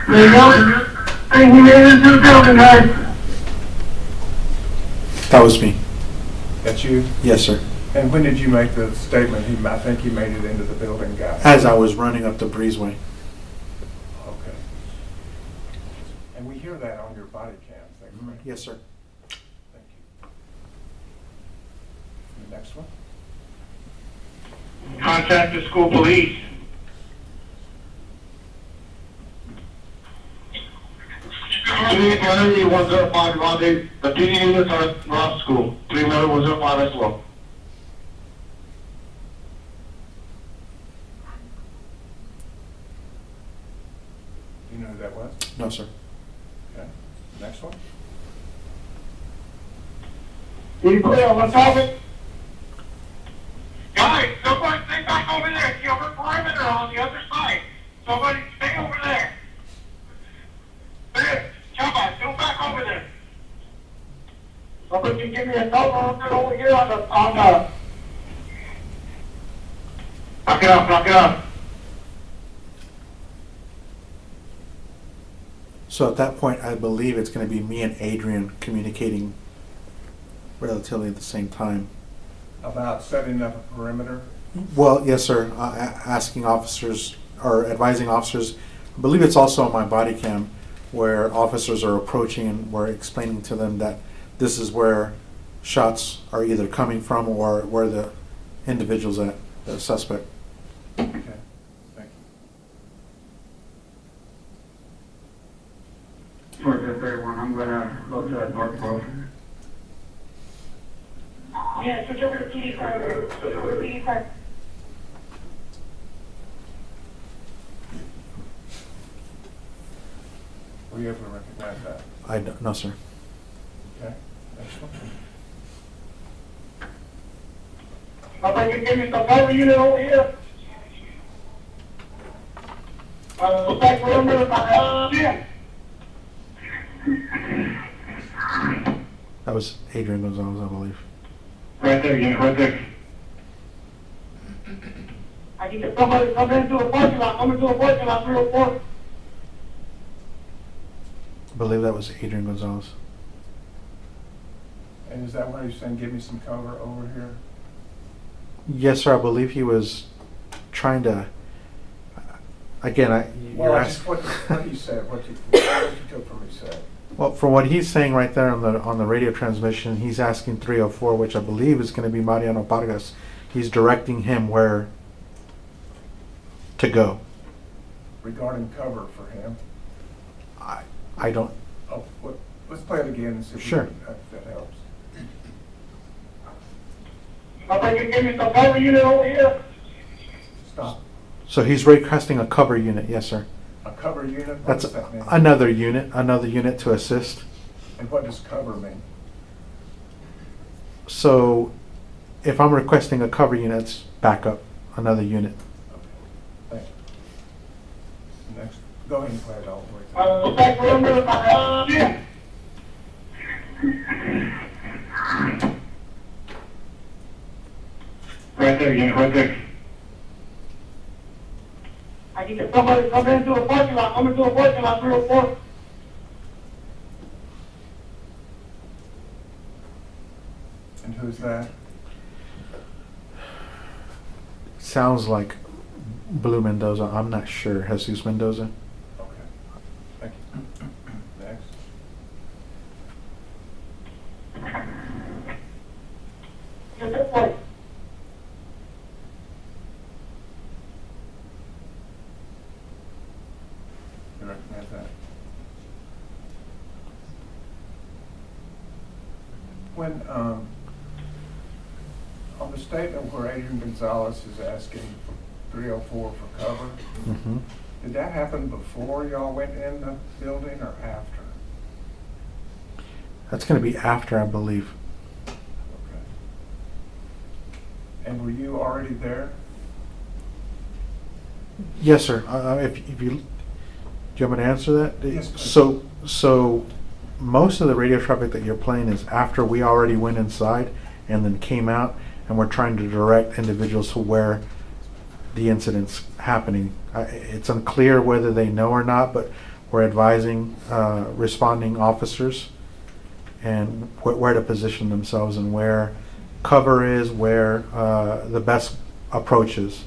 Hey, he made it into the building, guys. That was me. That's you? Yes, sir. And when did you make the statement, I think he made it into the building, guy? As I was running up the breezeway. Okay. And we hear that on your body cam, is that correct? Yes, sir. Thank you. The next one? Contact the school police. Three 105 Uvalde, the PD units are Robb School. 31105 as well. Do you know who that was? No, sir. Okay. Next one? Be clear on the topic. Guys, somebody stay back over there. It's the upper perimeter on the other side. Somebody stay over there. There, come on, go back over there. Somebody can give me a cover over here on the, knock it off, knock it off. So at that point, I believe it's going to be me and Adrian communicating relatively at the same time. About setting up a perimeter? Well, yes, sir. Asking officers or advising officers. I believe it's also on my body cam where officers are approaching and we're explaining to them that this is where shots are either coming from or where the individual's at, the suspect. Okay, thank you. For the third one, I'm gonna go to that north road. Yeah, switch over to PD car. PD car. Were you able to recognize that? I don't, no, sir. Okay, next one? Somebody can give me some cover unit over here. Back perimeter by gym. That was Adrian Gonzales, I believe. Right there, unit, right there. I need somebody come into the parking lot, 304. I believe that was Adrian Gonzales. And is that why you're saying, give me some cover over here? Yes, sir. I believe he was trying to. Again, Well, you're just asking. what he said, what you took from he said. Well, from what he's saying right there on the radio transmission, he's asking 304, which I believe is going to be Mariano Vargas. He's directing him where to go. Regarding cover for him? I don't. Oh, let's play it again and see if Sure. if that helps. Somebody can give me some cover unit over here. Stop. So he's requesting a cover unit, yes, sir. A cover unit? What That's does that mean? another unit to assist. And what does cover mean? So if I'm requesting a cover unit, it's backup, another unit. Okay, thank you. Next, go ahead and play it all the way through. Back perimeter by gym. Right there, unit, right there. I need somebody come into the parking lot, 304. who's that? Sounds like Blue Mendoza. I'm not sure. Jesus Mendoza. Okay. Thank you. Next. You recognize that? When, on the statement where Adrian Gonzales is asking for 304 for cover, Mm-hmm. did that happen before y'all went in the building or after? That's going to be after, I believe. Okay. And were you already there? Yes, sir. If you, do you want me to answer that? Yes, please. So most of the radio traffic that you're playing is after we already went inside and then came out, and we're trying to direct individuals to where the incident's happening. It's unclear whether they know or not, but we're advising responding officers and where to position themselves and where cover is, where the best approach is.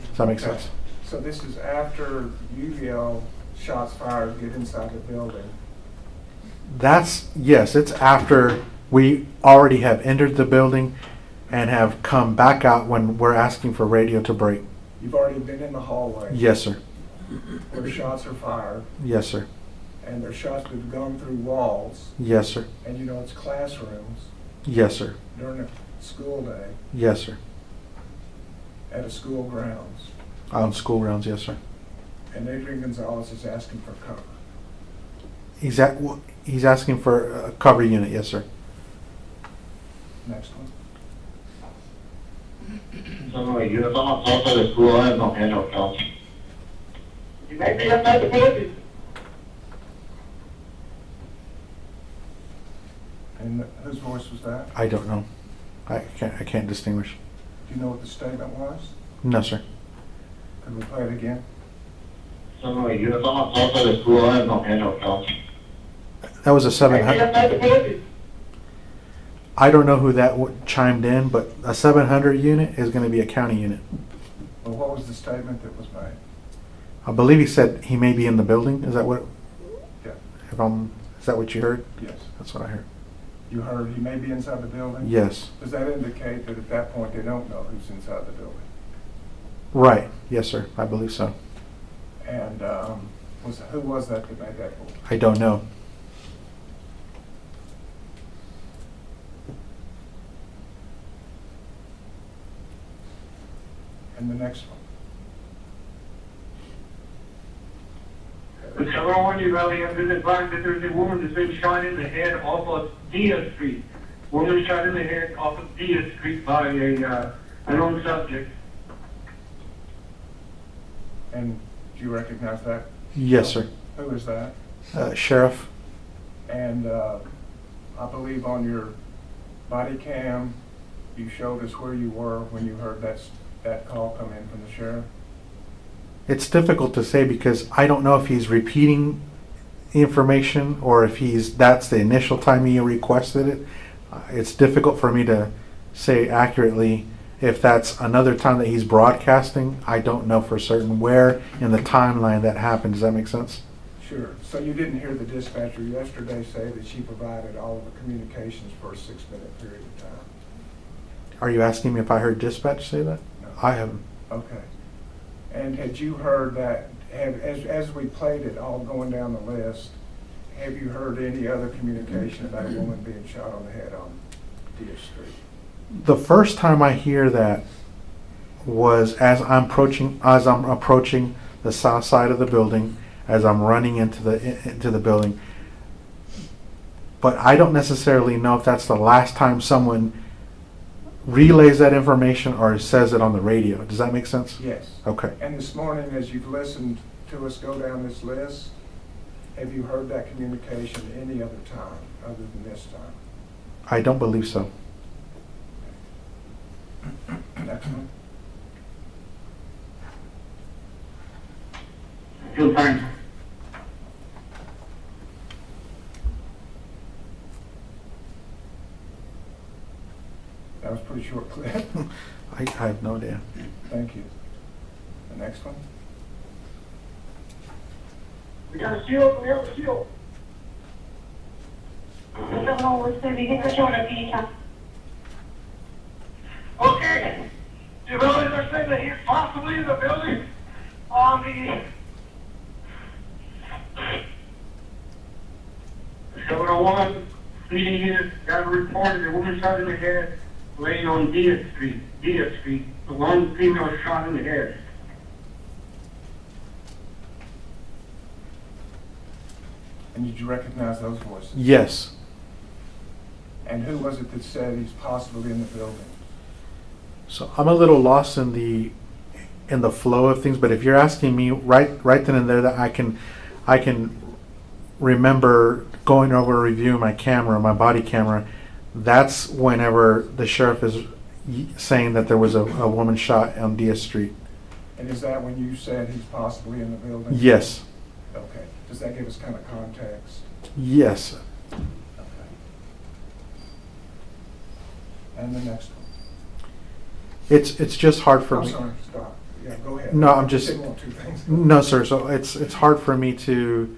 Does that make Okay. sense? So this is after you yell, shots fired, get inside the building. Yes, it's after we already have entered the building and have come back out when we're asking for radio to break. You've already been in the hallway. Yes, sir. Where shots are fired, Yes, sir. and there's shots that have gone through walls, Yes, sir. and you know it's classrooms Yes, sir. during a school day Yes, sir. at a school grounds. On school grounds, yes, sir. And Adrian Gonzales is asking for cover. He's asking for a cover unit, yes, sir. Next one. So you're not outside the school, I have no handout count. You may be inside the building. And whose voice was that? I don't know. I can't distinguish. Do you know what the statement was? No, sir. Could we play it again? So you're not outside the school, I have no handout count. That was a You may be 700. inside the building. I don't know who that chimed in, but a 700 unit is going to be a county unit. Well, what was the statement that was made? I believe he said he may be in the building. Is that what? Yeah. Is that what you heard? Yes. That's what I heard. You heard he may be inside the building? Yes. Does that indicate that at that point they don't know who's inside the building? Right. Yes, sir. I believe so. And who was that made that voice? I don't know. And the next one. The 701 Uvalde, have been advised that there's a woman that's been shot in the head off of Diaz Street. Woman shot in the head off of Diaz Street by a unknown subject. And do you recognize that? Yes, sir. Who is that? Sheriff. And I believe on your body cam, you showed us where you were when you heard that call come in from the sheriff. It's difficult to say because I don't know if he's repeating information or if that's the initial time he requested it. It's difficult for me to say accurately if that's another time that he's broadcasting. I don't know for certain where in the timeline that happened. Does that make sense? Sure. So you didn't hear the dispatcher yesterday say that she provided all of the communications for a 6-minute period of time? Are you asking me if I heard dispatch say that? No. I haven't. Okay. And had you heard that, as we played it all going down the list, have you heard any other communication about a woman being shot on the head on Diaz Street? The first time I hear that was as I'm approaching the south side of the building, as I'm running into the building. But I don't necessarily know if that's the last time someone relays that information or says it on the radio. Does that make sense? Yes. Okay. And this morning, as you've listened to us go down this list, have you heard that communication any other time other than this time? I don't believe so. Next one. Field time. short clip. I have no idea. Thank you. The next one. We got a shield, we have a shield. Okay. The buildings are saying that he's possibly in the building on the 701 meeting unit got reported a woman shot in the head laying on Diaz Street. The one female was shot in the head. And did you recognize those voices? Yes. And who was it that said he's possibly in the building? So I'm a little lost in the flow of things, but if you're asking me right then and there, that I can remember going over reviewing my camera, my body camera. That's whenever the sheriff is saying that there was a woman shot on Diaz Street. And is that when you said he's possibly in the building? Yes. Okay. Does that give us kind of context? Yes. Okay. And the next one. It's just hard for I'm me. sorry, stop. Yeah, go ahead. No, I'm just- Didn't want two things. No, sir. So it's hard for me to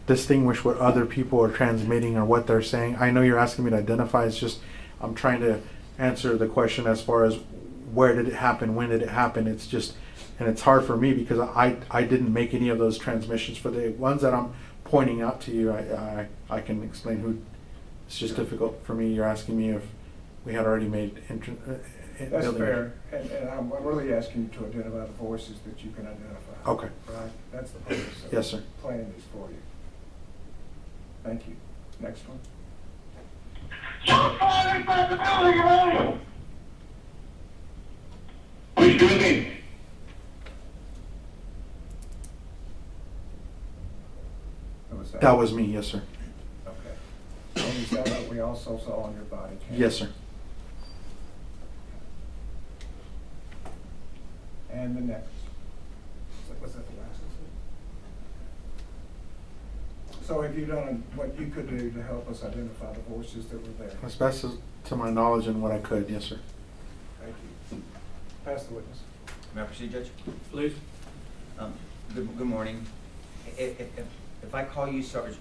distinguish what other people are transmitting or what they're saying. I know you're asking me to identify. It's just I'm trying to answer the question as far as where did it happen, when did it happen. It's just, and it's hard for me because I didn't make any of those transmissions. For the ones that I'm pointing out to you, I can explain who. It's just difficult for me. You're asking me if we had already made That's fair. And I'm really asking you to identify the voices that you can identify. Okay. Right? That's the purpose of Yes, sir. playing these for you. Thank you. Next one. Shots fired inside the building, you ready? Which building? Who was that? That was me. Yes, sir. Okay. And is that what we also saw on your body cam? Yes, sir. And the next. Was that the last one? So have you done what you could do to help us identify the voices that were there? As best as to my knowledge and what I could. Yes, sir. Thank you. Pass the witness. May I proceed, Judge? Please. Good morning. If I call you Sergeant,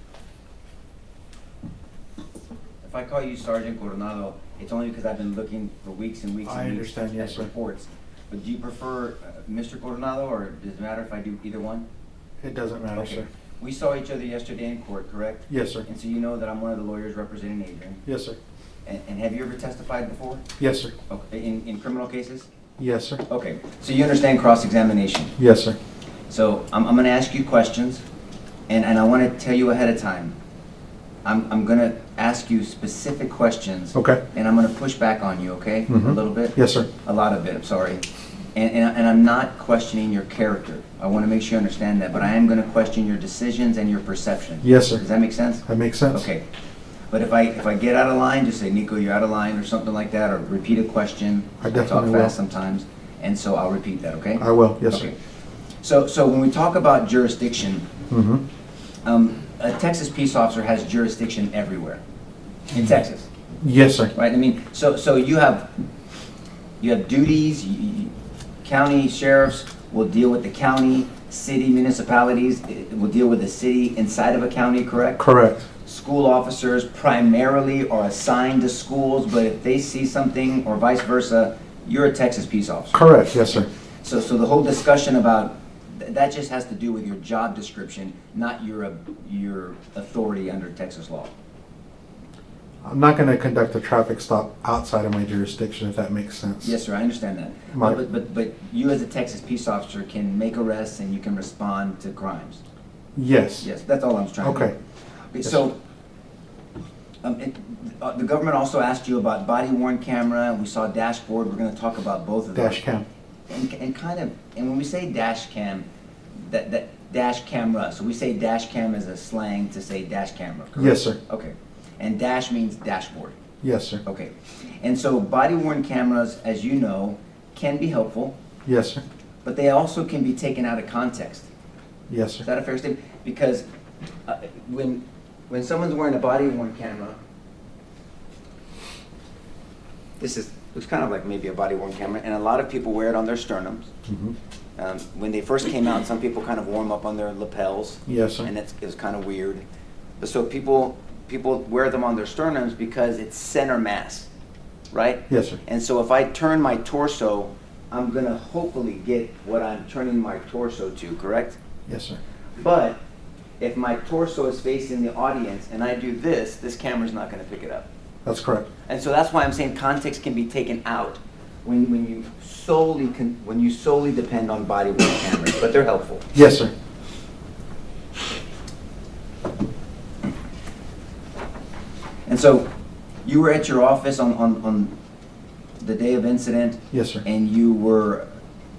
Coronado, it's only because I've been looking for weeks and weeks I and weeks understand, yes, at sir. reports. But do you prefer Mr. Coronado, or does it matter if I do either one? It doesn't matter, Okay. sir. We saw each other yesterday in court, correct? Yes, sir. And so you know that I'm one of the lawyers representing Adrian. Yes, sir. And have you ever testified before? Yes, sir. Okay. In criminal cases? Yes, sir. Okay. So you understand cross-examination. Yes, sir. So I'm going to ask you questions, and I want to tell you ahead of time. I'm going to ask you specific questions. Okay. And I'm going to push back on you, okay? Mhm. A little bit? Yes, sir. A lot of it, I'm sorry. And I'm not questioning your character. I want to make sure you understand that. But I am going to question your decisions and your perception. Yes, sir. Does that make sense? That makes sense. Okay. But if I get out of line, just say, Nico, you're out of line, or something like that, or repeat a question. I definitely talk fast will. sometimes, and so I'll repeat that, okay? I will. Yes, Okay. So when we talk about jurisdiction, sir. Mm-hmm. a Texas peace officer has jurisdiction everywhere in Texas, Yes, sir. right? I mean, so you have duties. County sheriffs will deal with the county. City municipalities will deal with the city inside of a county, correct? Correct. School officers primarily are assigned to schools, but if they see something or vice versa, you're a Texas peace officer. Correct. Yes, sir. So the whole discussion about that just has to do with your job description, not your authority under Texas law. I'm not going to conduct a traffic stop outside of my jurisdiction, if that makes sense. Yes, sir, I understand that. My- But you as a Texas peace officer can make arrests and you can respond to crimes. Yes. Yes, that's all I'm trying to do. Okay. Okay, so the government also asked you about body-worn camera. We saw dashboard. We're going to talk about both of those. Dash cam. And when we say dash cam, that dash camera. So we say dash cam as a slang to say dash camera. Correct? Yes, sir. Okay. And dash means dashboard. Yes, sir. Okay. And so body-worn cameras, as you know, can be helpful, Yes, sir. but they also can be taken out of context. Yes, Is sir. that a fair statement? Because when someone's wearing a body-worn camera, this is looks kind of like maybe a body-worn camera, and a lot of people wear it on their sternums. When they first came out, some people kind of wore them up on their lapels. Yes, sir. And it was kind of weird. But so people wear them on their sternums because it's center mass, right? Yes, sir. And so if I turn my torso, I'm gonna hopefully get what I'm turning my torso to, correct? Yes, sir. But if my torso is facing the audience and I do this camera's not gonna pick it up. That's correct. And so that's why I'm saying context can be taken out when you solely depend on body-worn cameras, but they're helpful. Yes, sir. And so you were at your office on the day of incident. Yes, sir. And you were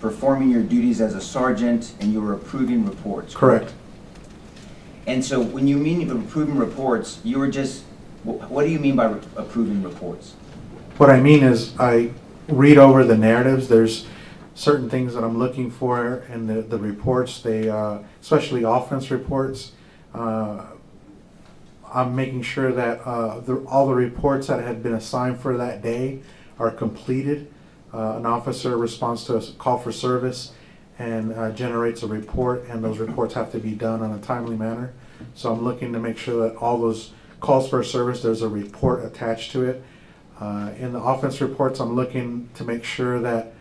performing your duties as a sergeant and you were approving reports. Correct. And so when you mean approving reports, you were just, what do you mean by approving reports? What I mean is I read over the narratives. There's certain things that I'm looking for in the reports. They, especially offense reports. I'm making sure that all the reports that had been assigned for that day are completed. An officer responds to a call for service and generates a report, and those reports have to be done in a timely manner. So I'm looking to make sure that all those calls for service, there's a report attached to it. In the offense reports, I'm looking to make sure that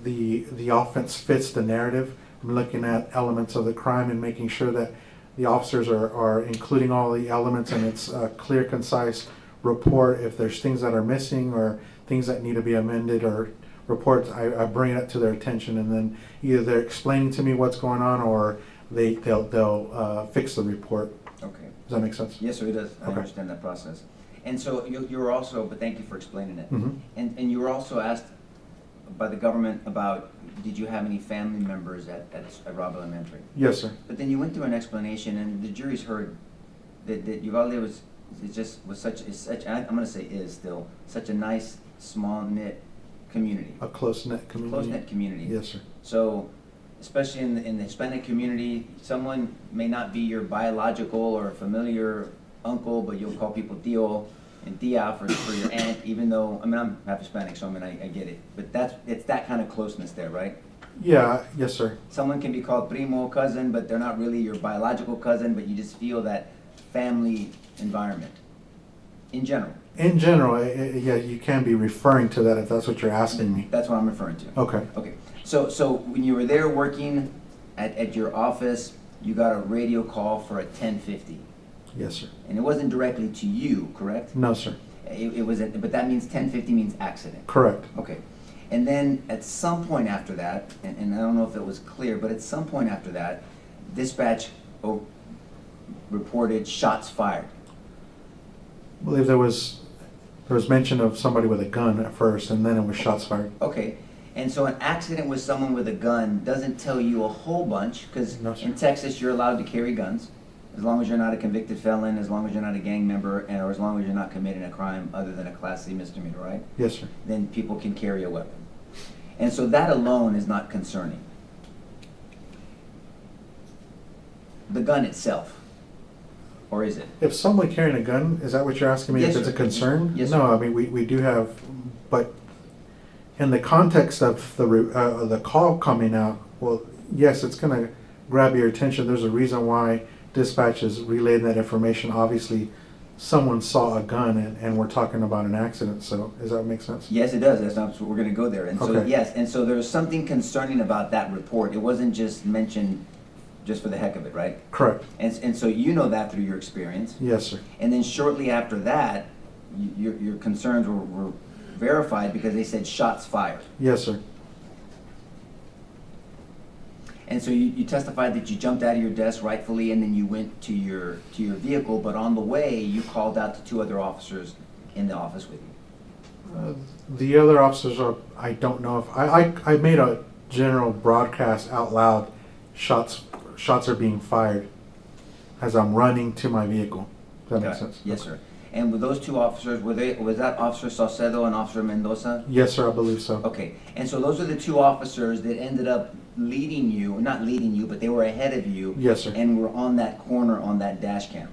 the offense fits the narrative. I'm looking at elements of the crime and making sure that the officers are including all the elements, and it's a clear, concise report. If there's things that are missing or things that need to be amended or reports, I bring it to their attention, and then either they're explaining to me what's going on or they'll fix the report. Okay. Does that make sense? Yes, sir, it does. I Okay. understand that process. And so you were also, but thank you for explaining it. Mhm. And you were also asked by the government about, did you have any family members at Robb Elementary? Yes, sir. But then you went through an explanation, and the jury's heard that Uvalde was such, I'm going to say is still, such a nice, small-knit community. A close-knit community. Close-knit community. Yes, sir. So, especially in the Hispanic community, someone may not be your biological or familiar uncle, but you'll call people tío and tía for your aunt, even though, I mean, I'm half Hispanic, so I mean, I get it. But it's that kind of closeness there, right? Yeah, yes, sir. Someone can be called primo, cousin, but they're not really your biological cousin, but you just feel that family environment, in general. In general, yeah, you can be referring to that if that's what you're asking me. That's what I'm referring to. Okay. Okay, so when you were there working at your office, you got a radio call for a 1050. Yes, sir. And it wasn't directly to you, correct? No, sir. It was, but that means 1050 means accident. Correct. Okay. And then at some point after that, and I don't know if it was clear, but at some point after that, dispatch reported shots fired. I believe there was mention of somebody with a gun at first, and then it was shots fired. Okay. And so an accident with someone with a gun doesn't tell you a whole bunch, because No, sir. in Texas you're allowed to carry guns, as long as you're not a convicted felon, as long as you're not a gang member, or as long as you're not committing a crime other than a Class C misdemeanor, right? Yes, sir. Then people can carry a weapon. And so that alone is not concerning. The gun itself, or is it? If someone carrying a gun, is that what you're asking me? Yes, If it's sir. a concern? Yes, No, sir. I mean, we do have, but in the context of the call coming out, well, yes, it's going to grab your attention. There's a reason why dispatch is relaying that information. Obviously, someone saw a gun, and we're talking about an accident. So, does that make sense? Yes, it does. That's not what we're going to go there. And so, Okay. yes, and so there's something concerning about that report. It wasn't just mentioned just for the heck of it, right? Correct. And so you know that through your experience. Yes, sir. And then shortly after that, your concerns were verified because they said shots fired. Yes, sir. And so you testified that you jumped out of your desk rightfully, and then you went to your vehicle, but on the way, you called out to two other officers in the office with you. The other officers are, I don't know if, I made a general broadcast out loud, shots are being fired as I'm running to my vehicle. Does that make sense? Yes, sir. And with those two officers, was that Officer Saucedo and Officer Mendoza? Yes, sir, I believe so. Okay, and so those are the two officers that ended up leading you, not leading you, but they were ahead of you. Yes, sir. And were on that corner on that dash cam.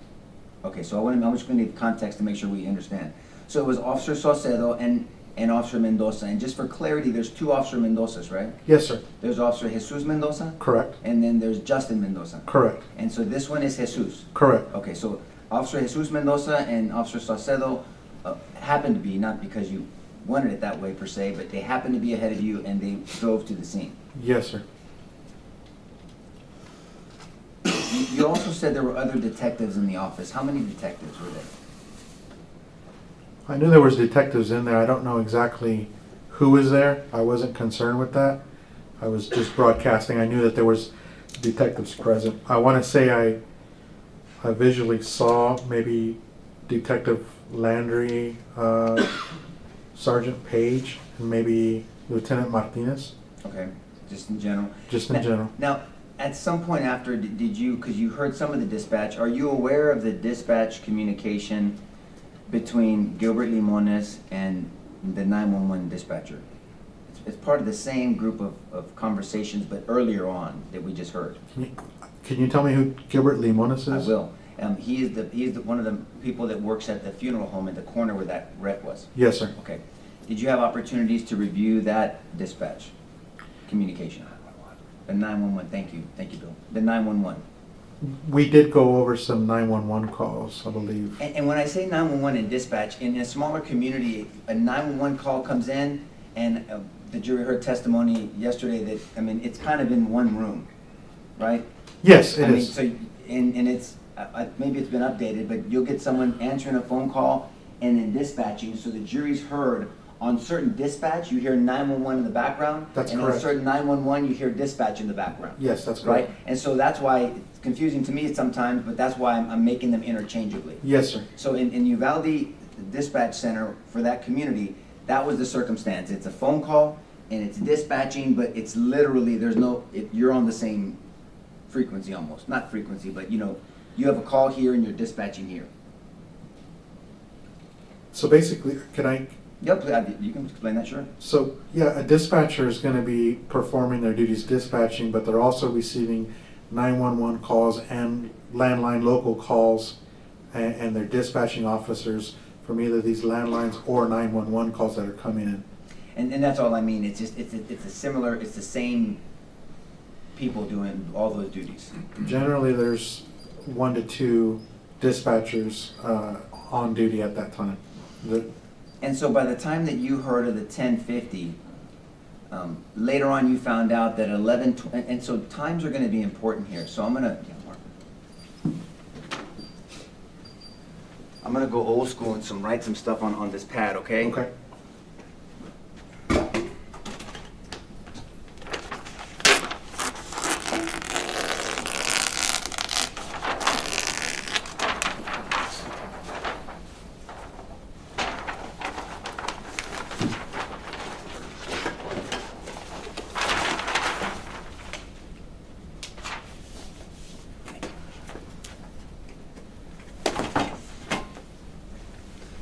Okay, so I'm just going to need context to make sure we understand. So it was Officer Saucedo and Officer Mendoza. And just for clarity, there's two Officer Mendozas, right? Yes, sir. There's Officer Jesus Mendoza, Correct. and then there's Justin Mendoza. Correct. And so this one is Jesus. Correct. Okay, so Officer Jesus Mendoza and Officer Saucedo happened to be, not because you wanted it that way per se, but they happened to be ahead of you and they drove to the scene. Yes, sir. You also said there were other detectives in the office. How many detectives were there? I knew there was detectives in there. I don't know exactly who was there. I wasn't concerned with that. I was just broadcasting. I knew that there was detectives present. I want to say I visually saw maybe Detective Landry, Sergeant Page, and maybe Lieutenant Martinez. Okay, just in general. Just in general. Now, at some point after, did you, because you heard some of the dispatch, are you aware of the dispatch communication between Gilbert Limones and the 911 dispatcher? It's part of the same group of conversations, but earlier on that we just heard. Can you tell me who Gilbert Limones is? I will. He is one of the people that works at the funeral home at the corner where that wreck was. Yes, sir. Okay. Did you have opportunities to review that dispatch communication? The 911, thank you, Bill. The 911. We did go over some 911 calls, I believe. And when I say 911 and dispatch, in a smaller community, a 911 call comes in, and the jury heard testimony yesterday that, I mean, it's kind of in one room, right? Yes, it I mean, is. so, and it's, maybe it's been updated, but you'll get someone answering a phone call and then dispatching, so the jury's heard on certain dispatch, you hear 911 in the background. That's and correct. on certain 911, you hear dispatch in the background. Yes, that's Right? correct. And so that's why it's confusing to me sometimes, but that's why I'm making them interchangeably. Yes, sir. So in Uvalde Dispatch Center for that community, that was the circumstance. It's a phone call and it's dispatching, but it's literally, you're on the same frequency almost. Not frequency, but you have a call here and you're dispatching here. So basically, Yep, you can explain that, sure. So, yeah, a dispatcher is going to be performing their duties dispatching, but they're also receiving 911 calls and landline local calls, and they're dispatching officers from either these landlines or 911 calls that are coming in. And that's all I mean. It's just, it's the same people doing all those duties. Generally, there's 1 to 2 dispatchers on duty at that time. And so by the time that you heard of the 1050, later on you found out that 11, and so times are going to be important here. So I'm going to go old school and write some stuff on this pad, okay? Okay.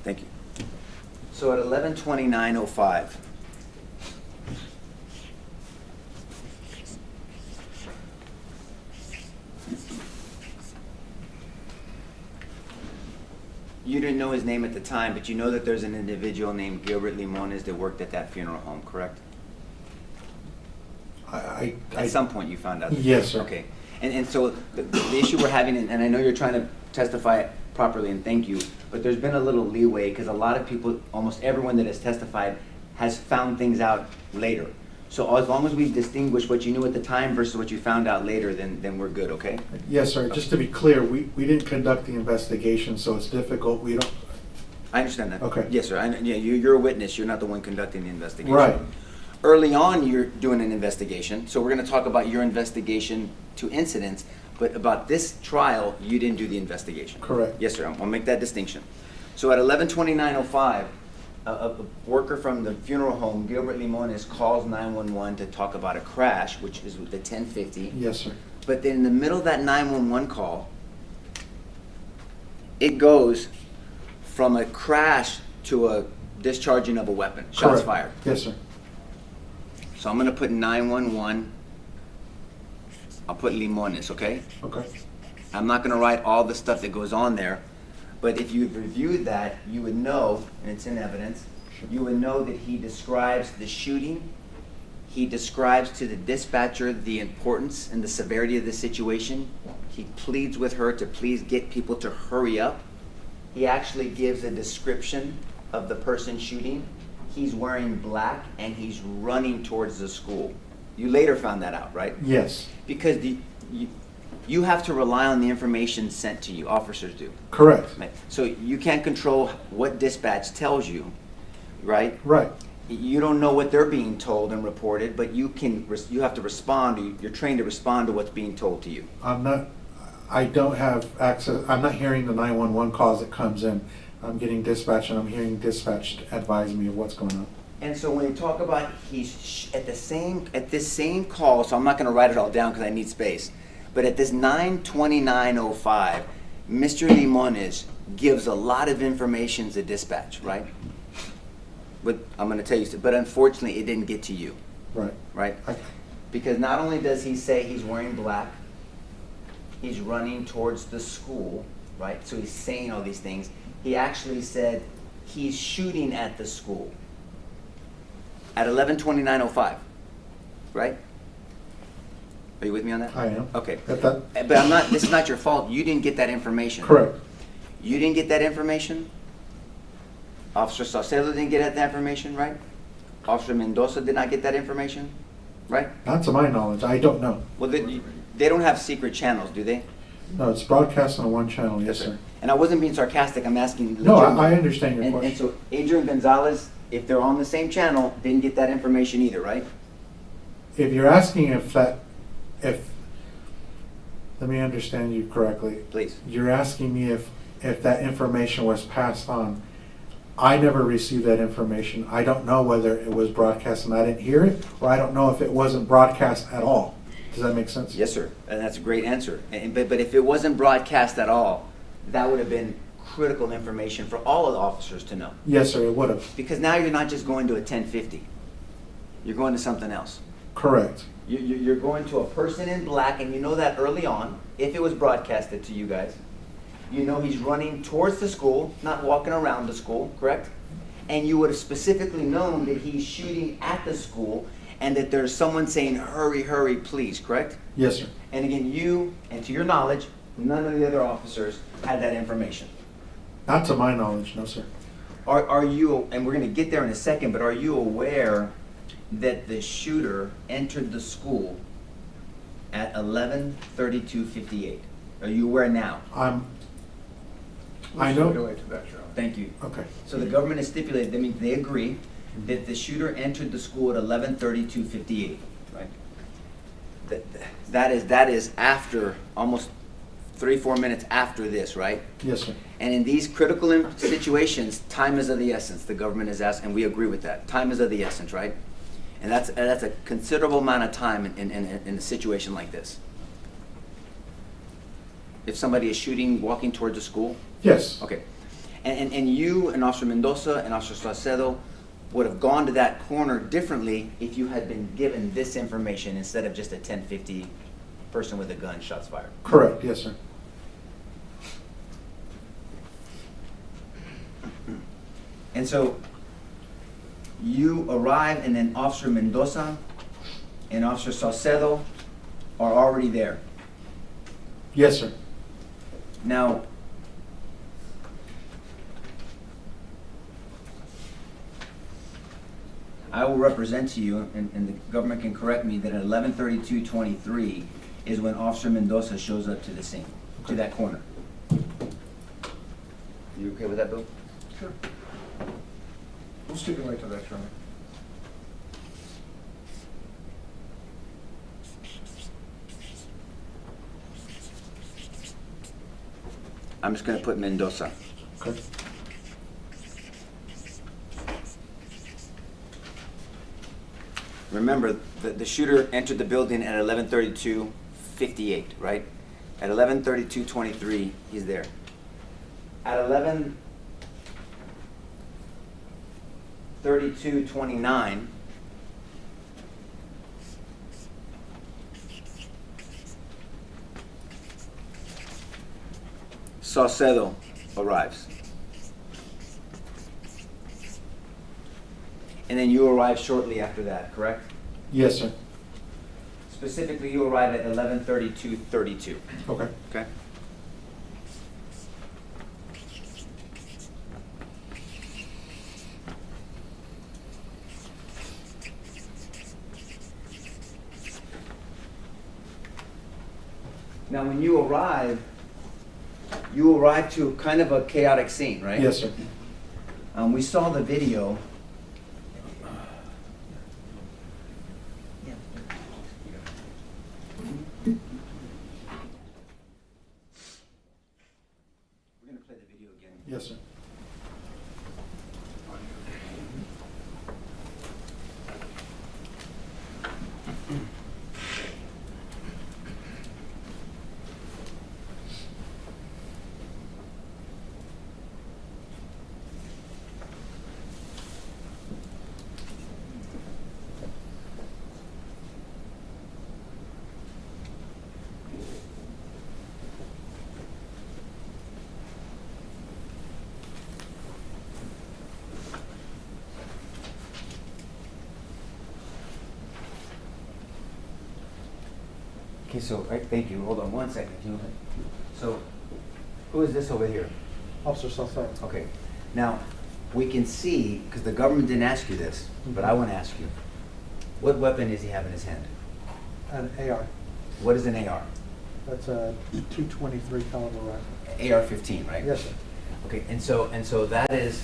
Thank you. So at 11:29:05, you didn't know his name at the time, but you know that there's an individual named Gilbert Limones that worked at that funeral home, correct? At some point you found out. Yes, sir. Okay. And so the issue we're having, and I know you're trying to testify properly, and thank you, but there's been a little leeway because a lot of people, almost everyone that has testified, has found things out later. So as long as we distinguish what you knew at the time versus what you found out later, then we're good, okay? Yes, sir. Just to be clear, we didn't conduct the investigation, so it's difficult. We don't. I understand that. Okay. Yes, sir. You're a witness. You're not the one conducting the investigation. Right. Early on, you're doing an investigation, so we're going to talk about your investigation to incidents, but about this trial, you didn't do the investigation. Correct. Yes, sir. I'll make that distinction. So at 11:29:05, a worker from the funeral home, Gilbert Limones, calls 911 to talk about a crash, which is with the 1050. Yes, sir. But then in the middle of that 911 call, it goes from a crash to a discharging of a weapon, shots Correct. fired. Yes, sir. So I'm going to put 911. I'll put Limones, okay? Okay. I'm not going to write all the stuff that goes on there, But if you've reviewed that, you would know, and it's in evidence, you would know that he describes the shooting. He describes to the dispatcher the importance and the severity of the situation. He pleads with her to please get people to hurry up. He actually gives a description of the person shooting. He's wearing black and he's running towards the school. You later found that out, right? Yes. Because you have to rely on the information sent to you, officers do. Correct. Right? So you can't control what dispatch tells you, right? Right. You don't know what they're being told and reported, but you have to respond. You're trained to respond to what's being told to you. I don't have access, I'm not hearing the 911 calls that comes in. I'm getting dispatch and I'm hearing dispatch advising me of what's going on. And so when you talk about he's at this same call, so I'm not going to write it all down because I need space, but at this 9:29:05, Mr. Limones gives a lot of information to dispatch, right? But I'm going to tell you, but unfortunately it didn't get to you, Right. right? Because not only does he say he's wearing black, he's running towards the school, right? So he's saying all these things. He actually said he's shooting at the school at 11:29:05, right? Are you with me on that? I am. Okay. At that, But I'm not. This is not your fault. You didn't get that information. correct. You didn't get that information. Officer Saucedo didn't get that information, right? Officer Mendoza did not get that information, right? Not to my knowledge. I don't know. Well, they don't have secret channels, do they? No, it's broadcast on one channel. Yes, sir. And I wasn't being sarcastic. I'm asking. No, I legitimately. understand your And question. so Adrian Gonzales, if they're on the same channel, didn't get that information either, right? If you're asking let me understand you correctly. Please. You're asking me if that information was passed on. I never received that information. I don't know whether it was broadcast and I didn't hear it, or I don't know if it wasn't broadcast at all. Does that make sense? Yes, sir. And that's a great answer. But if it wasn't broadcast at all, that would have been critical information for all of the officers to know. Yes, sir, it would have. Because now you're not just going to a 1050. You're going to something else. Correct. You're going to a person in black, and you know that early on, if it was broadcasted to you guys. You know he's running towards the school, not walking around the school, correct? And you would have specifically known that he's shooting at the school and that there's someone saying, hurry, hurry, please, correct? Yes, sir. And again, you, and to your knowledge, none of the other officers had that information. Not to my knowledge, no, sir. Are you, and we're going to get there in a second, but are you aware that the shooter entered the school at 11:32:58? Are you aware now? I know. Stipulate to that, Your Honor. Thank you. Okay. So the government has stipulated, that means they agree that the shooter entered the school at 11:32:58, right? That is after, almost 3-4 minutes after this, right? Yes, sir. And in these critical situations, time is of the essence. The government has asked, and we agree with that. Time is of the essence, right? And that's a considerable amount of time in a situation like this. If somebody is shooting, walking towards the school. Yes. Okay. And you and Officer Mendoza and Officer Saucedo would have gone to that corner differently if you had been given this information instead of just a 1050 person with a gun, shots fired. Correct. Yes, sir. And so you arrive, and then Officer Mendoza and Officer Saucedo are already there. Yes, sir. Now, I will represent to you, and the government can correct me, that at 11:32:23 is when Officer Mendoza shows up to the scene, to that corner. You okay with that, Bill? Sure. We'll stipulate to that, Your Honor. I'm just going to put Mendoza. Okay. Remember, the shooter entered the building at 11:32:58, right? At 11:32:23, he's there. At 11:32:29, Saucedo arrives. And then you arrive shortly after that, correct? Yes, sir. Specifically, you arrive at 11:32:32. Okay. Okay. Now, when you arrive to kind of a chaotic scene, right? Yes, sir. We saw the video. We're going to play the video again. Yes, sir. Okay, so, thank you. Hold on one second. So, who is this over here? Officer Salcedo. Okay. Now, we can see, because the government didn't ask you this, but I want to ask you, what weapon does he have in his hand? An AR. What is an AR? That's a .223 caliber rifle. AR-15, right? Yes, sir. Okay, and so that is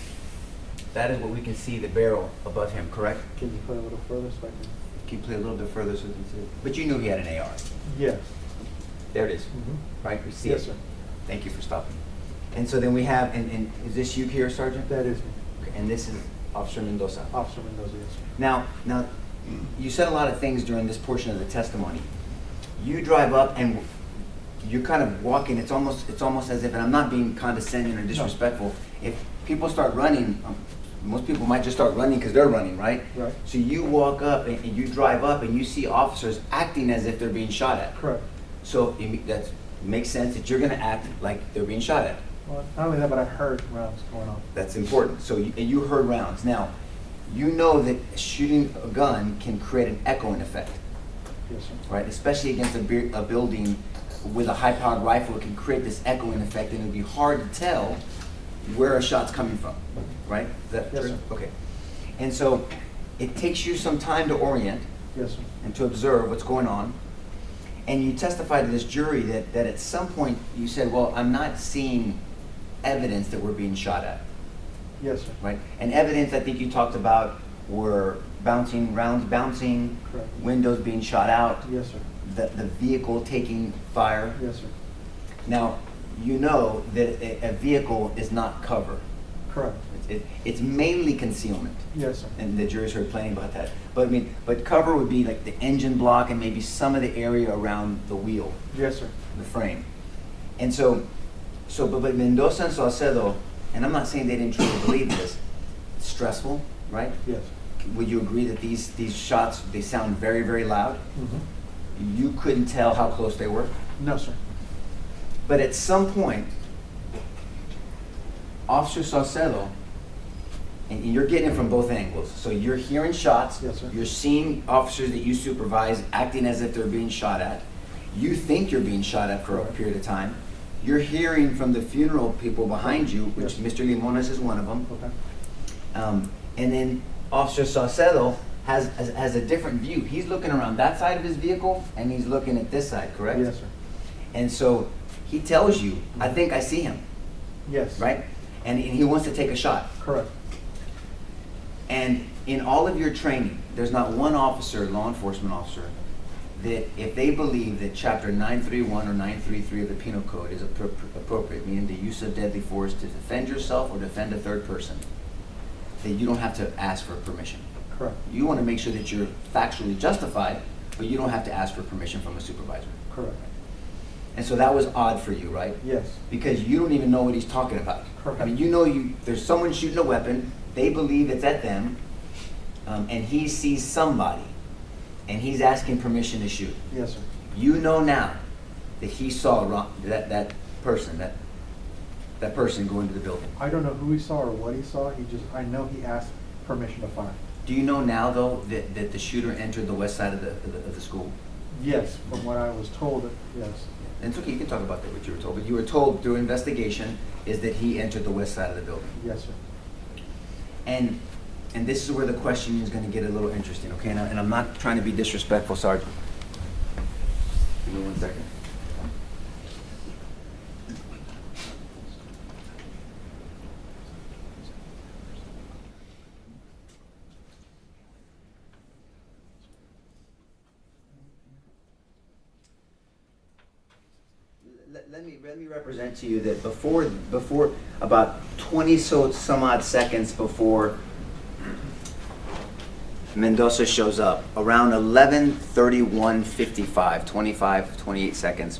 what we can see, the barrel above him, correct? Can you play a little further so I can? Can you play a little bit further so we can see? But you knew he had an AR. Yes. There it is, Mm-hmm. right? We see Yes, it. sir. Thank you for stopping. And so then we have, and is this you here, Sergeant? That is me. Okay, and this is Officer Mendoza. Officer Mendoza, yes, sir. Now, you said a lot of things during this portion of the testimony. You drive up and you're kind of walking. It's almost as if, and I'm not being condescending or disrespectful. If people start running, most people might just start running because they're running, right? Right. So you walk up and you drive up and you see officers acting as if they're being shot at. Correct. So that makes sense that you're going to act like they're being shot at. Well, not only that, but I heard rounds going on. That's important. So you heard rounds. Now, you know that shooting a gun can create an echoing effect, Yes, sir. right? Especially against a building with a high-powered rifle, it can create this echoing effect, and it'll be hard to tell where a shot's coming from, right? Is that Yes, true? sir. Okay. And so it takes you some time to orient Yes, sir. and to observe what's going on. And you testified to this jury that at some point you said, well, I'm not seeing evidence that we're being shot at, Yes, sir. right? And evidence I think you talked about were rounds bouncing, Correct. windows being shot out, Yes, sir. the vehicle taking fire. Yes, sir. Now, you know that a vehicle is not cover. Correct. It's mainly concealment. Yes, sir. And the jury's heard plenty about that. But cover would be like the engine block and maybe some of the area around the wheel, Yes, sir. the frame. And but Mendoza and Salcedo, and I'm not saying they didn't truly believe this, it's stressful, right? Yes. Would you agree that these shots, they sound very, very loud? Mm-hmm. You couldn't tell how close they were? No, sir. But at some point, Officer Salcedo, and you're getting it from both angles. So you're hearing shots. Yes, sir. You're seeing officers that you supervise acting as if they're being shot at. You think you're being shot at for a Correct. period of time. You're hearing from the funeral people behind you, which Yes. Mr. Limones is one of them. Okay. And then Officer Salcedo has a different view. He's looking around that side of his vehicle, and he's looking at this side, correct? Yes, sir. And so he tells you, I think I see him, Yes. right? And he wants to take a shot. Correct. And in all of your training, there's not one officer, law enforcement officer, that if they believe that Chapter 931 or 933 of the Penal Code is appropriate, meaning the use of deadly force to defend yourself or defend a third person, that you don't have to ask for permission. Correct. You want to make sure that you're factually justified, but you don't have to ask for permission from a supervisor. Correct. And so that was odd for you, right? Yes. Because you don't even know what he's talking about. Correct. I mean, you know there's someone shooting a weapon, they believe it's at them, and he sees somebody, and he's asking permission to shoot. Yes, sir. You know now that he saw that person, that person go into the building? I don't know who he saw or what he saw, I know he asked permission to fire. Do you know now, though, that the shooter entered the west side of the school? Yes, from what I was told, yes. And it's okay, you can talk about that, what you were told, but you were told through investigation is that he entered the west side of the building. Yes, sir. And this is where the question is going to get a little interesting, okay? And I'm not trying to be disrespectful, Sergeant. Give me 1 second. Let me represent to you that before about 20 some odd seconds before Mendoza shows up, around 11:31:55, 28 seconds,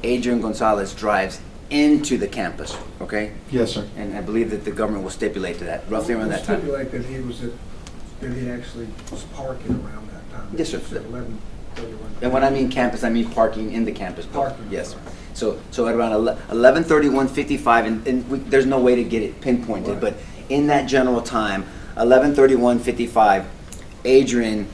Adrian Gonzales drives into the campus, okay? Yes, sir. And I believe that the government will stipulate to that, roughly around that time. Stipulate that he actually was parking around that time. Yes, sir. 11:31. And when I mean campus, I mean parking in the campus building. Parking. Yes. So at around 11:31:55, and there's no way to get it pinpointed, Right. but in that general time, 11:31:55, Adrian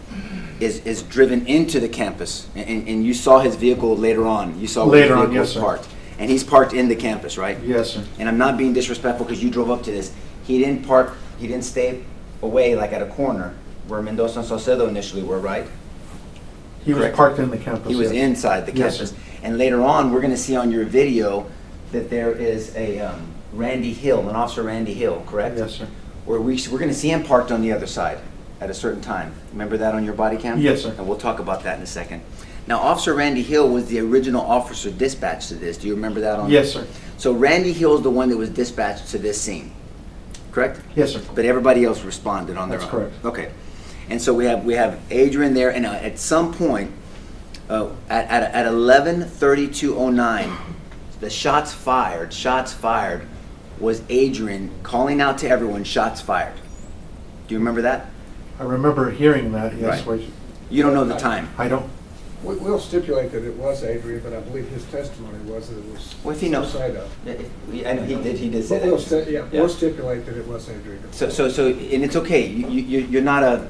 is driven into the campus, and you saw his vehicle later on. You saw where his Later on, vehicle yes, was sir. parked, and he's parked in the campus, right? Yes, sir. And I'm not being disrespectful because you drove up to this. He didn't stay away like at a corner where Mendoza and Saucedo initially were, right? He was Correct. parked in the campus. He was yes. inside the Yes, campus. sir. And later on, we're going to see on your video that there is a Randy Hill, an officer Randy Hill, correct? Yes, sir. Where we're going to see him parked on the other side at a certain time. Remember that on your body cam? Yes, sir. And we'll talk about that in a second. Now, Officer Randy Hill was the original officer dispatched to this. Do you remember that? Yes, sir. So Randy Hill is the one that was dispatched to this scene, correct? Yes, sir. But everybody else responded on their That's own. correct. Okay. And so we have Adrian there, and at some point, at 11:32:09, the shots fired was Adrian calling out to everyone, shots fired. Do you remember that? I remember hearing that, yes. Right. which- You don't know the time. I don't, We'll stipulate that it was Adrian, but I believe his testimony was that it was. Well, if he knows. Saucedo. I know he did say But that. yeah, Yeah. we'll stipulate that it was Adrian. So, and it's okay. You're not a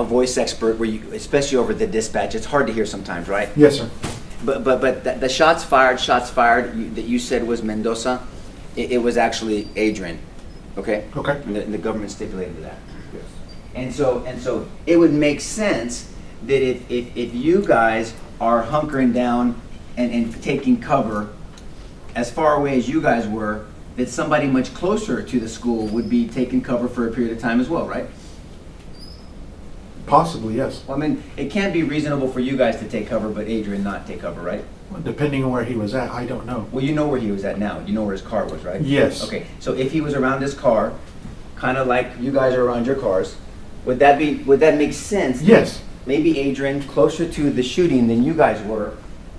voice expert, where you, especially over the dispatch. It's hard to hear sometimes, right? yes, sir. But the shots fired that you said was Mendoza, it was actually Adrian, okay? Okay. And the government stipulated that. Yes. And so it would make sense that if you guys are hunkering down and taking cover as far away as you guys were, that somebody much closer to the school would be taking cover for a period of time as well, right? Possibly, yes. Well, I mean, it can't be reasonable for you guys to take cover, but Adrian not take cover, right? Depending on where he was at, I don't know. Well, you know where he was at now. You know where his car was, right? Yes. Okay, so if he was around his car, kind of like you guys are around your cars, would that make sense? Yes. Maybe Adrian, closer to the shooting than you guys were,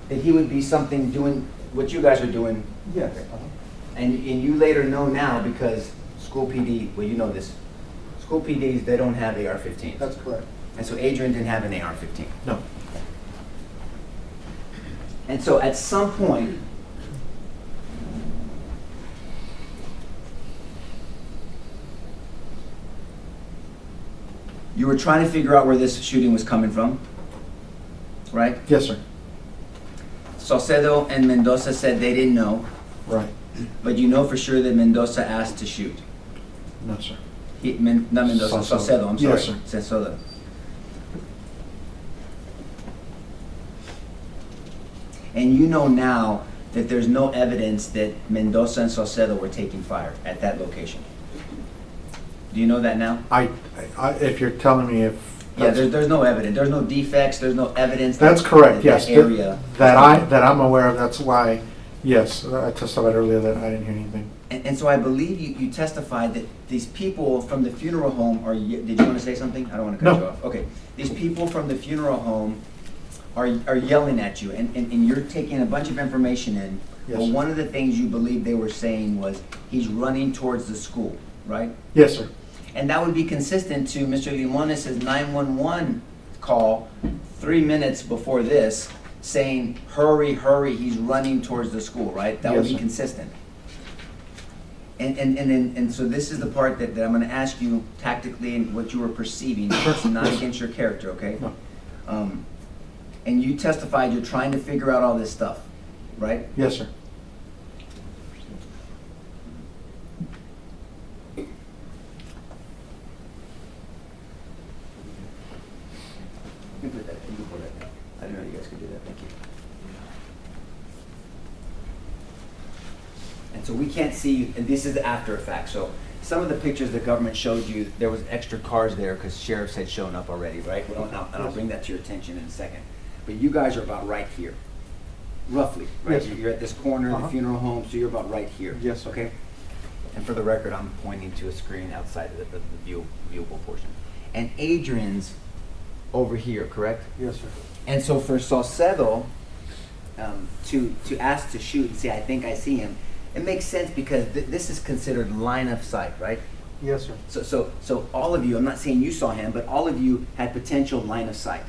that he would be doing what you guys are doing. Yes. And you later know now because school PD, well, you know this, school PDs, they don't have AR-15s. That's correct. And so Adrian didn't have an AR-15. No. And so at some point, you were trying to figure out where this shooting was coming from, right? Yes, sir. Saucedo and Mendoza said they didn't know, Right. but you know for sure that Mendoza asked to shoot. No, sir. Not Mendoza, Saucedo, I'm sorry. Yes, sir. Saucedo. And you know now that there's no evidence that Mendoza and Saucedo were taking fire at that location. Do you know that now? If you're telling me if. Yeah, that's- there's no evidence. There's no defects. There's no evidence. That's correct, yes. That area. That I'm aware of, that's why, yes, I testified earlier that I didn't hear anything. And so I believe you testified that these people from the funeral home are. Did you want to say something? I don't want to cut No. you off. Okay. These people from the funeral home are yelling at you, and you're taking a bunch of information in. Yes. Well, one of the things you believe they were saying was he's running towards the school, right? Yes, sir. And that would be consistent to Mr. Limones' 911 call 3 minutes before this, saying, hurry, hurry, he's running towards the school, right? That would Yes, be sir. consistent. And so this is the part that I'm gonna ask you tactically and what you were perceiving, not against your character, okay? No. And you testified you're trying to figure out all this stuff, right? Yes, sir. You can put that, you can put that down. I didn't know you guys could do that, thank you. And so we can't see, and this is after effect, so some of the pictures the government showed you, there was extra cars there because sheriffs had shown up already, right? Well, and I'll bring that to your attention in a second. But you guys are about right here, roughly, right? Yes, sir. You're at this corner, Uh-huh. the funeral home, so you're about right here. Yes, sir. Okay? And for the record, I'm pointing to a screen outside of the viewable portion. And Adrian's over here, correct? Yes, sir. And so for Saucedo to ask to shoot and say, I think I see him, it makes sense because this is considered line of sight, right? Yes, sir. So all of you, I'm not saying you saw him, but all of you had potential line of sight.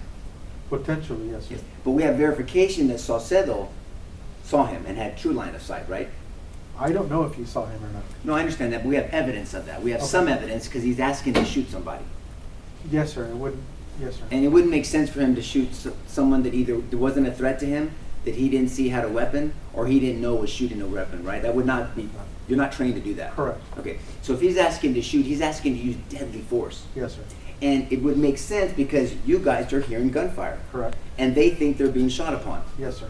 Potentially, yes, sir. Yes. But we have verification that Saucedo saw him and had true line of sight, right? I don't know if you saw him or not. No, I understand that, but we have evidence of that. We have Okay. some evidence because he's asking to shoot somebody. Yes, sir. It wouldn't. Yes, sir. And it wouldn't make sense for him to shoot someone that either there wasn't a threat to him, that he didn't see had a weapon, or he didn't know was shooting a weapon, right? That would not be, you're not trained to do that. Correct. Okay, so if he's asking to shoot, he's asking to use deadly force. Yes, sir. And it would make sense because you guys are hearing gunfire. Correct. And they think they're being shot upon. Yes, sir.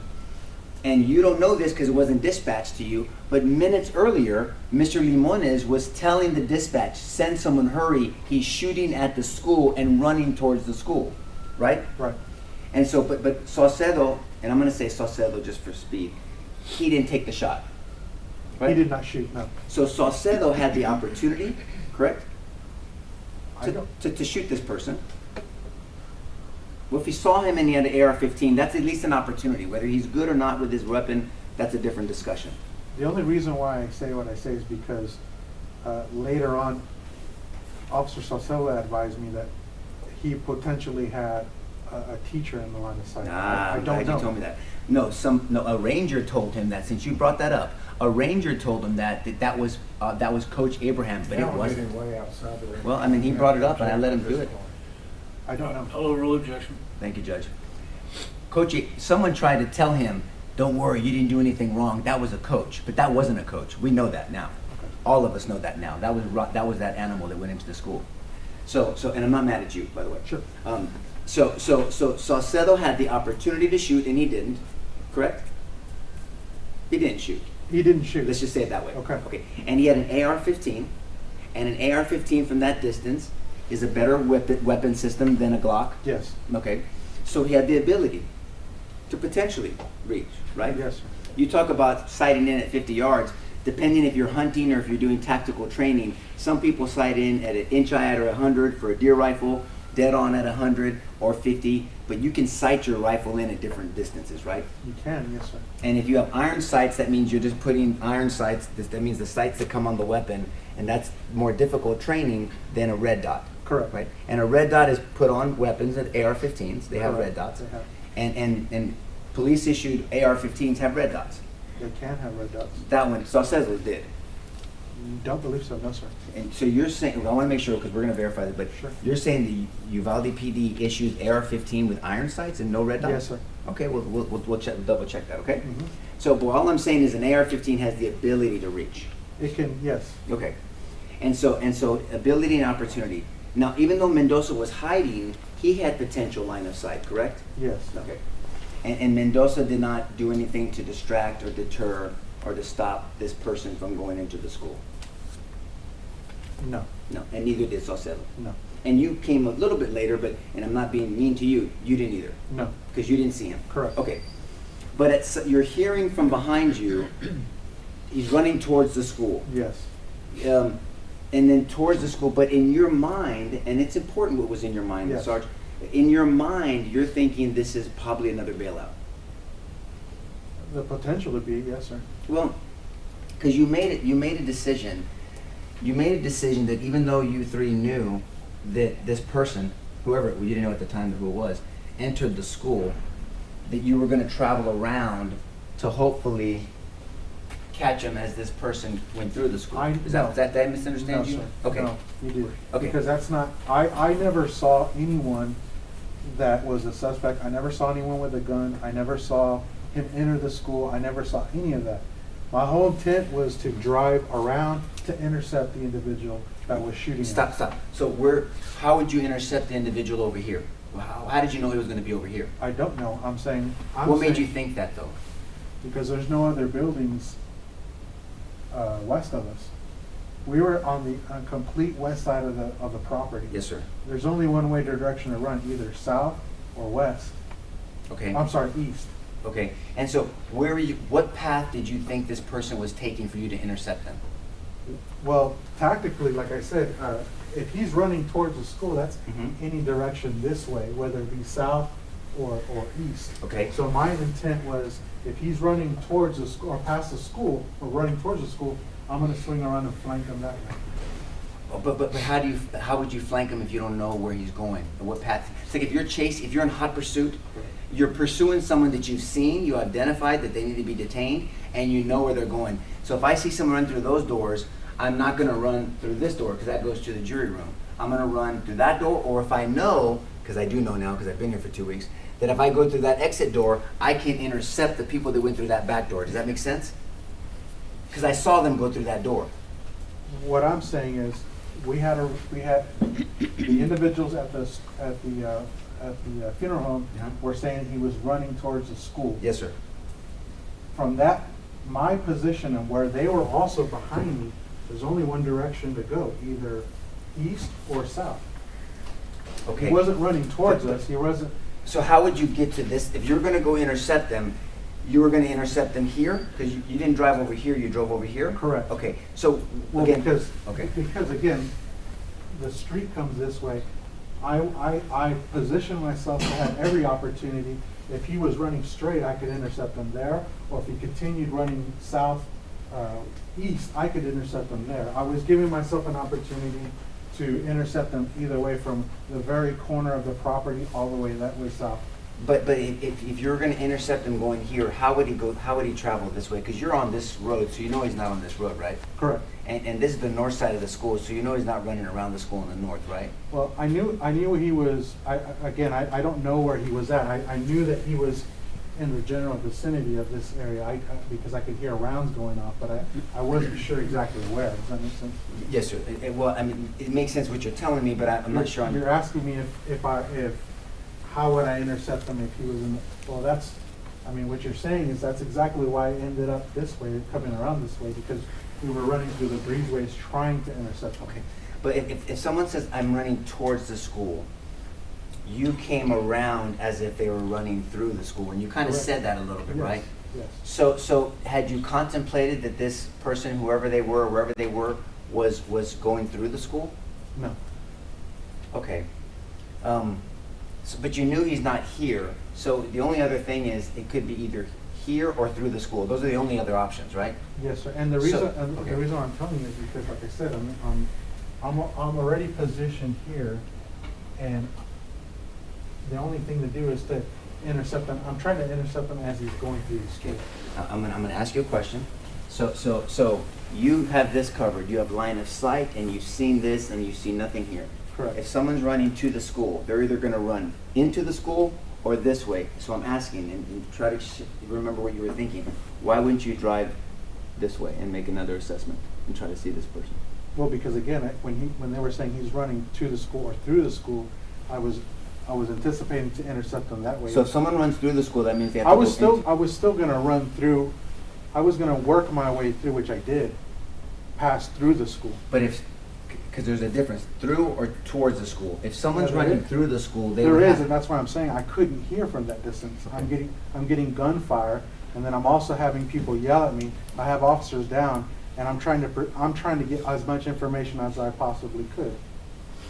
And you don't know this because it wasn't dispatched to you, but minutes earlier, Mr. Limones was telling the dispatch, send someone, hurry, he's shooting at the school and running towards the school, right? Right. And so, but Saucedo, and I'm gonna say Saucedo just for speed, he didn't take the shot, right? He did not shoot. No. So Saucedo had the opportunity, correct? I don't. To shoot this person. Well, if he saw him and he had an AR-15, that's at least an opportunity. Whether he's good or not with his weapon, that's a different discussion. The only reason why I say what I say is because later on, Officer Saucella advised me that he potentially had a teacher in the line of sight. I I'm don't glad know. you told me that. No, a ranger told him that. Since you brought that up, a ranger told him that was Coach Abraham, but it wasn't. Way outside the ring. Well, I mean, he brought it up, and I let him do it. I don't know. I'll overrule objection. Thank you, Judge. Coach, someone tried to tell him, don't worry, you didn't do anything wrong. That was a coach, but that wasn't a coach. We know that now. All of us know that now. That was that animal that went into the school. So, and I'm not mad at you, by the way. Sure. So Saucedo had the opportunity to shoot, and he didn't, correct? He didn't shoot. He didn't shoot. Let's just say it that way. Okay. Okay. And he had an AR-15, and an AR-15 from that distance is a better weapon system than a Glock. Yes. Okay. So he had the ability to potentially reach, right? Yes, sir. You talk about sighting in at 50 yards. Depending if you're hunting or if you're doing tactical training, some people sight in at an inch eye or 100 for a deer rifle, dead on at 100 or 50, but you can sight your rifle in at different distances, right? You can. Yes, sir. And if you have iron sights, that means you're just putting iron sights, that means the sights that come on the weapon, and that's more difficult training than a red dot. Correct. Right? And a red dot is put on weapons at AR-15s, they have red Correct. dots. They have. And police issued AR-15s have red dots. They can have red dots. That one, Saucedo did. Don't believe so. No, sir. And so you're saying, well, I want to make sure because we're going to verify this, but Sure. you're saying the Uvalde PD issues AR-15 with iron sights and no red dots? Yes, sir. Okay, we'll double check that, okay? Mhm. So, but all I'm saying is an AR-15 has the ability to reach. It can. Yes. Okay. And so ability and opportunity. Now, even though Mendoza was hiding, he had potential line of sight, correct? Yes. Okay. And Mendoza did not do anything to distract or deter or to stop this person from going into the school? No. No, and neither did Saucedo. No. And you came a little bit later, but, and I'm not being mean to you, you didn't either, No. because you didn't see him. Correct. Okay. But you're hearing from behind you, he's running towards the school. Yes. And then towards the school, but in your mind, and it's important what was in your mind, Yes. Sarge, in your mind, you're thinking this is probably another bailout. The potential to be. Yes, sir. Well, because you made a decision that even though you three knew that this person, whoever, you didn't know at the time who it was, entered the school, that you were going to travel around to hopefully catch him as this person went through the school. No. Is that, did I misunderstand No, you? sir. Okay. No, you did. Okay. Because that's not, I never saw anyone that was a suspect. I never saw anyone with a gun. I never saw him enter the school. I never saw any of that. My whole intent was to drive around to intercept the individual that was shooting. Stop. So how would you intercept the individual over here? How did you know he was going to be over here? I don't know. What made you think that though? Because there's no other buildings west of us. We were on the complete west side of the property. Yes, sir. There's only one way direction to run, either south or west. Okay. I'm sorry, east. Okay. And so what path did you think this person was taking for you to intercept them? Well, tactically, like I said, if he's running towards the school, that's Mhm. any direction this way, whether it be south or east. Okay. So my intent was, if he's running towards the school, or past the school, or running towards the school, I'm gonna swing around and flank him that way. Oh, but how would you flank him if you don't know where he's going and what path? It's like if you're in hot pursuit, you're pursuing someone that you've seen, you identified that they need to be detained, and you know where they're going. So if I see someone run through those doors, I'm not going to run through this door because that goes to the jury room. I'm going to run through that door, or if I know, because I do know now because I've been here for 2 weeks, that if I go through that exit door, I can intercept the people that went through that back door. Does that make sense? Because I saw them go through that door. What I'm saying is, we had the individuals at the funeral home Yeah. were saying he was running towards the school. Yes, sir. From that, my position and where they were also behind me, there's only one direction to go, either east or south. Okay. He wasn't running towards us, he wasn't, So how would you get to this? If you're going to go intercept them, you were going to intercept them here? Because you didn't drive over here, you drove over here? correct. Okay, so Well, again, because okay. again, the street comes this way. I positioned myself to have every opportunity. If he was running straight, I could intercept him there, or if he continued running south, east, I could intercept him there. I was giving myself an opportunity to intercept them either way, from the very corner of the property all the way that way south. But if you're going to intercept him going here, how would he go? How would he travel this way? Because you're on this road, so you know he's not on this road, right? Correct. And this is the north side of the school, so you know he's not running around the school in the north, right? Well, I knew he was, I don't know where he was at. I knew that he was in the general vicinity of this area, because I could hear rounds going off, but I wasn't sure exactly where. Does that make sense? Yes, sir. Well, I mean, it makes sense what you're telling me, but I'm not sure. You're asking me if how would I intercept him if he was in, well, that's, I mean, what you're saying is that's exactly why I ended up this way, coming around this way, because we were running through the breezeways trying to intercept him. Okay. But if someone says, I'm running towards the school, you came around as if they were running through the school, and you kind of Correct. said that a little bit, Yes, right? yes. So had you contemplated that this person, whoever they were, wherever they were, was going through the school? No. Okay. But you knew he's not here, so the only other thing is it could be either here or through the school. Those are the only other options, right? Yes, sir. And the So, reason, okay. the reason I'm telling you is because, like I said, I'm already positioned here, and the only thing to do is to intercept him. I'm trying to intercept him as he's going through the school. I'm gonna ask you a question. So you have this covered. You have line of sight, and you've seen this, and you see nothing here. Correct. If someone's running to the school, they're either gonna run into the school or this way. So I'm asking, and try to remember what you were thinking. Why wouldn't you drive this way and make another assessment and try to see this person? Well, because again, when they were saying he's running to the school or through the school, I was anticipating to intercept him that way. So if someone runs through the school, that means they have I to was go into. I was still gonna run through. I was gonna work my way through, which I did, pass through the school. But because there's a difference, through or towards the school. If someone's Yeah, there running is. through the school, they There would is, have. and that's why I'm saying I couldn't hear from that distance. I'm getting gunfire, and then I'm also having people yell at me. I have officers down, and I'm trying to get as much information as I possibly could.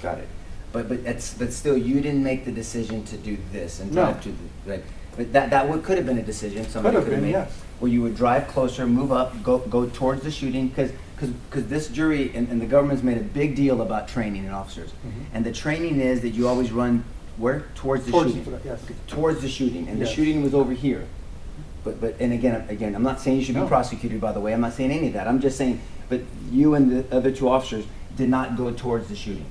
Got it. But still, you didn't make the decision to do this and No. drive to the, right? But that could have been a decision somebody Could have could have been, made. yes. Where you would drive closer, move up, go towards the shooting, because this jury and the government's made a big deal about training and officers. Mhm. And the training is that you always run where? Towards the shooting. Yes. Towards the shooting, and the Yes. shooting was over here. But and again, I'm not saying you should be No. prosecuted, by the way. I'm not saying any of that. I'm just saying, but you and the other two officers did not go towards the shooting.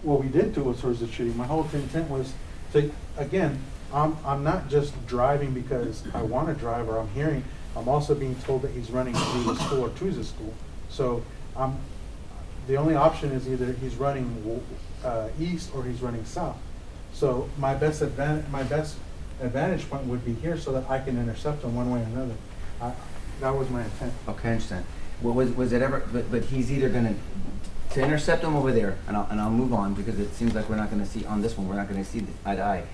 What we did do was towards the shooting. My whole intent was to, again, I'm not just driving because I want to drive or I'm hearing. I'm also being told that he's running through the school or to the school. So the only option is either he's running east or he's running south. So my best advantage point would be here so that I can intercept him one way or another. That was my intent. Okay, I understand. Well, was it ever? But he's either going to intercept him over there, and I'll move on because it seems like we're not going to see on this one. We're not going to see eye to eye.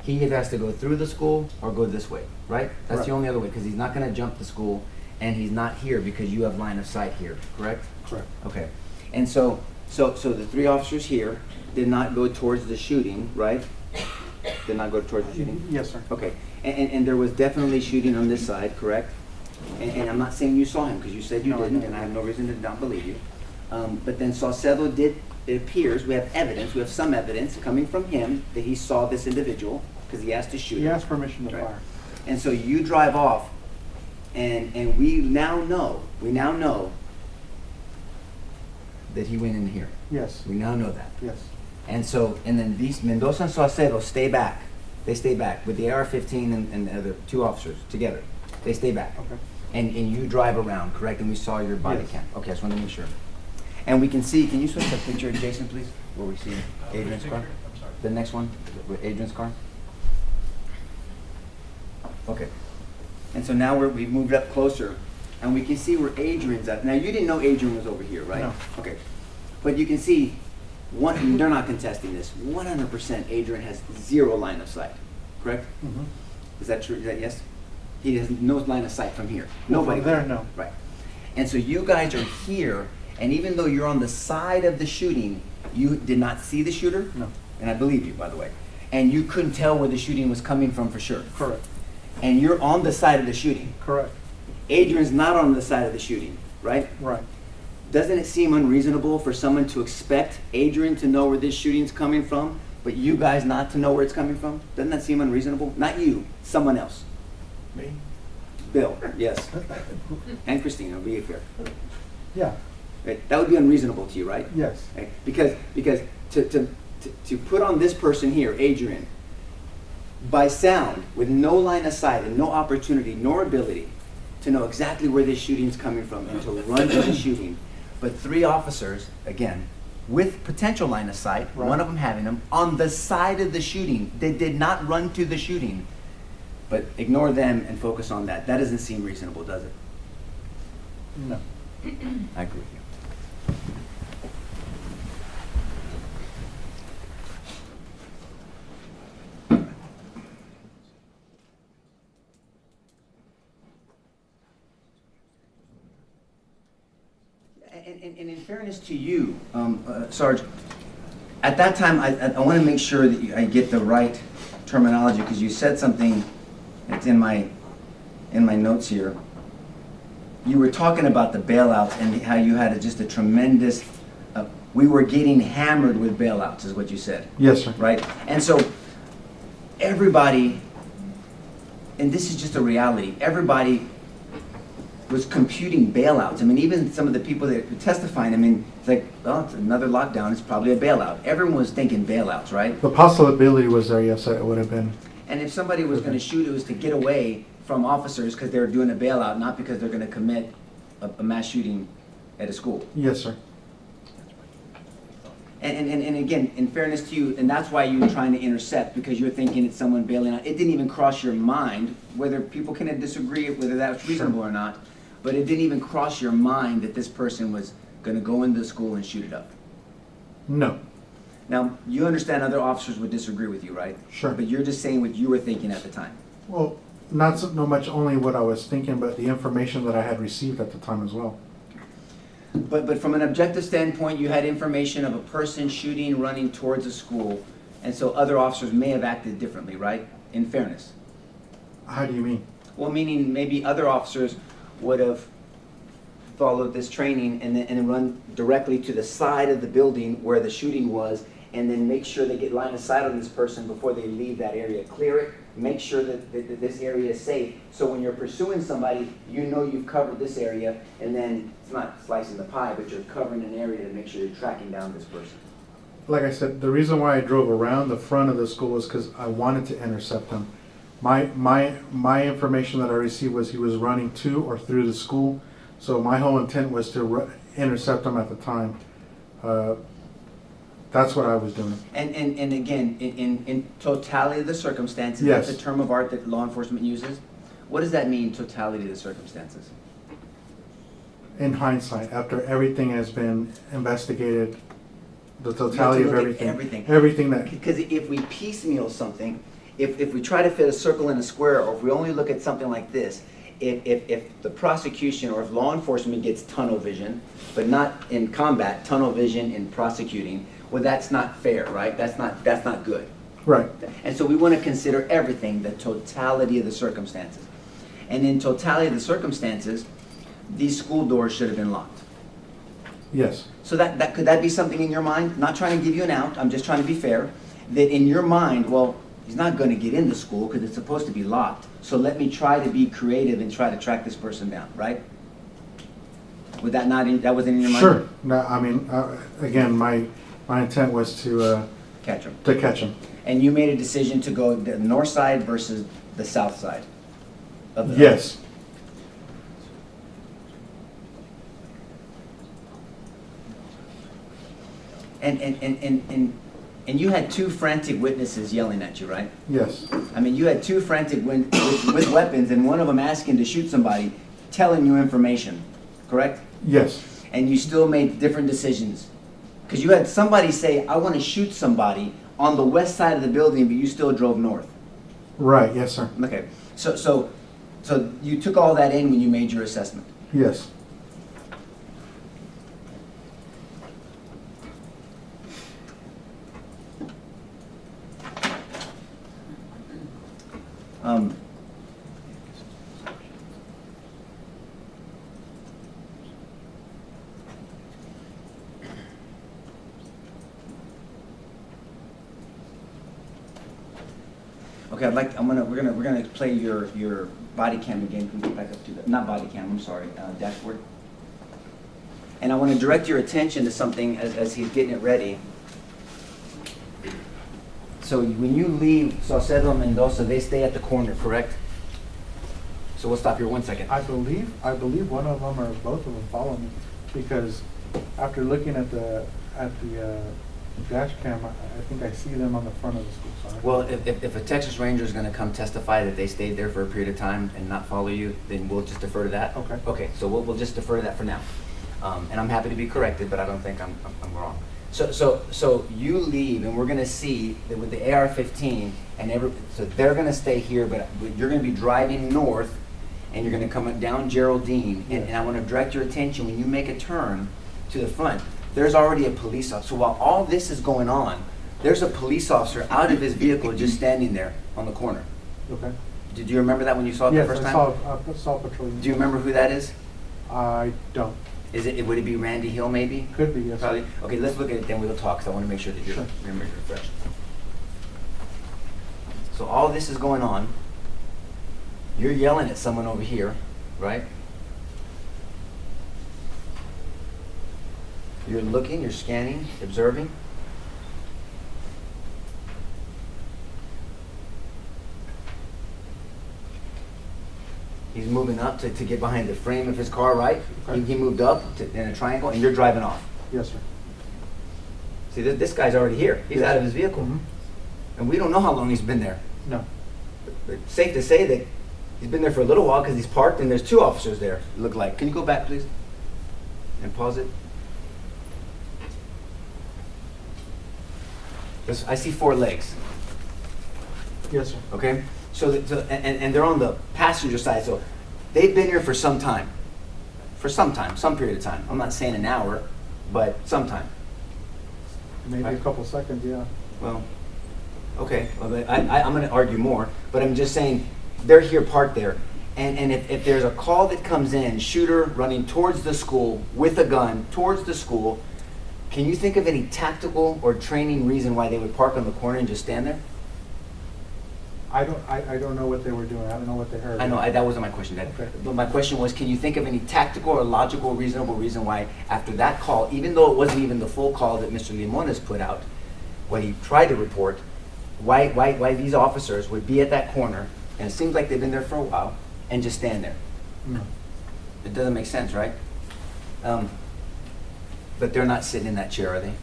He either has to go through the school or go this way, right? That's Correct. the only other way because he's not going to jump the school, and he's not here because you have line of sight here, correct? Correct. Okay. And so the three officers here did not go towards the shooting, right? Did not go towards the shooting? Yes, sir. Okay. And there was definitely shooting on this side, correct? And I'm not saying you saw him because you said you No, I didn't, didn't. and I have no reason to not believe you. But then Saucedo did, it appears, we have evidence, we have some evidence coming from him that he saw this individual because he asked to shoot He him. asked permission to Right. fire. And so you drive off, and we now know that he went in here. Yes. We now know that. Yes. And so, and then these Mendoza and Saucedo stay back. They stay back with the AR-15 and the other two officers together. They stay back. Okay. And you drive around, correct? And we saw your body Yes. cam. Okay, I just want to make sure. And we can see, can you switch that picture, Jason, please? Where we see Adrian's car? The next one, with Adrian's car? Okay. And so now we've moved up closer, and we can see where Adrian's at. Now, you didn't know Adrian was over here, right? No. Okay. But you can see, they're not contesting this. 100% Adrian has zero line of sight, correct? Mm-hmm. Is that true? Is that yes? He has no line of sight from here. Nobody. From there, no. Right. And so you guys are here, and even though you're on the side of the shooting, you did not see the shooter? No. And I believe you, by the way. And you couldn't tell where the shooting was coming from for sure. Correct. And you're on the side of the shooting. Correct. Adrian's not on the side of the shooting, right? Right. Doesn't it seem unreasonable for someone to expect Adrian to know where this shooting's coming from, but you guys not to know where it's coming from? Doesn't that seem unreasonable? Not you, someone else. Me? Bill, yes. And Christina, be fair. Yeah. Right? That would be unreasonable to you, right? Yes. Right? Because to put on this person here, Adrian, by sound, with no line of sight and no opportunity nor ability to know exactly where this shooting's coming from and to run to the shooting, but three officers, again, with potential line of sight, Right. one of them having them, on the side of the shooting. They did not run to the shooting. But ignore them and focus on that. That doesn't seem reasonable, does it? No. I agree with you. And in fairness to you, Sarge, at that time, I want to make sure that I get the right terminology because you said something. It's in my notes here. You were talking about the bailouts and how you had just a tremendous. We were getting hammered with bailouts, is what you said. Yes, sir. Right? And so everybody, and this is just a reality, everybody was computing bailouts. I mean, even some of the people that were testifying, I mean, it's like, well, it's another lockdown, it's probably a bailout. Everyone was thinking bailouts, right? The possibility was there, yes, it would have been. And if somebody was going to shoot, it was to get away from officers because they were doing a bailout, not because they're going to commit a mass shooting at a school. Yes, sir. And again, in fairness to you, and that's why you were trying to intercept, because you're thinking it's someone bailing out. It didn't even cross your mind, whether people can disagree whether that's reasonable or not, but it didn't even cross your mind that this person was going to go into the school and shoot it up. No. Now, you understand other officers would disagree with you, right? Sure. But you're just saying what you were thinking at the time. Well, not so much only what I was thinking, but the information that I had received at the time as well. But from an objective standpoint, you had information of a person shooting, running towards a school, and so other officers may have acted differently, right? In fairness. How do you mean? Well, meaning maybe other officers would have followed this training and then run directly to the side of the building where the shooting was, and then make sure they get line of sight on this person before they leave that area. Clear it, make sure that this area is safe. So when you're pursuing somebody, you know you've covered this area, and then it's not slicing the pie, but you're covering an area to make sure you're tracking down this person. Like I said, the reason why I drove around the front of the school was because I wanted to intercept him. My information that I received was he was running to or through the school, so my whole intent was to intercept him at the time. That's what I was doing. And again, in totality of the circumstances, Yes. that's a term of art that law enforcement uses. What does that mean, totality of the circumstances? In hindsight, after everything has been investigated, the You have to totality of look at everything. everything. Everything that, Because if we piecemeal something, if we try to fit a circle in a square, or if we only look at something like this, if the prosecution or if law enforcement gets tunnel vision, but not in combat, tunnel vision in prosecuting, well, that's not fair, right? That's not good. right, And so we want to consider everything, the totality of the circumstances. And in totality of the circumstances, these school doors should have been locked. yes, So could that be something in your mind? Not trying to give you an out, I'm just trying to be fair. That in your mind, well, he's not going to get into school because it's supposed to be locked. So let me try to be creative and try to track this person down, right? Would that not, that wasn't in your mind? sure. No, I mean, again, my intent was to Catch him. catch him. And you made a decision to go the north side versus the south side of the... Yes, And you had two frantic witnesses yelling at you, right? yes, I mean, you had two frantic with weapons, and one of them asking to shoot somebody, telling you information, correct? yes, And you still made different decisions. Because you had somebody say, I want to shoot somebody on the west side of the building, but you still drove north. right, yes, sir, Okay, so you took all that in when you made your assessment. yes. Um, Okay, we're gonna play your body cam again. Can we get back up to that? Not body cam, I'm sorry, dashboard. And I want to direct your attention to something as he's getting it ready. So when you leave Saucedo and Mendoza, they stay at the corner, correct? So we'll stop here 1 second. I believe one of them or both of them follow me, because after looking at the dash cam, I think I see them on the front of the school side. Well, if a Texas Ranger is going to come testify that they stayed there for a period of time and not follow you, then we'll just defer to that? Okay. Okay, so we'll just defer to that for now. And I'm happy to be corrected, but I don't think I'm So you leave, and we're going to see that with the AR-15, so they're going to stay here, but you're going to be driving north, and you're going to come down Geraldine, and I want to direct your attention, when you make a turn to the front, there's already a police officer. So while all this is going on, there's a police officer out of his vehicle just standing there on the corner. Okay. Did you remember that when you saw it the first time? Yes, I saw patrolling. Do you remember who that is? I don't. Would it be Randy Hill maybe? Could be, yes. Probably. Okay, let's look at it, then we'll talk, because I want to make sure that you're Sure. refreshed. So all this is going on. You're yelling at someone over here, right? You're looking, you're scanning, observing. He's moving up to get behind the frame of his car, right? Okay. He moved up in a triangle, and you're driving off. Yes, sir. See, this guy's already here. He's Yes. out of his vehicle. Mhm. And we don't know how long he's been there. No. But it's safe to say that he's been there for a little while because he's parked and there's two officers there, it looked like. Can you go back, please? And pause it. I see 4 legs, Yes, sir. okay? And they're on the passenger side, so they've been here for some time. Some period of time. I'm not saying an hour, but some time. Maybe a Right. couple seconds, yeah. Well, okay, well, I'm going to argue more, but I'm just saying they're here parked there. And if there's a call that comes in, shooter running towards the school with a gun towards the school, can you think of any tactical or training reason why they would park on the corner and just stand there? I don't know what they were doing. I don't know what they heard. I know, that wasn't my question. Okay. But my question was, can you think of any tactical or logical, reasonable reason why after that call, even though it wasn't even the full call that Mr. Limones put out, what he tried to report, why these officers would be at that corner, and it seems like they've been there for a while, and just stand there? No. It doesn't make sense, right? But they're not sitting in that chair, are they?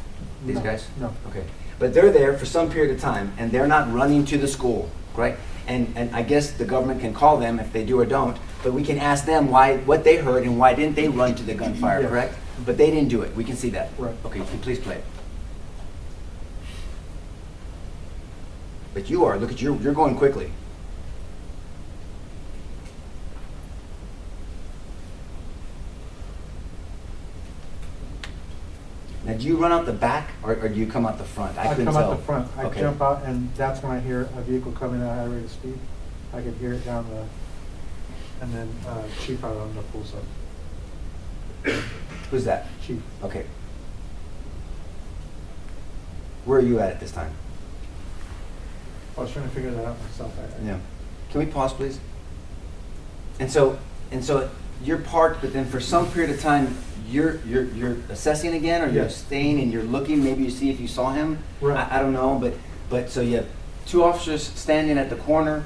These No. guys? No. Okay. But they're there for some period of time, and they're not running to the school, right? And I guess the government can call them if they do or don't, but we can ask them what they heard and why didn't they run to the gunfire, Yes. correct? But they didn't do it. We can see that. Right. Okay, can you please play it? But you are. Look at you. You're going quickly. Now, do you run out the back or do you come out the front? I couldn't come tell. out the front. I Okay. jump out, and that's when I hear a vehicle coming at a high rate of speed. I could hear it down the, and then Chief out on the pool side. Who's that? Chief. Okay. Where are you at this time? I was trying to figure that out myself. Yeah. Can we pause, please? And so you're parked, but then for some period of time, you're assessing again, or you're Yes. staying and you're looking. Maybe you see if you saw him. Right. I don't know, but so you have two officers standing at the corner,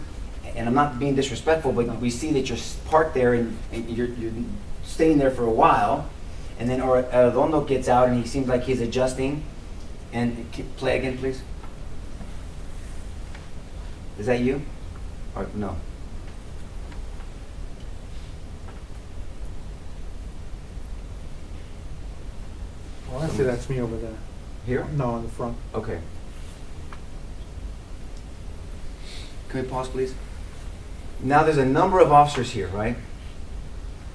and I'm not being disrespectful, but we see that you're parked there and you're staying there for a while, and then Arredondo gets out and he seems like he's adjusting. And play again, please. Is that you? Or no? Well, I see that's me over there. Here? No, in the front. Okay. Can we pause, please? Now there's a number of officers here, right?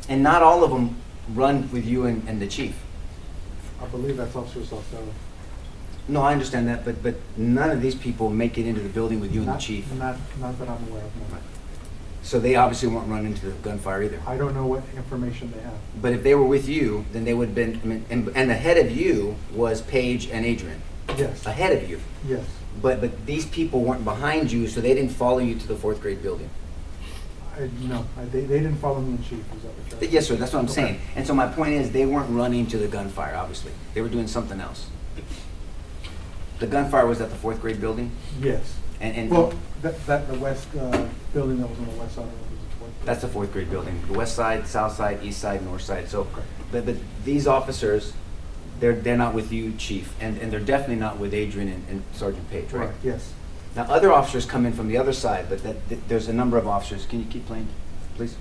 And not all of them run with you and the chief. I believe that's Officer Salcedo. No, I understand that, but none of these people make it into the building with you and the chief. Not that I'm aware of, no. Right. So they obviously weren't running into the gunfire either. I don't know what information they have. But if they were with you, then they would have been, I mean, and ahead of you was Paige and Adrian. Yes, Ahead of you. yes. But these people weren't behind you, so they didn't follow you to the fourth grade building. They didn't follow me in Chief, is that what you're? Yes, sir, that's what I'm Okay. saying. And so my point is, they weren't running to the gunfire, obviously. They were doing something else. The gunfire was at the fourth grade building? Yes. And Well, the west building that was on the west side of the fourth. that's the fourth grade building. The west side, south side, east side, north side. So, Okay. but these officers, they're not with you, chief, and they're definitely not with Adrian and Sergeant Page, right? Right, yes. Now, other officers come in from the other side, but there's a number of officers. Can you keep playing, please?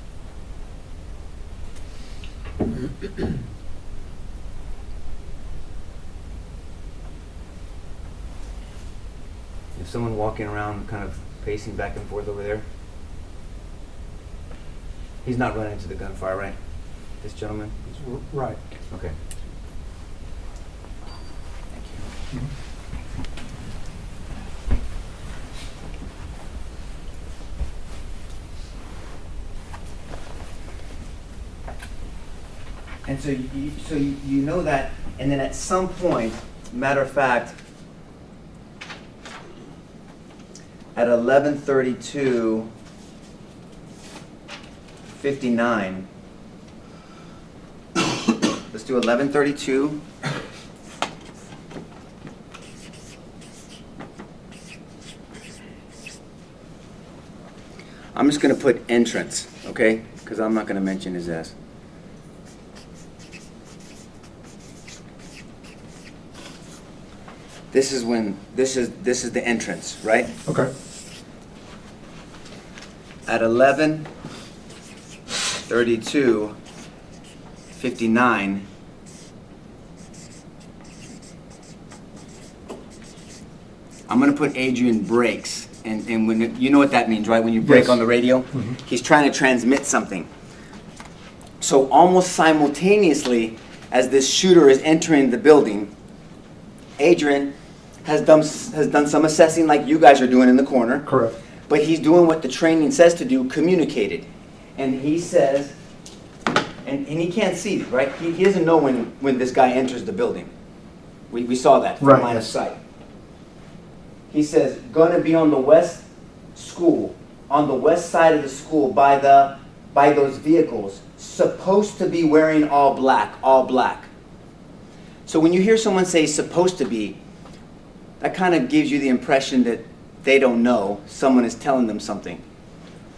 Is someone walking around kind of pacing back and forth over there? He's not running into the gunfire, right? This gentleman? Right. Okay. Thank you. And so you know that, and then at some point, matter of fact, at 11:32:59, let's do 11:32. I'm just going to put entrance, okay? Because I'm not going to mention his ass. This is when this is the entrance, right? Okay. At 11:32:59, I'm gonna put Adrian brakes, and when you know what that means, right? When you brake Yes. on the radio, he's trying to transmit something. So almost simultaneously as this shooter is entering the building, Adrian has done some assessing like you guys are doing in the corner. Correct. But he's doing what the training says to do, communicated. And he says, and he can't see, right? He doesn't know when this guy enters the building. We saw that from Right, line of yes. sight. He says, gonna be on the west school, on the west side of the school by those vehicles, supposed to be wearing all black, all black. So when you hear someone say supposed to be, that kind of gives you the impression that they don't know, someone is telling them something.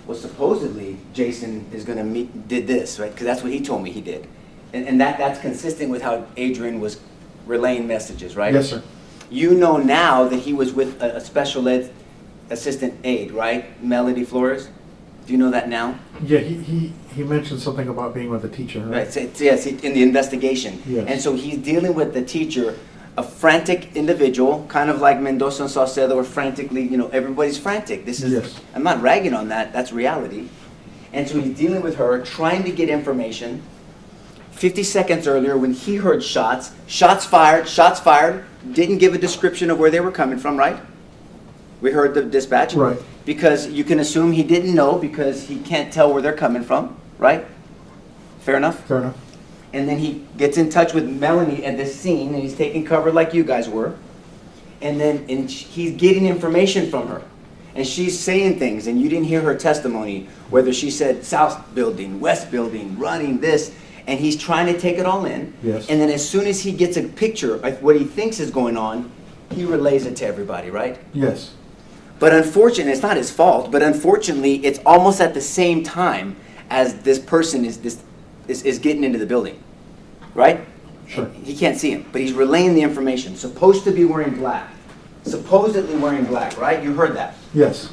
Well, supposedly, Jason is going to did this, right? Because that's what he told me he did. And that's consistent with how Adrian was relaying messages, right? Yes, sir. You know now that he was with a special ed assistant aide, right? Melody Flores? Do you know that now? Yeah, he mentioned something about being with a teacher, right? Right, so yes, in the investigation. Yes. And so he's dealing with the teacher, a frantic individual, kind of like Mendoza and Saucedo were frantically, you know, everybody's frantic. This is, Yes. I'm not ragging on that, that's reality. And so he's dealing with her, trying to get information. 50 seconds earlier, when he heard shots fired, didn't give a description of where they were coming from, right? We heard the dispatch. Right. Because you can assume he didn't know because he can't tell where they're coming from, right? Fair enough? Fair enough. And then he gets in touch with Melanie at this scene, and he's taking cover like you guys were. And then he's getting information from her. And she's saying things, and you didn't hear her testimony, whether she said south building, west building, running this, and he's trying to take it all in. Yes. And then as soon as he gets a picture of what he thinks is going on, he relays it to everybody, right? Yes. But unfortunately, it's not his fault, but unfortunately, it's almost at the same time as this person is getting into the building, right? Sure. He can't see him, but he's relaying the information. Supposed to be wearing black. Supposedly wearing black, right? You heard that. Yes.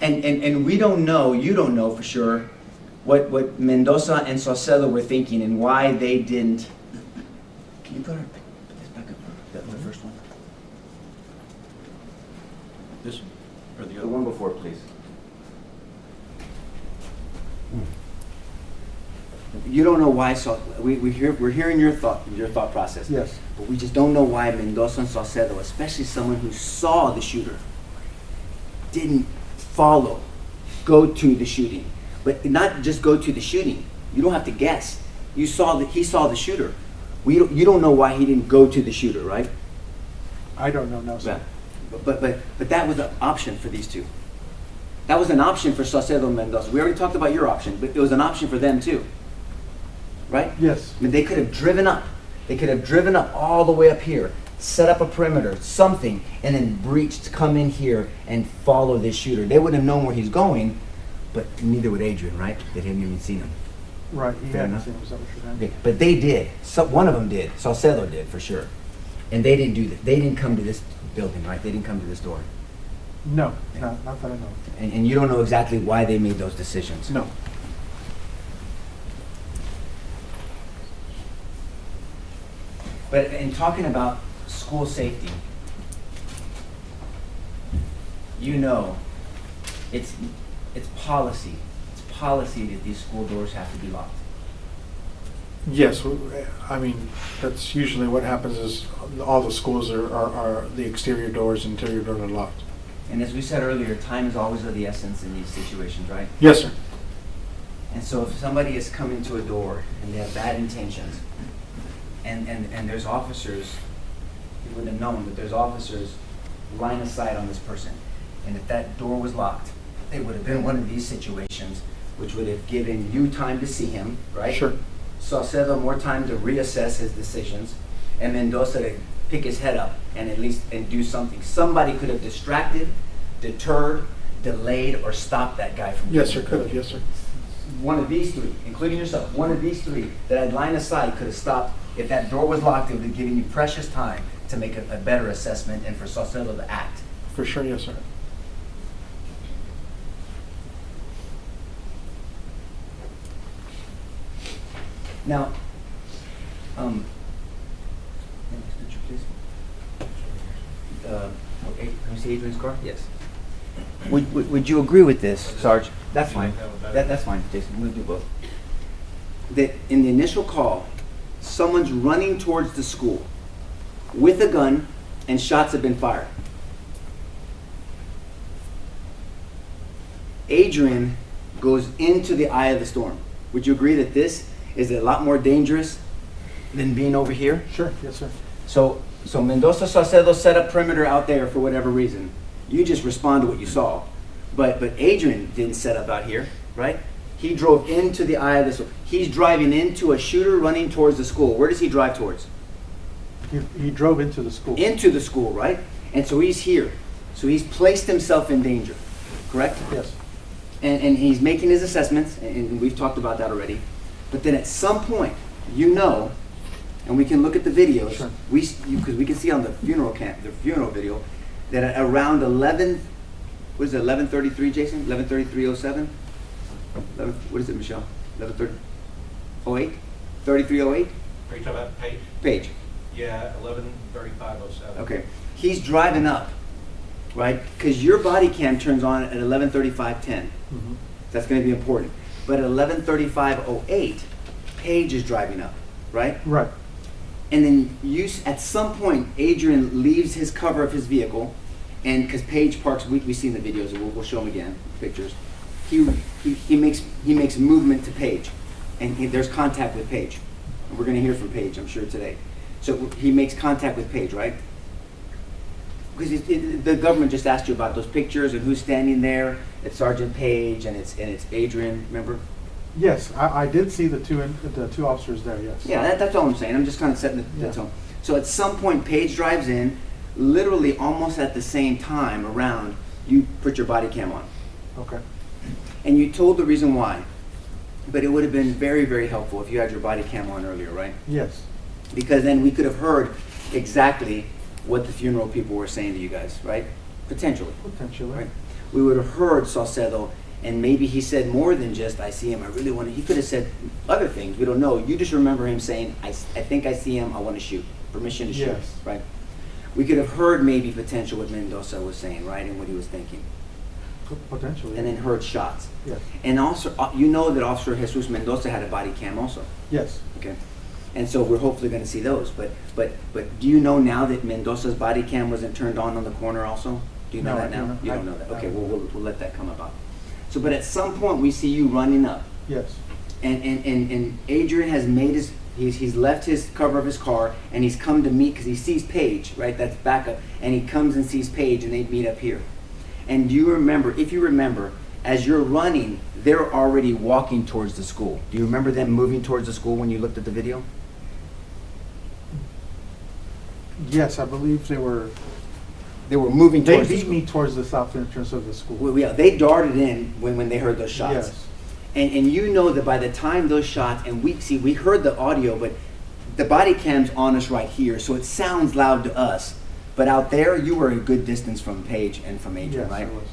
And we don't know, you don't know for sure, what Mendoza and Saucedo were thinking and why they didn't. Can you put this back up, the first one? This one, or the The other one one? before, please. You don't know why, we're hearing your thought process. Yes. But we just don't know why Mendoza and Saucedo, especially someone who saw the shooter, didn't go to the shooting. But not just go to the shooting. You don't have to guess. You saw that he saw the shooter. You don't know why he didn't go to the shooter, right? I don't know, no, sir. But that was an option for these two. That was an option for Saucedo and Mendoza. We already talked about your option, but it was an option for them too. Right? Yes. I mean, they could have driven up. They could have driven up all the way up here, set up a perimeter, something, and then breached, come in here and follow this shooter. They wouldn't have known where he's going, but neither would Adrian, right? They hadn't even seen him. Right, he Fair hadn't enough. seen him, is that what you're saying? Okay, but they did. One of them did. Saucedo did, for sure. And they didn't do that. They didn't come to this building, right? They didn't come to this door. No, not that I know. And you don't know exactly why they made those decisions. No. But in talking about school safety, you know, it's policy. It's policy that these school doors have to be locked. Yes, I mean, that's usually what happens is all the schools are the exterior doors, interior doors are locked. And as we said earlier, time is always of the essence in these situations, right? Yes, sir. And so if somebody is coming to a door and they have bad intentions, and there's officers, you wouldn't have known, but there's officers line of sight on this person. And if that door was locked, it would have been one of these situations which would have given you time to see him, right? Sure. Saucedo more time to reassess his decisions, and Mendoza to pick his head up and at least do something. Somebody could have distracted, deterred, delayed, or stopped that guy from Yes, getting sir, the could have, building. yes, sir. One of these three, including yourself, one of these three that had line of sight could have stopped. If that door was locked, it would have given you precious time to make a better assessment and for Saucedo to act. For sure, yes, sir. Now, can we see Adrian's car? Yes. Would you agree with this, Sarge? That's fine. That's fine, Jason. We'll do both. That in the initial call, someone's running towards the school with a gun and shots have been fired. Adrian goes into the eye of the storm. Would you agree that this is a lot more dangerous than being over here? Sure, yes, sir. So So Mendoza Saucedo set up perimeter out there for whatever reason. You just respond to what you saw. But Adrian didn't set up out here, right? He drove into the eye of this. He's driving into a shooter running towards the school. Where does he drive towards? He drove into the school. Into the school, right? And so he's here. So he's placed himself in danger, correct? Yes. And he's making his assessments, and we've talked about that already. But then at some point, you know, and we can look at the videos, Sure. because we can see on the funeral video, that at around 11:33, Jason? 11:33:07? What is it, Michelle? 11:08? 33:08? Are you talking about Page? Page. Yeah, 11:35:07. Okay. He's driving up, right? Because your body cam turns on at 11:35:10. Mm-hmm. That's going to be important. But at 11:35:08, Page is driving up, right? Right. And then at some point, Adrian leaves his cover of his vehicle, and because Page parks, we see in the videos, and we'll show him again, pictures. He makes movement to Page, and there's contact with Page. And we're going to hear from Page, I'm sure, today. So he makes contact with Page, right? Because the government just asked you about those pictures and who's standing there. It's Sergeant Page and it's Adrian. Remember? Yes, I did see the two officers there. Yes. Yeah, that's all I'm saying. I'm just kind of setting the tone. So at some point, Page drives in, literally almost at the same time. Around you put your body cam on. Okay. And you told the reason why, but it would have been very, very helpful if you had your body cam on earlier, right? Yes. Because then we could have heard exactly what the funeral people were saying to you guys, right? Potentially. Potentially. Right? We would have heard Saucedo, and maybe he said more than just, I see him, I really want to, he could have said other things, we don't know. You just remember him saying, I think I see him, I want to shoot. Permission to shoot, Yes. right? We could have heard maybe potential what Mendoza was saying, right, and what he was thinking. Potentially. And then heard shots. Yes. And also, you know that Officer Jesus Mendoza had a body cam also. Yes. Okay. And so we're hopefully going to see those. But do you know now that Mendoza's body cam wasn't turned on the corner also? Do you know No, that I now? don't. You don't know that. Okay, we'll let that come about. So, but at some point we see you running up. Yes. And Adrian has made he's left his cover of his car and he's come to meet because he sees Paige, right? That's backup. And he comes and sees Paige and they meet up here. And do you remember, if you remember, as you're running, they're already walking towards the school. Do you remember them moving towards the school when you looked at the video? Yes, I believe they were. They were moving They towards the beat school. me towards the south entrance of the school. Well, yeah, they darted in when they heard those shots. Yes. And you know that by the time those shots, and we heard the audio, but the body cam's on us right here, so it sounds loud to us. But out there, you were a good distance from Paige and from Adrian, Yes, right? I was.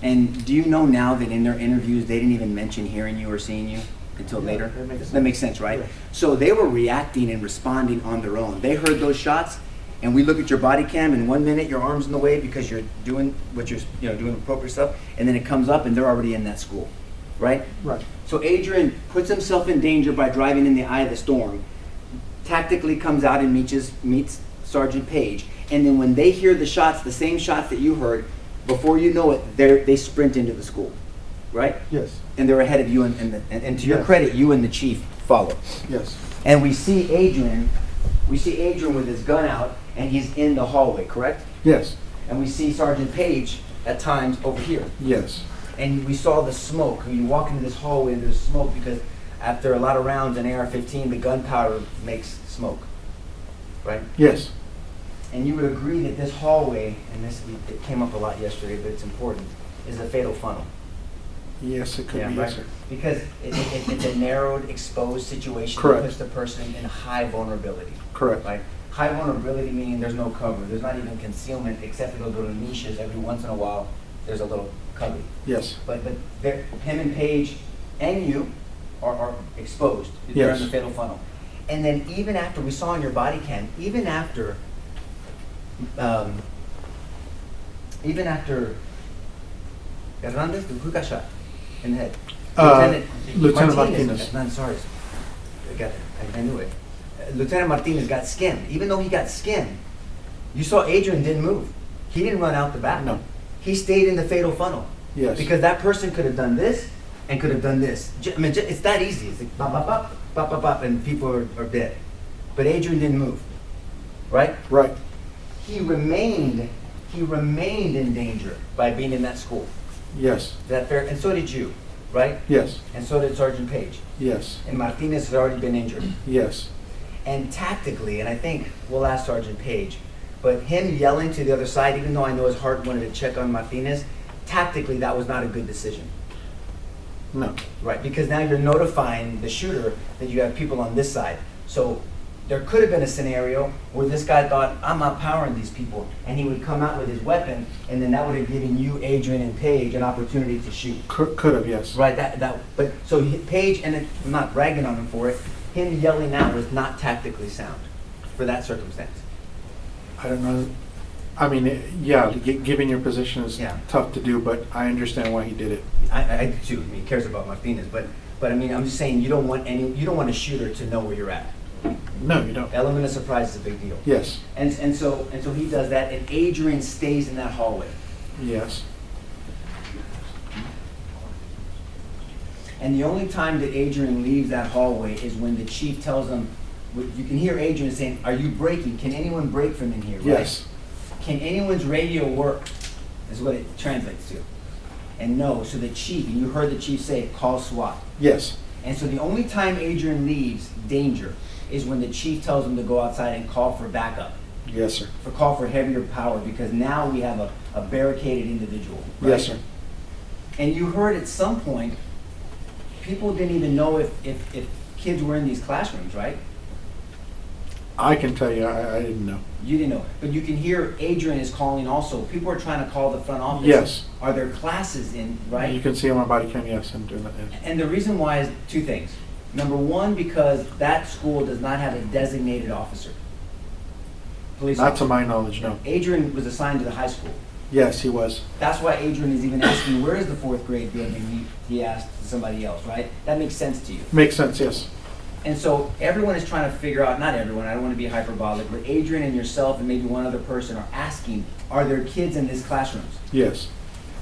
And do you know now that in their interviews, they didn't even mention hearing you or seeing you until Yeah, later? that makes sense, right? Yeah. So they were reacting and responding on their own. They heard those shots, and we look at your body cam, and 1 minute your arm's in the way because you're doing what you're doing appropriate stuff, and then it comes up and they're already in that school, right? Right. So Adrian puts himself in danger by driving in the eye of the storm, tactically comes out and meets Sergeant Page, and then when they hear the shots, the same shots that you heard, before you know it, they sprint into the school, right? Yes. And they're ahead of you, and to your Yes. credit, you and the chief follow. Yes. And we see Adrian with his gun out, and he's in the hallway, correct? Yes. And we see Sergeant Page at times over here. Yes. And we saw the smoke. When you walk into this hallway and there's smoke because after a lot of rounds in AR-15, the gunpowder makes smoke, right? Yes. And you would agree that this hallway, and it came up a lot yesterday, but it's important, is a fatal funnel. Yes, it could be. Right? Yes, sir. Because it's a narrowed, exposed situation Correct. that puts the person in high vulnerability. Correct. Right? High vulnerability meaning there's no cover. There's not even concealment, except for those little niches. Every once in a while, there's a little cover. Yes. But him and Paige and you are exposed. They're Yes. in the fatal funnel. And then even after we saw in your body cam, even after Hernandez, who got shot in the head? Lieutenant Martinez. No, sorry. I knew it. Lieutenant Martinez got skinned. Even though he got skinned, you saw Adrian didn't move. He didn't run out the back. No. He stayed in the fatal funnel. Yes. Because that person could have done this and could have done this. I mean, it's that easy. It's like bop, bop, bop, bop, bop, bop, and people are dead. But Adrian didn't move. Right? Right. he remained in danger by being in that school. Yes, Is that fair? And so did you, right? yes, And so did Sergeant Page. yes, And Martinez has already been injured. yes. And tactically, and I think we'll ask Sergeant Page, but him yelling to the other side, even though I know his heart wanted to check on Martinez, tactically that was not a good decision. No, Right, because now you're notifying the shooter that you have people on this side. So there could have been a scenario where this guy thought, I'm outpowering these people, and he would come out with his weapon, and then that would have given you, Adrian and Paige, an opportunity to shoot. could have, yes. Right, but so Paige, and I'm not ragging on him for it, him yelling out was not tactically sound for that circumstance. I don't know. I mean, yeah, given your position is Yeah. tough to do, but I understand why he did it. I do too. I mean, he cares about Martinez, but I mean, I'm just saying you don't want a shooter to know where you're at. No, you don't. Element of surprise is a big deal. Yes, And so he does that, and Adrian stays in that hallway. yes, And the only time that Adrian leaves that hallway is when the chief tells him, you can hear Adrian saying, "Are you breaking? Can anyone break from in here?" Right? yes, Can anyone's radio work? Is what it translates to. And no, so the chief, and you heard the chief say, call SWAT. yes, And so the only time Adrian leaves danger is when the chief tells him to go outside and call for backup, yes, sir. for call for heavier power, because now we have a barricaded individual. Right? Yes, sir. And you heard at some point, people didn't even know if kids were in these classrooms, right? I can tell you, I didn't know. You didn't know. But you can hear Adrian is calling also. People are trying to call the front office. Yes. Are there classes in, right? You can see on my body cam, yes, I'm doing that. Yeah. And the reason why is two things. Number one, because that school does not have a designated officer. Police Not to officer. my knowledge, no. Adrian was assigned to the high school. Yes, he was. That's why Adrian is even asking, where is the fourth grade building? He asked somebody else, right? That makes sense to you. Makes sense, yes. And so everyone is trying to figure out, not everyone, I don't want to be hyperbolic, but Adrian and yourself and maybe one other person are asking, are there kids in these classrooms? Yes,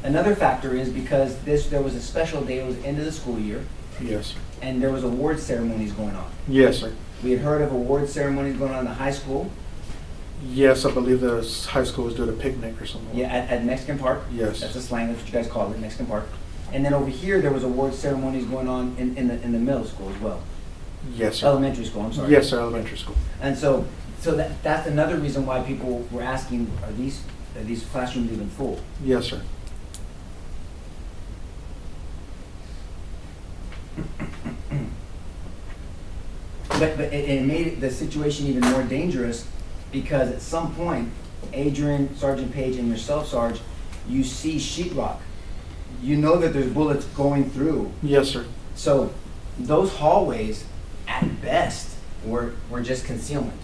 Another factor is because there was a special day, it was end of the school year, yes, and there was award ceremonies going on. yes, sir. We had heard of award ceremonies going on in the high school, Yes, I believe the high school was doing a picnic or something. yeah, at Mexican Park. Yes. That's a slang, that's what you guys call it, Mexican Park. And then over here, there was award ceremonies going on in the middle school as well. Yes, sir. Elementary school, I'm sorry. Yes, sir, elementary school. And so that's another reason why people were asking, are these classrooms even full? Yes, sir. But it made the situation even more dangerous because at some point, Adrian, Sergeant Page, and yourself, Sarge, you see sheetrock. You know that there's bullets going through. Yes, sir. So those hallways, at best, were just concealment.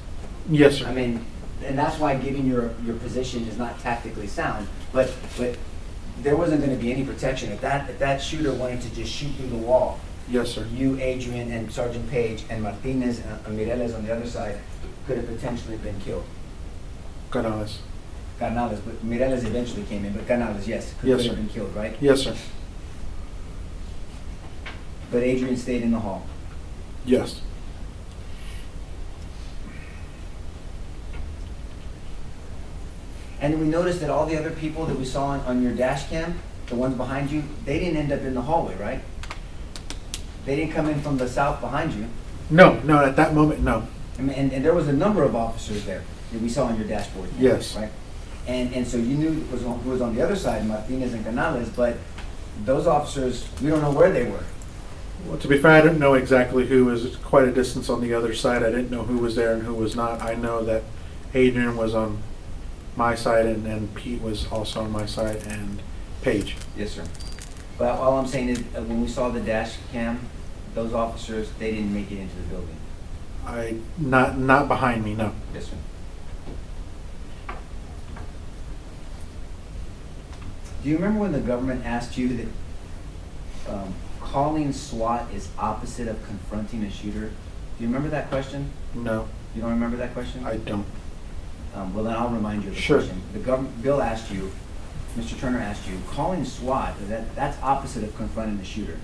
Yes, sir. I mean, and that's why giving your position is not tactically sound. But there wasn't going to be any protection if that shooter wanted to just shoot through the wall. Yes, sir. You, Adrian, and Sergeant Page, and Martinez and Mireles on the other side could have potentially been killed. Canales. Canales, but Mireles eventually came in, but Canales, yes, could Yes, have sir. been killed, right? Yes, sir. But Adrian stayed in the hall. Yes. And we noticed that all the other people that we saw on your dash cam, the ones behind you, they didn't end up in the hallway, right? They didn't come in from the south behind you. No, at that moment, no. I mean, and there was a number of officers there that we saw on your dashboard. Yes. Right? And so you knew who was on the other side, Martinez and Canales, but those officers, we don't know where they were. Well, to be fair, I didn't know exactly who was quite a distance on the other side. I didn't know who was there and who was not. I know that Adrian was on my side and Pete was also on my side and Paige. Yes, sir. But all I'm saying is, when we saw the dash cam, those officers, they didn't make it into the building. Not behind me, no. Yes, sir. Do you remember when the government asked you that calling SWAT is opposite of confronting a shooter? Do you remember that question? No, You don't remember that question? I don't. Well, then I'll remind you of the Sure. question. The government, Bill asked you, Mr. Turner asked you, calling SWAT, that's opposite of confronting the shooter.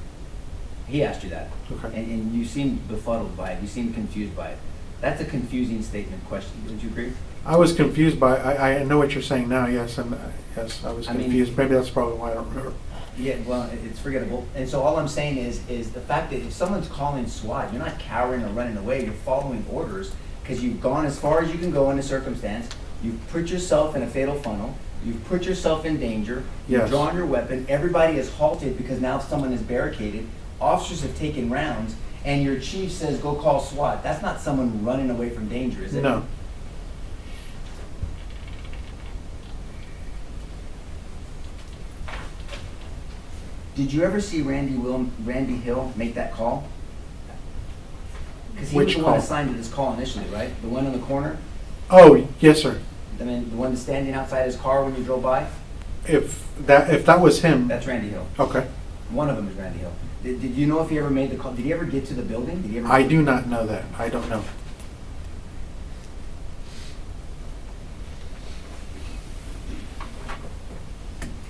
He asked you that. Okay. And you seemed befuddled by it. You seemed confused by it. That's a confusing statement question. Would you agree? I was confused by, I know what you're saying now, yes, and yes, I was I mean- confused. Maybe that's probably why I don't remember. Yeah, well, it's forgettable. And so all I'm saying is the fact that if someone's calling SWAT, you're not cowering or running away, you're following orders because you've gone as far as you can go in a circumstance. You've put yourself in a fatal funnel. You've put yourself in danger. You've Yes. drawn your weapon. Everybody is halted because now someone is barricaded. Officers have taken rounds, and your chief says, go call SWAT. That's not someone running away from danger, is it? No. Did you ever see Randy Hill make that call? Because he Which was the one call? assigned to this call initially, right? The one in the corner? Oh, yes, sir. I mean, the one standing outside his car when you drove by? If that was him, That's Randy Hill. okay. One of them is Randy Hill. Did you know if he ever made the call? Did he ever get to the building? Did he ever? I do not know that. I don't know.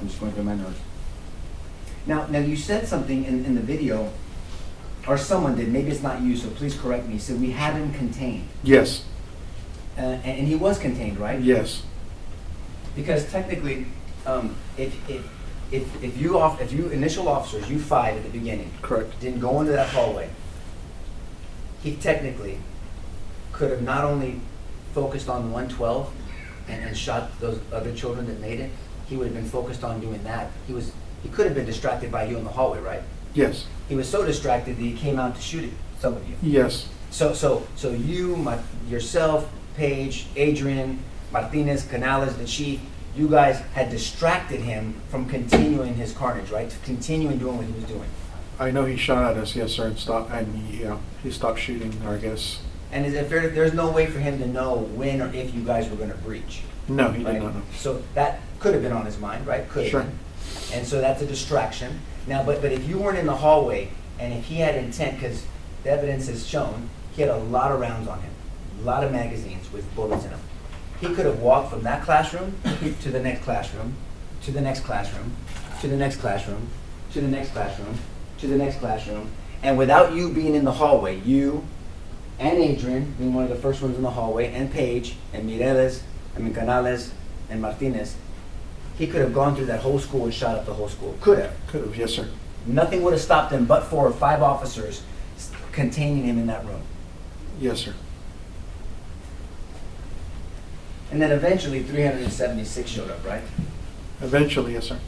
I'm just going through my notes. Now you said something in the video, or someone did, maybe it's not you, so please correct me. You said we had him contained. Yes, And he was contained, right? yes, Because technically, if you initial officers, you 5 at the beginning, correct. didn't go into that hallway, he technically could have not only focused on 112 and shot those other children that made it, he would have been focused on doing that. He could have been distracted by you in the hallway, right? Yes, He was so distracted that he came out to shoot at some of you. yes, So you, yourself, Paige, Adrian, Martinez, Canales, the chief, you guys had distracted him from continuing his carnage, right? To continuing doing what he was doing. I know he shot at us, yes, sir, and stopped, and he stopped shooting, I guess. And is it fair that there's no way for him to know when or if you guys were going to breach? No, he Right? did not know. So that could have been on his mind, right? Could have Sure. been. And so that's a distraction. Now, but if you weren't in the hallway and if he had intent, because the evidence has shown he had a lot of rounds on him, a lot of magazines with bullets in them. He could have walked from that classroom to the next classroom, to the next classroom, to the next classroom, to the next classroom, to the next classroom, and without you being in the hallway, you and Adrian being one of the first ones in the hallway, and Paige, and Canales, and Martinez, he could have gone through that whole school and shot up the whole school. Could have. Could have, yes, sir. Nothing would have stopped him but for 5 officers containing him in that room. Yes, sir. And then eventually 376 showed up, right? Eventually, yes, sir.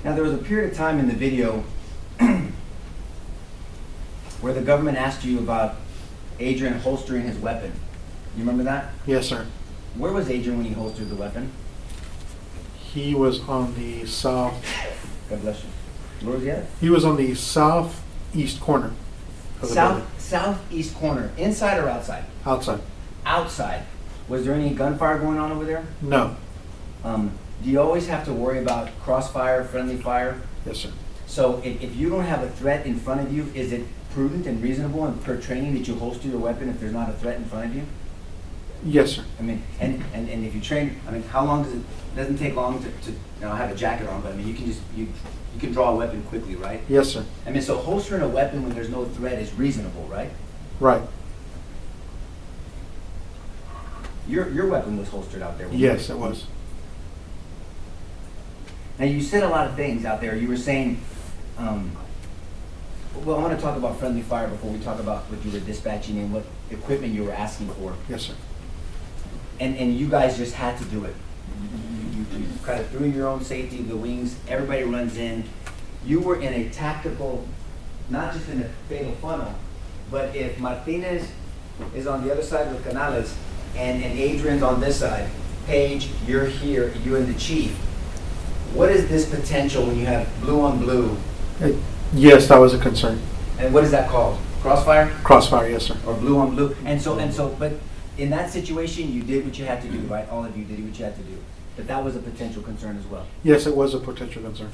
Now there was a period of time in the video where the government asked you about Adrian holstering his weapon. You remember that? Yes, sir. Where was Adrian when he holstered the weapon? He was on the south. God bless you. Where was he at? He was on the southeast corner of the building. Southeast corner, inside or outside? Outside. Outside. Was there any gunfire going on over there? No. Do you always have to worry about crossfire, friendly fire? Yes, sir. So if you don't have a threat in front of you, is it prudent and reasonable and per training that you holster your weapon if there's not a threat in front of you? Yes, sir. I mean, and if you train, I mean, how long does it doesn't take long to I have a jacket on, but I mean, you can just, you can draw a weapon quickly, right? Yes, sir. I mean, so holstering a weapon when there's no threat is reasonable, right? Right. Your weapon was holstered out there. Yes, it was. Now, you said a lot of things out there. You were saying, well, I want to talk about friendly fire before we talk about what you were dispatching and what equipment you were asking for. Yes, sir. And you guys just had to do it. You kind of through your own safety, the wings, everybody runs in. You were in a tactical, not just in a fatal funnel, but if Martinez is on the other side with Canales and Adrian's on this side, Paige, you're here, you and the chief. What is this potential when you have blue on blue? Yes, that was a concern. And what is that called? Crossfire? Crossfire, yes, sir. Or blue on blue? And so, but in that situation, you did what you had to do, right? All of you did what you had to do. But that was a potential concern as well. Yes, it was a potential concern.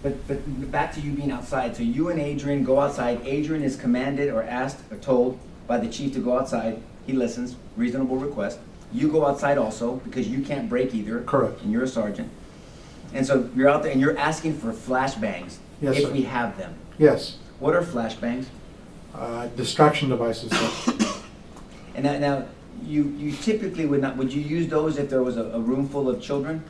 But back to you being outside. So you and Adrian go outside. Adrian is commanded or asked or told by the chief to go outside. He listens. Reasonable request. You go outside also because you can't break either. Correct. And you're a sergeant. And so you're out there and you're asking for flashbangs. Yes, if sir. we have them. Yes. What are flashbangs? Distraction devices, sir. And now you typically would you use those if there was a room full of children?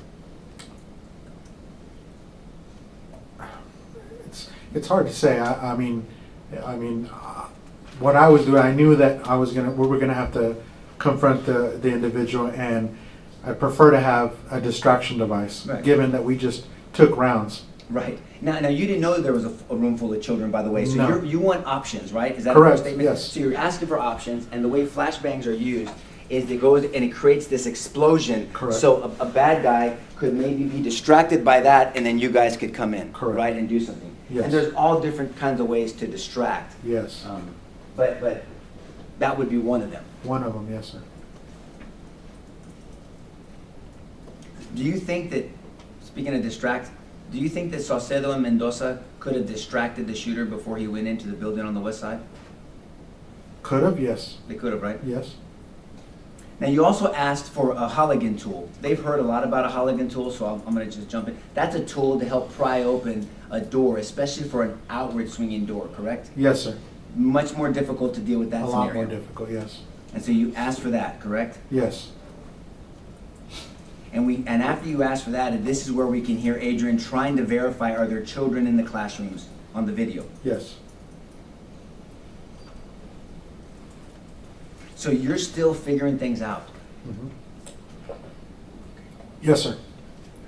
It's hard to say. I mean, what I was doing, I knew that we were gonna have to confront the individual, and I prefer to have a distraction device, Right. given that we just took rounds. Right. Now you didn't know that there was a room full of children, by the way. So No. you want options, right? Is that Correct, a fair statement? yes. So you're asking for options, and the way flashbangs are used is it goes and it creates this explosion. Correct. So a bad guy could maybe be distracted by that, and then you guys could come in, Correct. right, and do something. Yes. And there's all different kinds of ways to distract. Yes. But that would be one of them. One of them, yes, sir. Do you think that, speaking of distract, do you think that Saucedo and Mendoza could have distracted the shooter before he went into the building on the west side? Could have, yes. They could have, right? Yes. Now, you also asked for a Halligan tool. They've heard a lot about a Halligan tool, so I'm going to just jump in. That's a tool to help pry open a door, especially for an outward swinging door, correct? Yes, sir. Much more difficult to deal with that A scenario. lot more difficult, yes. And so you asked for that, correct? Yes. And after you asked for that, this is where we can hear Adrian trying to verify, are there children in the classrooms on the video? Yes. So you're still figuring things out. Mhm. Yes, sir.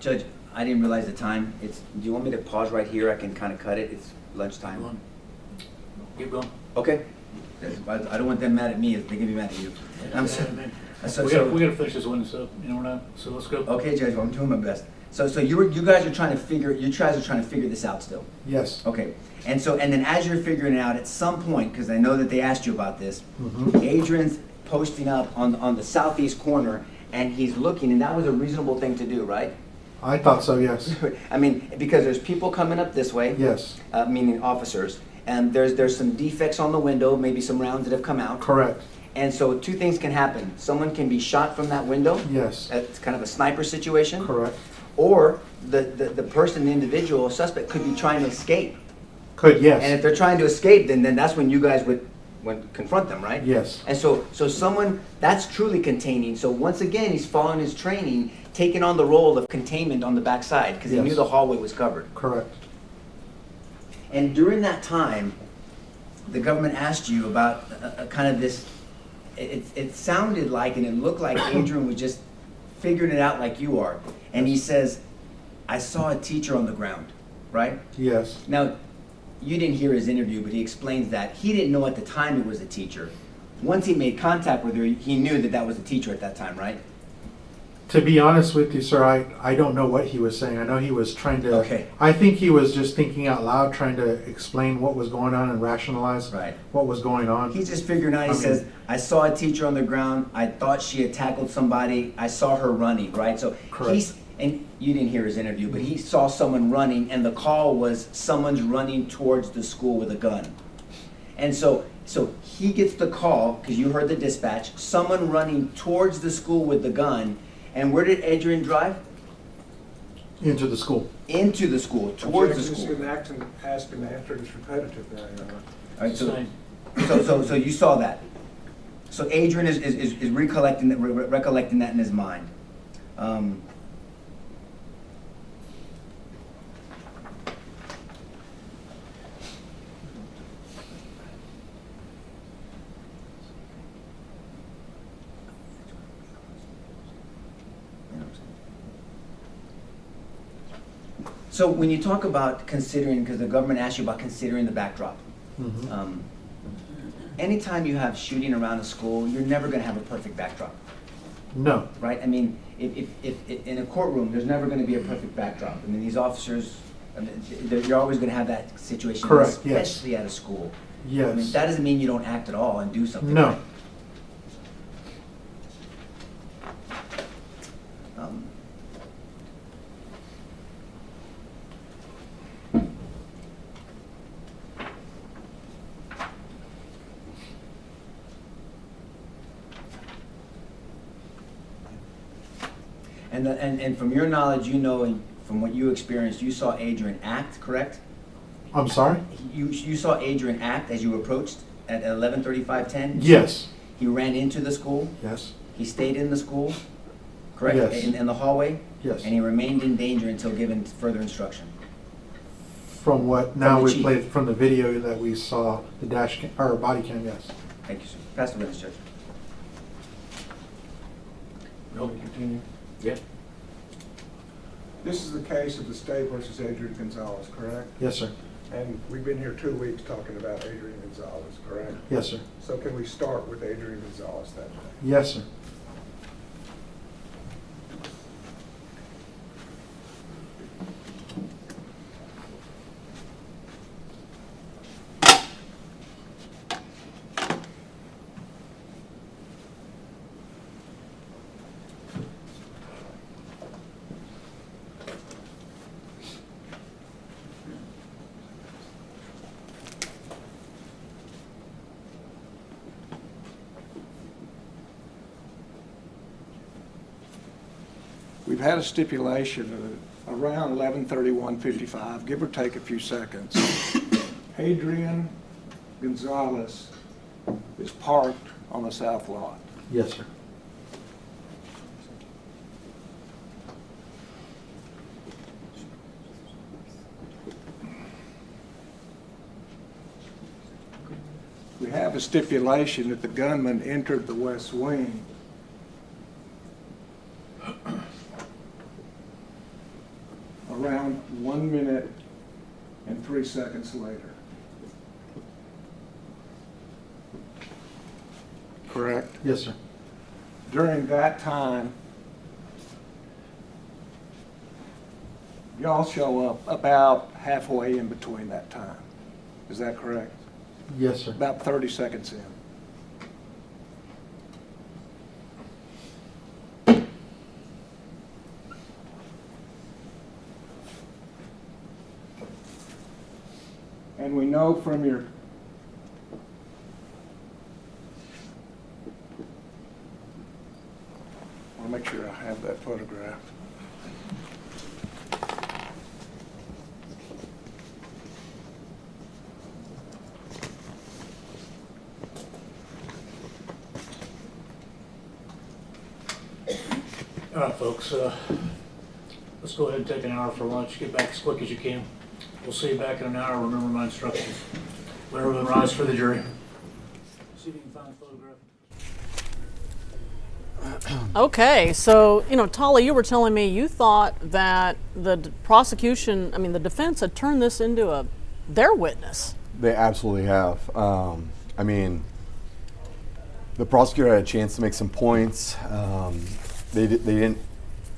Judge, I didn't realize the time. Do you want me to pause right here? I can kind of cut it. It's lunchtime. Go on. Keep going. Okay. I don't want them mad at me if they can be mad at you. I'm We gotta finish this one, so, we're not, so let's go. Okay, Judge, well, I'm doing my best. So you guys are trying to figure this out still. Yes. Okay. And then as you're figuring it out, at some point, because I know that they asked you about this, Mhm. Adrian's posting up on the southeast corner, and he's looking, and that was a reasonable thing to do, right? I thought so, yes. I mean, because there's people coming up this way. Yes. Meaning officers, and there's some defects on the window, maybe some rounds that have come out. Correct. And so two things can happen. Someone can be shot from that window. Yes. It's kind of a sniper situation. Correct. Or the person, the individual suspect could be trying to escape. Could, yes. And if they're trying to escape, then that's when you guys would confront them, right? Yes. And so someone, that's truly containing. So once again, he's following his training, taking on the role of containment on the backside, because he Yes. knew the hallway was covered. Correct. And during that time, the government asked you about kind of this, it sounded like and it looked like Adrian was just figuring it out like you are. And he says, I saw a teacher on the ground, right? Yes. Now, you didn't hear his interview, but he explains that he didn't know at the time it was a teacher. Once he made contact with her, he knew that was a teacher at that time, right? To be honest with you, sir, I don't know what he was saying. I know he was trying to. Okay. I think he was just thinking out loud, trying to explain what was going on and rationalize Right. what was going on. He's just figuring out, he says, I saw a teacher on the ground, I thought she had tackled somebody, I saw her running, right? So Correct. and you didn't hear his interview, but he saw someone running, and the call was someone's running towards the school with a gun. And so he gets the call, because you heard the dispatch, someone running towards the school with the gun. And where did Adrian drive? Into the school. Into the school, towards the Objection school. to asking after it's repetitive now, Your Honor. All right, Same. so you saw that. So Adrian is recollecting that in his mind. So when you talk about considering, because the government asked you about considering the backdrop, Mhm. Anytime you have shooting around a school, you're never going to have a perfect backdrop, No. right? I mean, if in a courtroom, there's never going to be a perfect backdrop. I mean, these officers, you're always going to have that situation, Correct, yes. especially at a school. Yes. I mean, that doesn't mean you don't act at all and do something. No. right? And from your knowledge, you know, and from what you experienced, you saw Adrian act, correct? I'm sorry? You saw Adrian act as you approached at 11:35:10? Yes. He ran into the school? Yes. He stayed in the school, correct? Yes. In the hallway? Yes. And he remained in danger until given further instruction? From what now the we chief. played from the video that we saw, the dash cam, or body cam, yes. Thank you, sir. Pass the witness, Judge. You want me to continue? Yeah. This is the case of the state versus Adrian Gonzales, correct? Yes, sir. And we've been here 2 weeks talking about Adrian Gonzales, correct? Yes, sir. So can we start with Adrian Gonzales that day? Yes, sir. We've had a stipulation of around 11:31:55, give or take a few seconds. Adrian Gonzales is parked on the south lot. Yes, sir. We have a stipulation that the gunman entered the west wing around 1 minute and 3 seconds later. Correct? Yes, sir. During that time, y'all show up about halfway in between that time. Is that correct? Yes, sir. About 30 seconds in. And we know from your I want to make sure I have that photograph. All right, folks, let's go ahead and take an hour for lunch. Get back as quick as you can. We'll see you back in an hour. Remember my instructions. Let everyone rise for the jury. See if you can find the photograph. Okay, so, Tali, you were telling me you thought that the prosecution, the defense had turned this into their witness. They absolutely have. The prosecutor had a chance to make some points. They didn't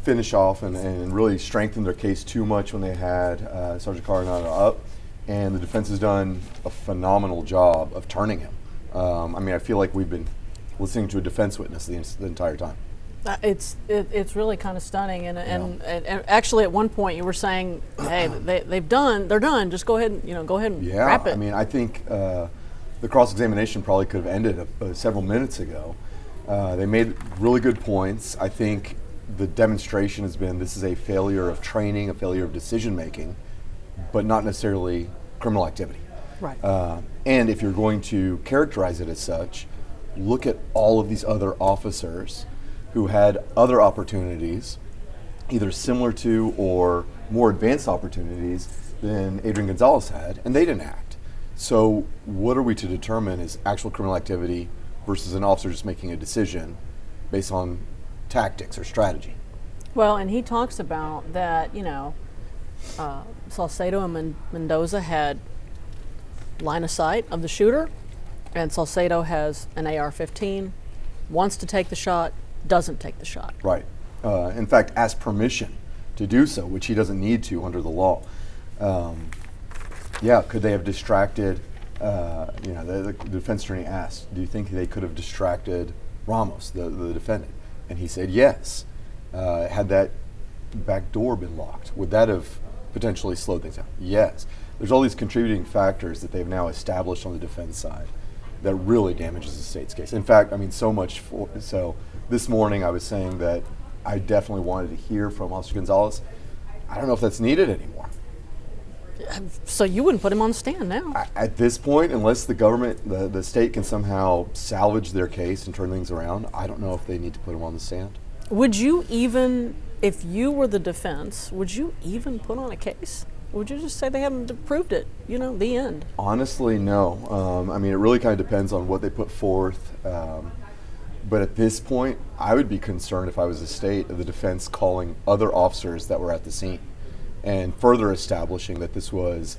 finish off and really strengthen their case too much when they had Sergeant Coronado up, and the defense has done a phenomenal job of turning him. I feel like we've been listening to a defense witness the entire time. It's really kind of stunning, and actually at one point you were saying, hey, they're done. Just go ahead and wrap it. I think the cross-examination probably could have ended several minutes ago. They made really good points. I think the demonstration has been this is a failure of training, a failure of decision making, but not necessarily criminal activity. Right. And if you're going to characterize it as such, look at all of these other officers who had other opportunities, either similar to or more advanced opportunities than Adrian Gonzales had, and they didn't act. So what are we to determine is actual criminal activity versus an officer just making a decision based on tactics or strategy? Well, and he talks about that, Salcedo and Mendoza had line of sight of the shooter, and Salcedo has an AR-15, wants to take the shot, doesn't take the shot. Right. In fact, asked permission to do so, which he doesn't need to under the law. Could they have distracted, the defense attorney asked, do you think they could have distracted Ramos, the defendant? And he said yes. Had that back door been locked, would that have potentially slowed things down? Yes. There's all these contributing factors that they've now established on the defense side that really damages the state's case. In fact, so much so this morning I was saying that I definitely wanted to hear from Officer Gonzales. I don't know if that's needed anymore. So you wouldn't put him on the stand now? At this point, unless the government, the state can somehow salvage their case and turn things around, I don't know if they need to put him on the stand. Would you even, if you were the defense, would you even put on a case? Would you just say they haven't proved it? You know, the end. Honestly, no. I mean, it really kind of depends on what they put forth. But at this point, I would be concerned if I was the state of the defense calling other officers that were at the scene and further establishing that this was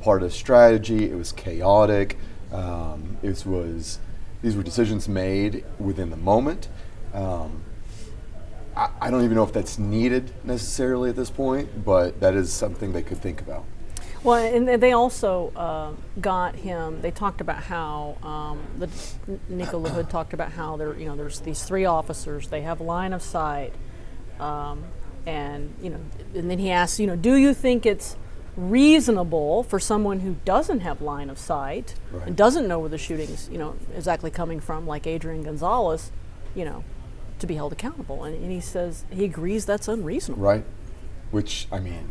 part of a strategy. It was chaotic. These were decisions made within the moment. I don't even know if that's needed necessarily at this point, but that is something they could think about. Well, and they also got him. They talked about how Nico LaHood talked about how there's these 3 officers. They have line of sight, and then he asked, do you think it's reasonable for someone who doesn't have line of sight and doesn't know where the shooting's exactly coming from, like Adrian Gonzales, to be held accountable? And he says he agrees that's unreasonable. Right, which I mean,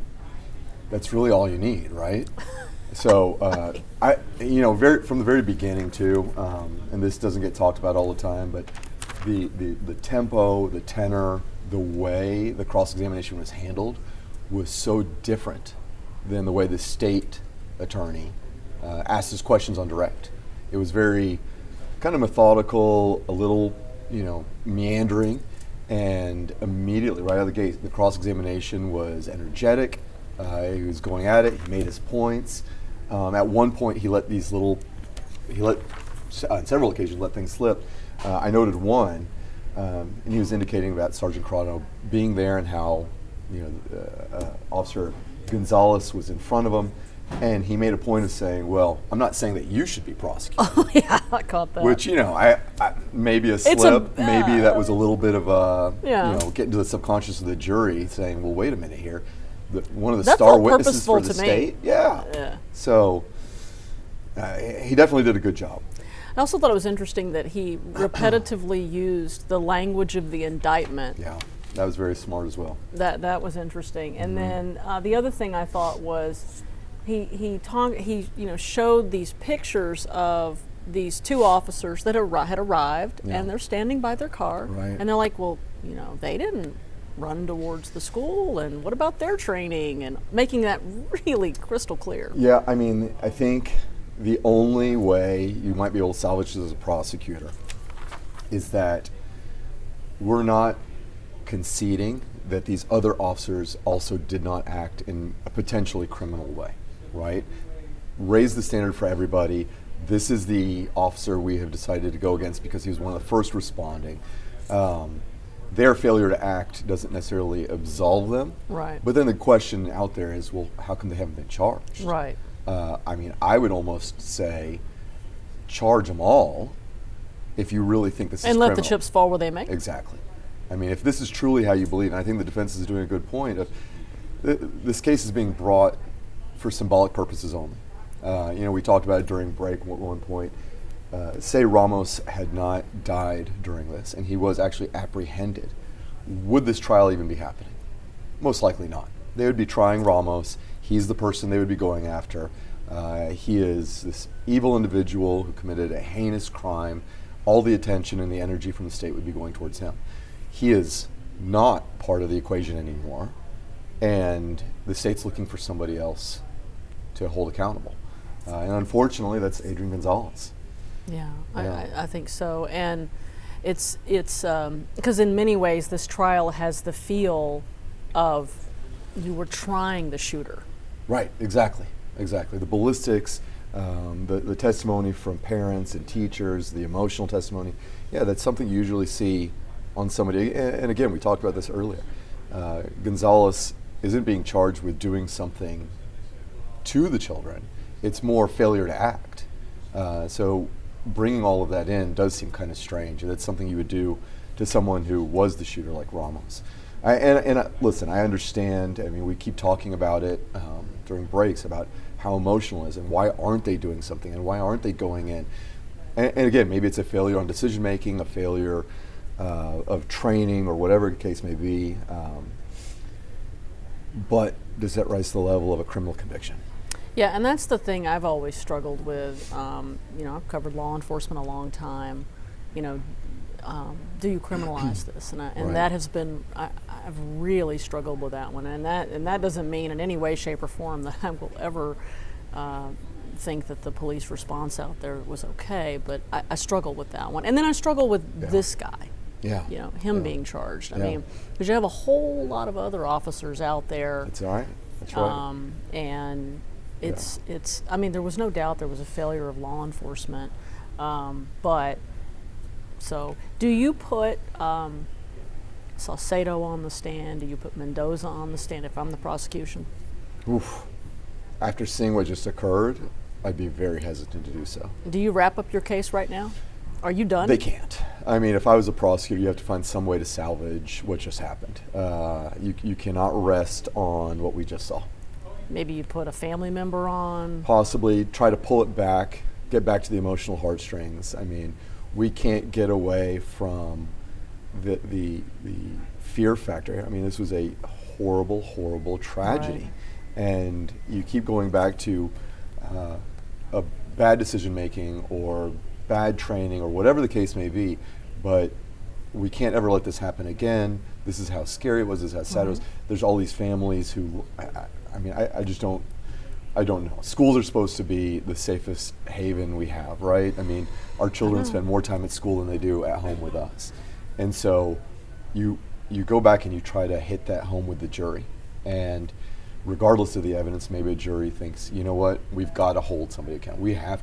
that's really all you need, right? So from the very beginning too, and this doesn't get talked about all the time, but the tempo, the tenor, the way the cross-examination was handled was so different than the way the state attorney asked his questions on direct. It was very kind of methodical, a little meandering, and immediately right out of the gate, the cross-examination was energetic. He was going at it. He made his points. At one point, he let on several occasions let things slip. I noted one, and he was indicating about Sergeant Coronado being there and how Officer Gonzales was in front of him, and he made a point of saying, "Well, I'm not saying that you should be prosecuted." Oh yeah, I caught that. Which I maybe a slip, maybe that was a little bit of a getting to the subconscious of the jury, saying, "Well, wait a minute here." One of the that star witnesses for the to state. Me. Yeah. So he definitely did a good job. I also thought it was interesting that he repetitively used the language of the indictment. Yeah, that was very smart as well. That was interesting. And then the other thing I thought was he showed these pictures of these 2 officers that had arrived, and they're standing by their car, and they're like, well, they didn't run towards the school, and what about their training, and making that really crystal clear. Yeah, I mean, I think the only way you might be able to salvage this as a prosecutor is that we're not conceding that these other officers also did not act in a potentially criminal way, right? Raise the standard for everybody. This is the officer we have decided to go against because he was one of the first responding. Their failure to act doesn't necessarily absolve them. Right. But then the question out there is, well, how come they haven't been charged? Right. I mean, I would almost say charge them all if you really think this is criminal. And let the chips fall where they may. Exactly. I mean, if this is truly how you believe, and I think the defense is doing a good point, this case is being brought for symbolic purposes only. We talked about it during break at one point. Say Ramos had not died during this, and he was actually apprehended. Would this trial even be happening? Most likely not. They would be trying Ramos. He's the person they would be going after. He is this evil individual who committed a heinous crime. All the attention and the energy from the state would be going towards him. He is not part of the equation anymore, and the state's looking for somebody else to hold accountable. And unfortunately, that's Adrian Gonzales. Yeah. I think so. And it's because in many ways this trial has the feel of you were trying the shooter. Right, exactly. The ballistics, the testimony from parents and teachers, the emotional testimony, that's something you usually see on somebody. And again, we talked about this earlier. Gonzales isn't being charged with doing something to the children. It's more failure to act. So bringing all of that in does seem kind of strange. And that's something you would do to someone who was the shooter like Ramos. Listen, I understand. I mean, we keep talking about it during breaks about how emotional it is and why aren't they doing something and why aren't they going in. And again, maybe it's a failure on decision making, a failure of training or whatever the case may be. But does that rise to the level of a criminal conviction? Yeah, and that's the thing I've always struggled with. You know, I've covered law enforcement a long time. You know, do you criminalize this? And Right. that has been, I've really struggled with that one. And that doesn't mean in any way, shape, or form that I will ever think that the police response out there was okay. But I struggle with that one. And then I struggle with this guy. Yeah. You know, him being charged. I Yeah. mean, because you have a whole lot of other officers out there. That's all right. That's right. And it's. I mean, there was no doubt there was a failure of law enforcement, but so do you put Saucedo on the stand? Do you put Mendoza on the stand if I'm the prosecution? Oof. After seeing what just occurred, I'd be very hesitant to do so. Do you wrap up your case right now? Are you done? They can't. I mean, if I was a prosecutor, you have to find some way to salvage what just happened. You cannot rest on what we just saw. Maybe you put a family member on. Possibly try to pull it back, get back to the emotional heartstrings. I mean, we can't get away from the fear factor. I mean, this was a horrible, horrible tragedy. Right. And you keep going back to a bad decision making or bad training or whatever the case may be, but we can't ever let this happen again. This is how scary it was, this is how sad it was. There's all these families who, I just don't, I don't know. Schools are supposed to be the safest haven we have, right? I mean, our children spend more time at school than they do at home with us. And so you go back and you try to hit that home with the jury. And regardless of the evidence, maybe a jury thinks, you know what, we've got to hold somebody accountable. We have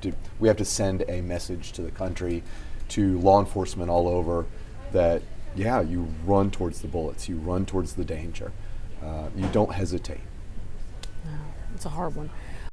to send a message to the country, to law enforcement all over, that you run towards the bullets, you run towards the danger, you don't hesitate. No, it's a hard one.